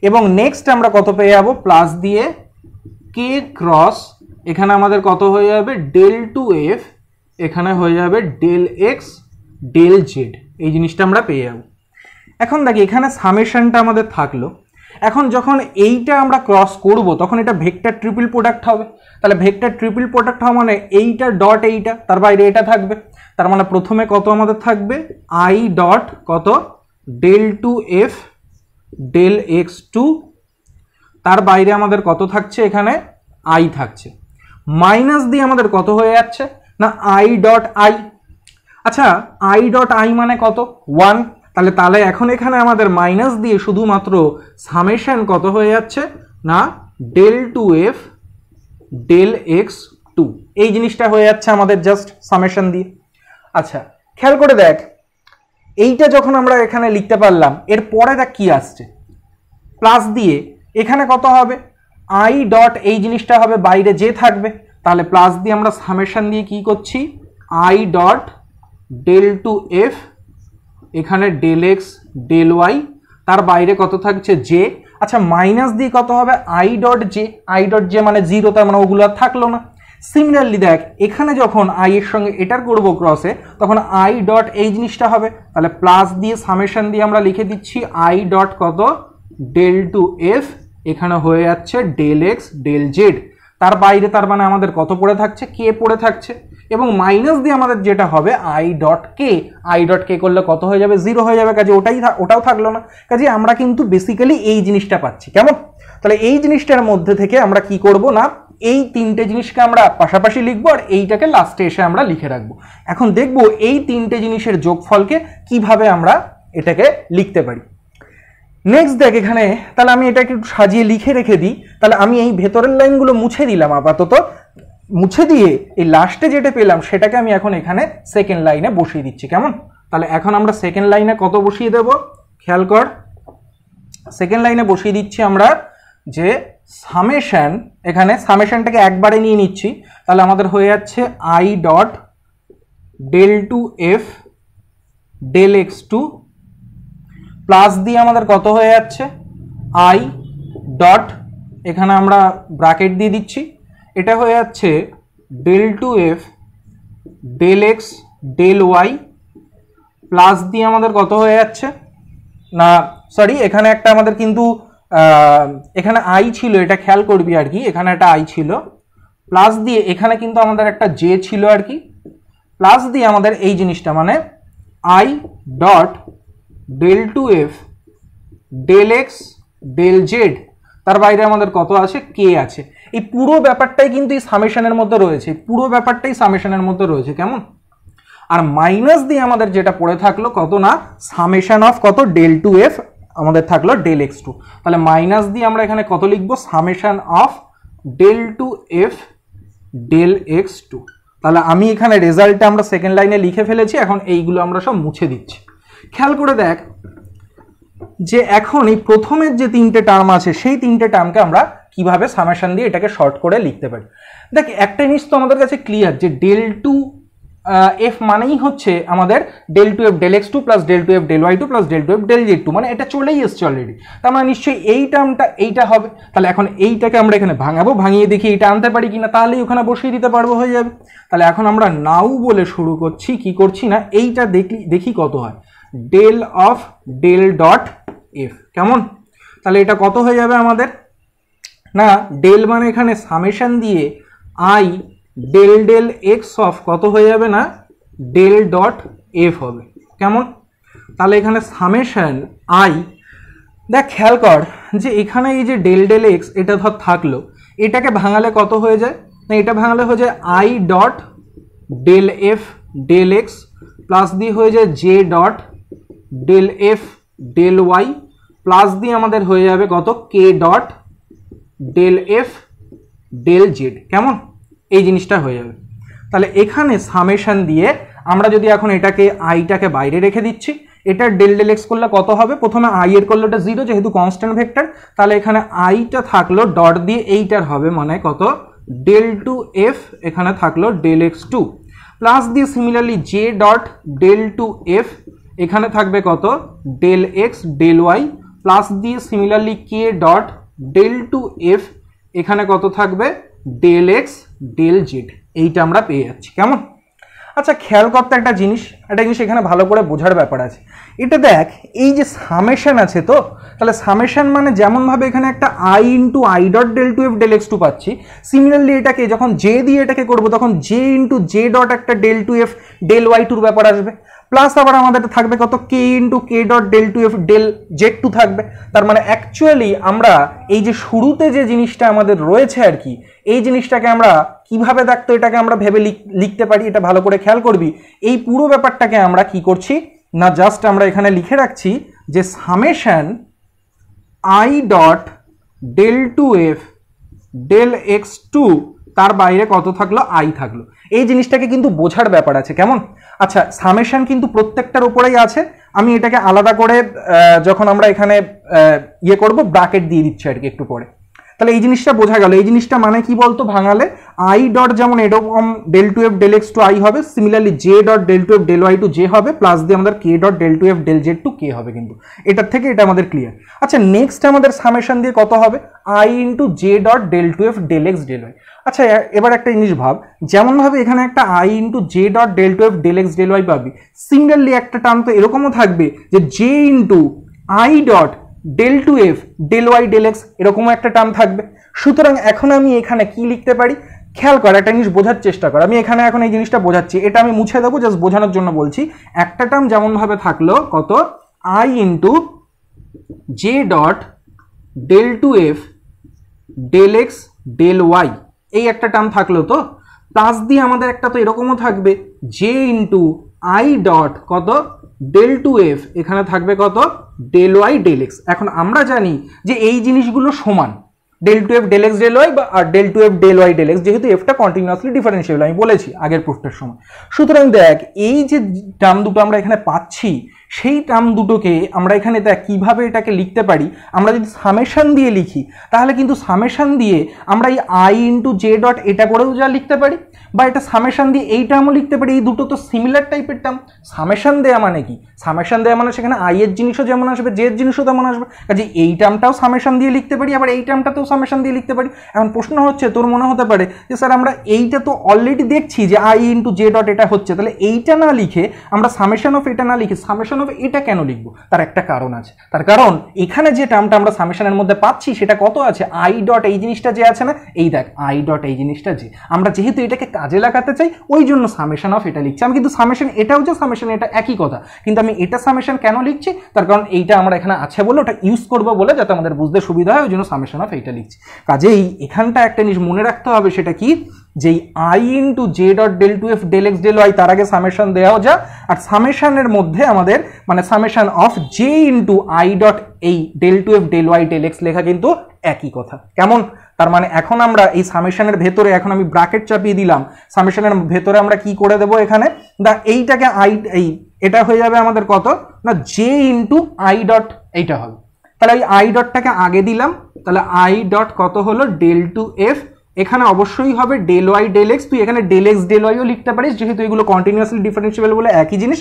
এবং নেক্সট আমরা কত পেয়ে যাবো প্লাস দিয়ে কে ক্রস, এখানে আমাদের কত হয়ে যাবে ডেল টু এফ, এখানে হয়ে যাবে ডেল এক্স ডেল জেড, এই জিনিসটা আমরা পেয়ে যাবো। এখন দেখি এখানে সামেশনটা আমাদের থাকলো, এখন যখন এইটা আমরা ক্রস করব তখন এটা ভেক্টর ট্রিপল প্রোডাক্ট হবে। তাহলে ভেক্টর ট্রিপল প্রোডাক্ট হওয়া মানে এইটা ডট এইটা, তার বাইরে এটা থাকবে, তার মানে প্রথমে কত আমাদের থাকবে আই ডট কত del two f del x two, তার বাইরে আমাদের কত থাকছে এখানে আই থাকছে, মাইনাস দিয়ে আমাদের কত হয়ে যাচ্ছে না আই ডট আই। আচ্ছা আই ডট আই মানে কত 1, তাহলে এখন এখানে আমাদের মাইনাস দিয়ে শুধুমাত্র সামেশন কত হয়ে যাচ্ছে না del two f del x two, এই জিনিসটা হয়ে যাচ্ছে আমাদের জাস্ট সামেশন দিয়ে। আচ্ছা খেয়াল করে দেখ এইটা যখন আমরা এখানে লিখতে পারলাম, এর পরে দেখ কি আসছে প্লাস দিয়ে এখানে কত হবে আই ডট এই জিনিসটা হবে বাইরে যে থাকবে, তাহলে প্লাস দিয়ে আমরা সামেশন দিয়ে কি করছি i dot del two f, এখানে ডেল এক্স ডেল ওয়াই, তার বাইরে কত থাকছে জে। আচ্ছা মাইনাস দিয়ে কত হবে আই ডট জে মানে 0, তার মানে ওগুলো আর থাকলো না। সিমিলারলি দেখ এখানে যখন আই এর সঙ্গে এটার করবো ক্রসে তখন আই ডট এই জিনিসটা হবে, তাহলে প্লাস দিয়ে সামেশন দিয়ে আমরা লিখে দিচ্ছি আই ডট কত ডেল টু এফ, এখানে হয়ে যাচ্ছে ডেল এক্স ডেল জেড, তার বাইরে তার মানে আমাদের কত পড়ে থাকছে কে পড়ে থাকছে, এবং মাইনাস দিয়ে আমাদের যেটা হবে আই ডট কে করলে কত হয়ে যাবে 0 হয়ে যাবে, কাজে ওটাও থাকলো না, কাজে আমরা কিন্তু বেসিক্যালি এই জিনিসটা পাচ্ছি। কেমন? তাহলে এই জিনিসটার মধ্যে থেকে আমরা কি করব না এই তিনটে জিনিসকে আমরা পাশাপাশি লিখবো আর এইটাকে লাস্টে এসে আমরা লিখে রাখবো। এখন দেখবো এই তিনটে জিনিসের যোগফলকে কিভাবে আমরা এটাকে লিখতে পারি। নেক্সট দেখ এখানে, তাহলে আমি এটাকে একটু সাজিয়ে লিখে রেখে দিই। তাহলে আমি এই ভেতরের লাইনগুলো মুছে দিলাম আপাতত, মুছে দিয়ে এই লাস্টে যেটা পেলাম সেটাকে আমি এখন এখানে সেকেন্ড লাইনে বসিয়ে দিচ্ছি। কেমন? তাহলে এখন আমরা সেকেন্ড লাইনে কত বসিয়ে দেব খেয়াল কর, সেকেন্ড লাইনে বসিয়ে দিচ্ছি আমরা যে সামেশন, এখানে সামেশনটাকে একবারে নিয়ে নিচ্ছি, তাহলে আমাদের হয়ে যাচ্ছে i dot del two f del x two, plus দিয়ে আমাদের কত হয়ে যাচ্ছে আই ডট, এখানে আমরা ব্র্যাকেট দিয়ে দিচ্ছি, এটা হয়ে যাচ্ছে del two f del x del Y, plus দিয়ে আমাদের কত হয়ে যাচ্ছে না সরি এখানে একটা আমাদের কিন্তু এখানে আই ছিল, এটা খেয়াল করবি আর কি, এখানে একটা আই ছিল, প্লাস দিয়ে এখানে কিন্তু আমাদের একটা জে ছিল আর কি, প্লাস দিয়ে আমাদের এই জিনিসটা মানে i dot del two f del x del z, তার বাইরে আমাদের কত আছে, কে আছে। এই পুরো ব্যাপারটাই কিন্তু এই সামেশনের মধ্যে রয়েছে, পুরো ব্যাপারটাই সামেশনের মধ্যে রয়েছে, কেমন। আর মাইনাস দিয়ে আমাদের যেটা পড়ে থাকলো কত না, সামেশন অফ কত, ডেল টু এফ আমাদের থাকলো ডেল এক্স টু। তাহলে মাইনাস দিয়ে আমরা এখানে কত লিখবো, summation of del two f del x two. তাহলে আমি এখানে রেজাল্টটা আমরা সেকেন্ড লাইনে লিখে ফেলেছি, এখন এইগুলো আমরা সব মুছে দিচ্ছি। খেয়াল করে দেখ যে এখন এই প্রথমের যে তিনটে টার্ম আছে সেই তিনটে টার্মকে আমরা কিভাবে সামেশন দিয়ে এটাকে শর্ট করে লিখতে পারি। দেখ একটা জিনিস তো আমাদের কাছে ক্লিয়ার যে ডেল টু এফ মানেই হচ্ছে আমাদের del two f del x two plus del two f del Y two plus del two f del Z two, মানে এটা চলেই এসছে অলরেডি। তার মানে নিশ্চয়ই এই টার্মটা এইটা হবে। তাহলে এখন এইটাকে আমরা এখানে ভাঙাবো, ভাঙিয়ে দেখি এইটা আনতে পারি কিনা, তাহলেই ওখানে বসিয়ে দিতে পারবো, হয়ে যাবে। তাহলে এখন আমরা নাও বলে শুরু করছি, কি করছি না, এইটা দেখি কত হয়, del of del dot f, কেমন। তাহলে এটা কত হয়ে যাবে আমাদের না, ডেল মানে এখানে সামেশন দিয়ে i del del x of কত হয়ে যাবে না, ডেল ডট এফ হবে, কেমন। তাহলে এখানে সামেশন আই, দেখ খেয়াল কর যে এখানে এই যে ডেল ডেল এক্স এটা ধর থাকলো, এটাকে ভাঙালে কত হয়ে যায় না, এটা ভাঙালে হয়ে যায় i dot del F del x plus দিয়ে হয়ে যায় j dot del F del Y plus দিয়ে আমাদের হয়ে যাবে কত, k dot del F del Z, কেমন। এই জিনিসটা হয়ে যাবে। তাহলে এখানে সামেশন দিয়ে আমরা যদি এখন এটাকে আইটাকে বাইরে রেখে দিচ্ছি, এটা ডেল ডেল এক্স করলে কত হবে, প্রথমে আই এর করলে ওটা জিরো যেহেতু কনস্ট্যান্ট ভেক্টর, তাহলে এখানে আইটা থাকলো ডট দিয়ে এইটার হবে মানে কত, ডেল টু এফ এখানে থাকলো ডেল এক্স টু প্লাস দিয়ে similarly j dot del two f এখানে থাকবে কত, del x del Y plus দিয়ে similarly k dot del two f এখানে কত থাকবে, ডেল এক্স ডেল জেড। এইটা আমরা পেয়ে যাচ্ছি, কেমন। আচ্ছা খেয়াল করতে একটা জিনিস এখানে ভালো করে বোঝার ব্যাপার আছে। এটা দেখ এই যে সামেশন আছে, তো তাহলে সামেশন মানে যেমনভাবে এখানে একটা i into i dot del two f del x two পাচ্ছি, সিমিলারলি এটাকে যখন জে দিয়ে এটাকে করবো তখন জে ইন্টু জে ডট একটা del two f del y টুর ব্যাপার আসবে, প্লাস আবার আমাদের থাকবে কত, k into k dot del two f del Z two থাকবে। তার মানে অ্যাকচুয়ালি আমরা এই যে শুরুতে যে জিনিসটা আমাদের রয়েছে আর কি, এই জিনিসটাকে আমরা কিভাবে দেখতো এটাকে আমরা ভেবে লিখতে পারি, এটা ভালো করে খেয়াল করবি। এই পুরো ব্যাপারটাকে আমরা কি করছি না, জাস্ট আমরা এখানে লিখে রাখছি যে summation i dot del two f del x two, তার বাইরে কত থাকলো, আই থাকলো। এই জিনিসটাকে কিন্তু বোঝার ব্যাপার আছে, কেমন। আচ্ছা সামেশন কিন্তু প্রত্যেকটার উপরেই আছে, আমি এটাকে আলাদা করে যখন আমরা এখানে ইয়ে করব ব্র্যাকেট দিয়ে দিচ্ছি আর কি একটু পরে। তাহলে এই জিনিসটা বোঝা গেল। এই জিনিসটা মানে কি বলতো, ভাঙালে আই ডট যেমন এরকম del two f del x two i হবে, similarly j dot del two f del Y two j হবে, প্লাস দিয়ে আমাদের k dot del two f del Z two k হবে, কিন্তু এটার থেকে এটা আমাদের ক্লিয়ার। আচ্ছা নেক্সট আমাদের সামেশন দিয়ে কত হবে, i into j dot del two f del x del y. আচ্ছা এবার একটা জিনিস ভাব, যেমনভাবে এখানে একটা i into j dot del two f del x del y পাবি, সিমিলারলি একটা টার্ম তো এরকমও থাকবে যে j into i dot del two f del y del x, এরকমও একটা টার্ম থাকবে। সুতরাং এখন আমি এখানে কি লিখতে পারি, খেয়াল কর একটা জিনিস বোঝার চেষ্টা কর। আমি এখানে এখন এই জিনিসটা বোঝাচ্ছি, এটা আমি মুছে দেবো জাস্ট বোঝানোর জন্য বলছি। একটা টার্ম যেমনভাবে থাকলো কত, i into j dot del two f del x del y, এই একটা টার্ম থাকলো, তো প্লাস দিয়ে আমাদের একটা তো এরকমও থাকবে জে ইন্টু আই ডট কত ডেল টু এফ এখানে থাকবে কত, ডেল ওয়াই ডেল এক্স। এখন আমরা জানি যে এই জিনিসগুলো সমান, del two f del x del y বা আর del two f del y del x, যেহেতু এফটা কন্টিনিউয়াসলি ডিফারেন্সিয়েবল আমি বলেছি আগের প্রুফটার সময়। সুতরাং দেখ এই যে টার্ম দুটো আমরা এখানে পাচ্ছি, সেই টার্ম দুটোকে আমরা এখানে দেখ কিভাবে এটাকে লিখতে পারি। আমরা যদি সামেশন দিয়ে লিখি তাহলে কিন্তু সামেশন দিয়ে আমরা এই আই ইন্টু জে ডট এটা করেও যা লিখতে পারি, বা এটা সামেশন দিয়ে এই টার্মও লিখতে পারি। এই দুটো তো সিমিলার টাইপের টার্ম। সামেশন দেয়া মানে কি, সামেশন দেয়া মানে সেখানে আই এর জিনিসও যেমন আসবে, জে এর জিনিসও তেমন আসবে, কাজে এই টার্মটাও সামেশন দিয়ে লিখতে পারি, আবার এই টার্মটাতেও সামেশন দিয়ে লিখতে পারি। এখন প্রশ্ন হচ্ছে তোর মনে হতে পারে যে স্যার আমরা এইটা তো অলরেডি দেখছি যে আই ইন্টু জে ডট এটা হচ্ছে, তাহলে এইটা না লিখে আমরা সামেশন অফ এটা না লিখে সামেশন অফ হবে, এটা কেন লিখবো? তার একটা কারণ আছে। তার কারণ এখানে যে টার্মটা আমরা সামেশনের মধ্যে পাচ্ছি সেটা কত আছে, আই ডট এই জিনিসটা যে আছে না, এই দেখ আই ডট এই জিনিসটা যে, আমরা যেহেতু এটাকে কাজে লাগাতে চাই ওই জন্য সামেশন অফ এটা লিখছি। আমি কিন্তু সামেশন এটাও যে সামেশন এটা একই কথা, কিন্তু আমি এটা সামেশন কেন লিখছি, তার কারণ এইটা আমরা এখানে আছে বলে ওটা ইউজ করবো বলে, যাতে আমাদের বুঝতে সুবিধা হয়, ওই জন্য সামেশন অফ এইটা লিখছি। কাজেই এখানটা একটা জিনিস মনে রাখতে হবে, সেটা কি, যেই i into j dot del two f del x del y তার আগে সামেশন দেওয়া যা, আর সামেশনের মধ্যে আমাদের মানে summation of j into i dot এই del two f del y del x লেখা কিন্তু একই কথা। কেমন? তার মানে এখন আমরা এই সামেশনের ভেতরে, এখন আমি ব্র্যাকেট চাপিয়ে দিলাম, সামেশনের ভেতরে আমরা কি করে দেবো এখানে, দা এইটাকে আই এই এটা হয়ে যাবে আমাদের কত না জে ইন্টু আই ডট এইটা হবে। তাহলে এই আই ডটটাকে আগে দিলাম, তাহলে আই ডট কত হলো ডেল টু এফ, এখানে অবশ্যই হবে ডেল ওয়াই ডেল এক্স, তুই এখানে ডেল এক্স ডেল ওয়াইও লিখতে পারিস যেহেতু এগুলো কন্টিনিউয়াসলি ডিফারেন্সিয়েবল বলে একই জিনিস।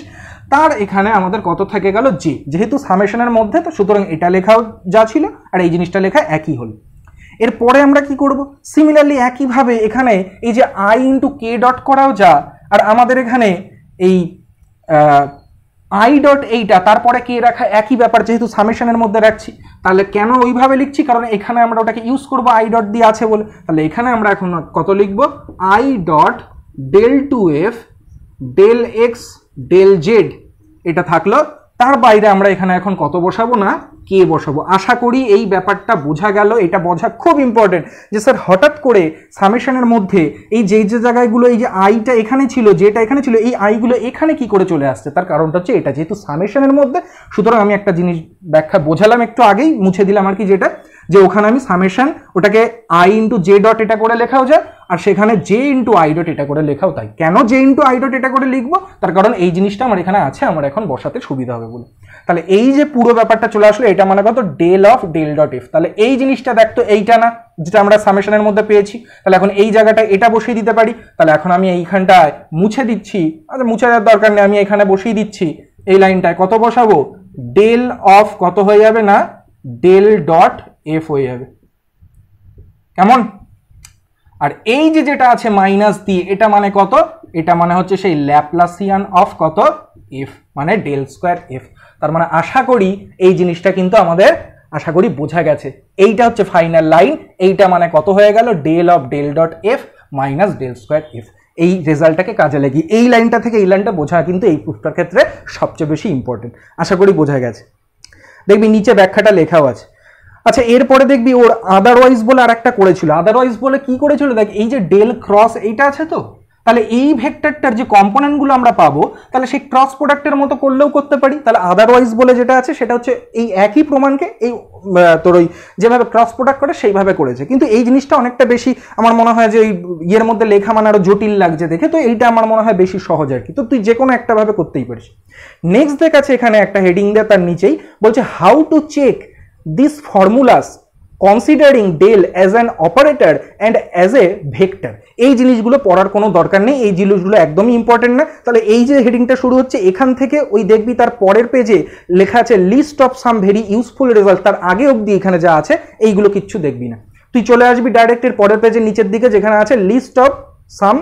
তার এখানে আমাদের কত থেকে গেল জে, যেহেতু সামেশনের মধ্যে তো সুতরাং এটা লেখাও যা ছিল আর এই জিনিসটা লেখা একই হলো। এরপরে আমরা কি করব, সিমিলারলি একইভাবে এখানে এই যে আই ইন্টু কে ডট করাও যা, আর আমাদের এখানে এই আই ডট এইটা তারপরে কে রাখা একই ব্যাপার, যেহেতু সামেশনের মধ্যে রাখছি। তাহলে কেন ওইভাবে লিখছি, কারণ এখানে আমরা ওটাকে ইউজ করবো আই ডট দিয়ে আছে বলে। তাহলে এখানে আমরা এখন কত লিখবো, i dot del two f del x del z এটা থাকলো, তার বাইরে আমরা এখানে এখন কত বসাবো না কে বসাবো। আশা করি এই ব্যাপারটা বোঝা গেল। এটা বোঝা খুব ইম্পর্টেন্ট যে স্যার হঠাৎ করে সামেশনের মধ্যে এই যে জায়গাগুলো এই যে আইটা এখানে ছিল যেটা এখানে ছিল এই আইগুলো এখানে কি করে চলে আসছে, তার কারণটা হচ্ছে এটা যেহেতু সামেশনের মধ্যে। সুতরাং আমি একটা জিনিস ব্যাখ্যা বোঝালাম একটু আগেই, মুছে দিলাম আর কি, যেটা যে ওখানে আমি সামেশন ওটাকে আই ইন্টু জে ডট এটা করে লেখাও যায়, আর সেখানে জে ইন্টু আই ডট এটা করে লেখাও তাই। কেন জে ইন্টু আই ডট এটা করে লিখবো, তার কারণ এই জিনিসটা আমার এখানে আছে, আমার এখন বসাতে সুবিধা হবে বলে। তাহলে এই যে পুরো ব্যাপারটা চলে আসলো, এটা মানে কত del of del dot f. তাহলে এই জিনিসটা দেখতো এইটা না যেটা আমরা সামেশনের মধ্যে পেয়েছি, তাহলে এখন এই জায়গাটায় এটা বসিয়ে দিতে পারি। তাহলে এখন আমি এইখানটায় মুছে দিচ্ছি, আচ্ছা মুছে দেওয়ার দরকার নেই, আমি এখানে বসিয়ে দিচ্ছি এই লাইনটায় কত বসাবো, ডেল অফ কত হয়ে যাবে না ডেল ডট এফ হয়ে যাবে। কেমন? আর এই যে যেটা আছে মাইনাস দিয়ে এটা মানে কত, এটা মানে হচ্ছে সেই ল্যাপ্লাসিয়ান অফ কত এফ মানে ডেল স্কোয়ার এফ। তার মানে আশা করি এই জিনিসটা কিন্তু আমাদের আশা করি বোঝা গেছে। এইটা হচ্ছে ফাইনাল লাইন, এইটা মানে কত হয়ে গেল del of del dot f minus del square f. এই রেজাল্টটাকে কাজে লাগি, এই লাইনটা থেকে এই লাইনটা বোঝা কিন্তু এই প্রুফটার ক্ষেত্রে সবচেয়ে বেশি ইম্পর্টেন্ট। আশা করি বোঝা গেছে। দেখবি নিচে ব্যাখ্যাটা লেখাও আছে। আচ্ছা এরপরে দেখবি ওর আদারওয়াইজ বলে আর একটা করেছিল। আদারওয়াইজ বলে কি করেছিল দেখ, এই যে ডেল ক্রস এইটা আছে তো, তাহলে এই ভেক্টরটার যে কম্পোনেন্টগুলো আমরা পাবো তাহলে সেই ক্রস প্রোডাক্টের মতো করলেও করতে পারি। তাহলে আদারওয়াইজ বলে যেটা আছে সেটা হচ্ছে এই একই প্রমাণকে এই তোর ওই যেভাবে ক্রস প্রোডাক্ট করে সেইভাবে করেছে, কিন্তু এই জিনিসটা অনেকটা বেশি আমার মনে হয় যে ওই ইয়ের মধ্যে লেখা মানে আরো জটিল লাগছে দেখে, তো এইটা আমার মনে হয় বেশি সহজ আর কি। তো তুই যে কোনো একটা ভাবে করতেই পারিস। নেক্সট দেখ আছে এখানে একটা হেডিং দেয়, তার নিচেই বলছে how to check this formulas considering del as an operator and as a vector. এই জিনিসগুলো পড়ার কোনো দরকার নেই, এই জিনিসগুলো একদমই ইম্পর্টেন্ট না। তাহলে এই যে হেডিংটা শুরু হচ্ছে এখান থেকে ওই দেখবি তার পরের পেজে লেখা আছে list of some very useful result, তার আগে অবধি এখানে যা আছে এইগুলো কিচ্ছু দেখবি না, তুই চলে আসবি ডাইরেক্ট এর পরের পেজের নিচের দিকে যেখানে আছে list of some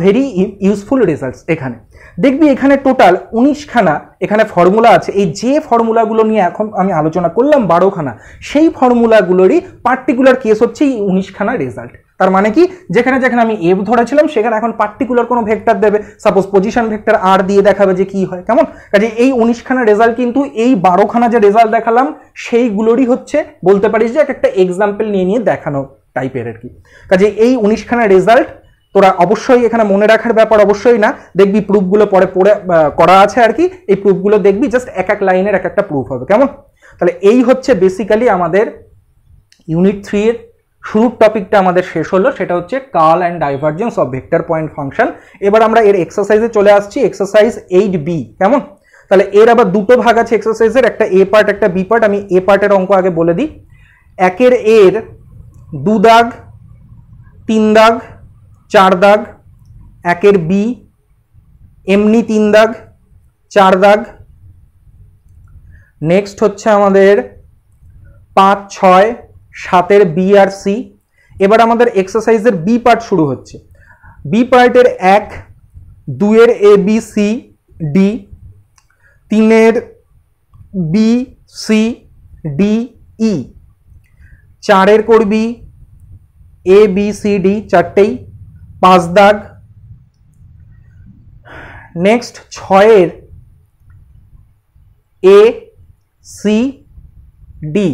very useful results. এখানে দেখবি এখানে টোটাল 19খানা এখানে ফর্মুলা আছে। এই যে ফর্মুলাগুলো নিয়ে এখন আমি আলোচনা করলাম 12খানা, সেই ফর্মুলাগুলোরই পার্টিকুলার কেস হচ্ছে এই 19খানা রেজাল্ট। তার মানে কি, যেখানে যেখানে আমি এফ ধরেছিলাম সেখানে এখন পার্টিকুলার কোনো ভেক্টর দেবে, সাপোজ পজিশন ভেক্টর আর দিয়ে দেখাবে যে কি হয়। কেমন? কাজে এই 19খানা রেজাল্ট কিন্তু এই 12খানা যে রেজাল্ট দেখালাম সেইগুলোরই হচ্ছে বলতে পারিস যে একটা এক্সাম্পল নিয়ে নিয়ে দেখানো টাইপের আর কি। কাজে এই 19খানা রেজাল্ট তোরা অবশ্যই এখানে মনে রাখার ব্যাপার অবশ্যই না, দেখবি প্রুফগুলো পরে পড়ে করা আছে আর কি, এই প্রুফগুলো দেখবি জাস্ট এক এক লাইনের এক একটা প্রুফ হবে। কেমন? তাহলে এই হচ্ছে বেসিক্যালি আমাদের ইউনিট 3 এর শুরুর টপিকটা আমাদের শেষ হলো, সেটা হচ্ছে curl and divergence of vector point function. এবার আমরা এর এক্সারসাইজে চলে আসছি, এক্সারসাইজ 8B। কেমন? তাহলে এর আবার দুটো ভাগ আছে এক্সারসাইজের, একটা এ পার্ট একটা বি পার্ট। আমি এ পার্টের অঙ্ক আগে বলে দিই। একের এর 2 দাগ 3 দাগ 4 দাগ, একের বি এমনি 3 দাগ 4 দাগ। নেক্সট হচ্ছে আমাদের 5 6 7 বি আর সি। এবার আমাদের এক্সারসাইজের বি পার্ট শুরু হচ্ছে। বি পার্টের 1 2 এর a b c d, 3 b c d e, 4 করবি এ বি সি ডি, 4টেই 5 দাগ। Next 6 a c d,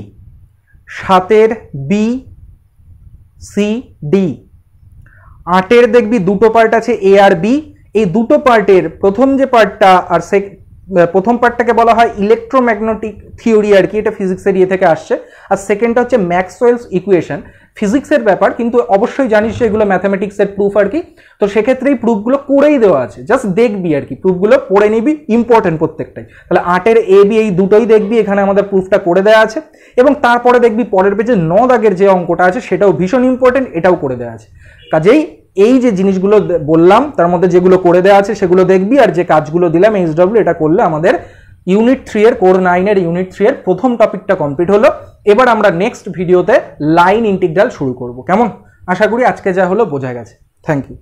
7 b c d, 8 দেখবি দুটো পার্ট আছে এ আর বি। এই দুটো পার্টের প্রথম যে পার্টটা আর প্রথম পার্টটাকে বলা হয় ইলেকট্রোম্যাগনেটিক থিওরি আর কি, এটা ফিজিক্সের ইয়ে থেকে আসছে। আর সেকেন্ডটা হচ্ছে ম্যাক্সওয়েলস ইকুয়েশন, ফিজিক্সের ব্যাপার কিন্তু অবশ্যই জানিস যে এগুলো ম্যাথামেটিক্সের প্রুফ আর কি। তো সেক্ষেত্রে এই প্রুফগুলো করেই দেওয়া আছে, জাস্ট দেখবি আর কি, প্রুফগুলো পড়ে নিবি, ইম্পর্টেন্ট প্রত্যেকটাই। তাহলে 8 এ বি এই দুটোই দেখবি, এখানে আমাদের প্রুফটা করে দেওয়া আছে। এবং তারপরে দেখবি পরের পেজে 9 দাগের যে অঙ্কটা আছে সেটাও ভীষণ ইম্পর্টেন্ট, এটাও করে দেওয়া আছে। কাজেই এই যে জিনিসগুলো বললাম তার মধ্যে যেগুলো করে দেওয়া আছে সেগুলো দেখবি, আর যে কাজগুলো দিলাম এইচডব্লিউ, এটা করলে আমাদের ইউনিট 3 এর কোর 9 এর ইউনিট 3 এর প্রথম টপিকটা কমপ্লিট হলো। এবার আমরা নেক্সট ভিডিওতে লাইন ইন্টিগ্রাল শুরু করব। কেমন? আশা করি আজকে যা হলো বোঝা গেছে। Thank you.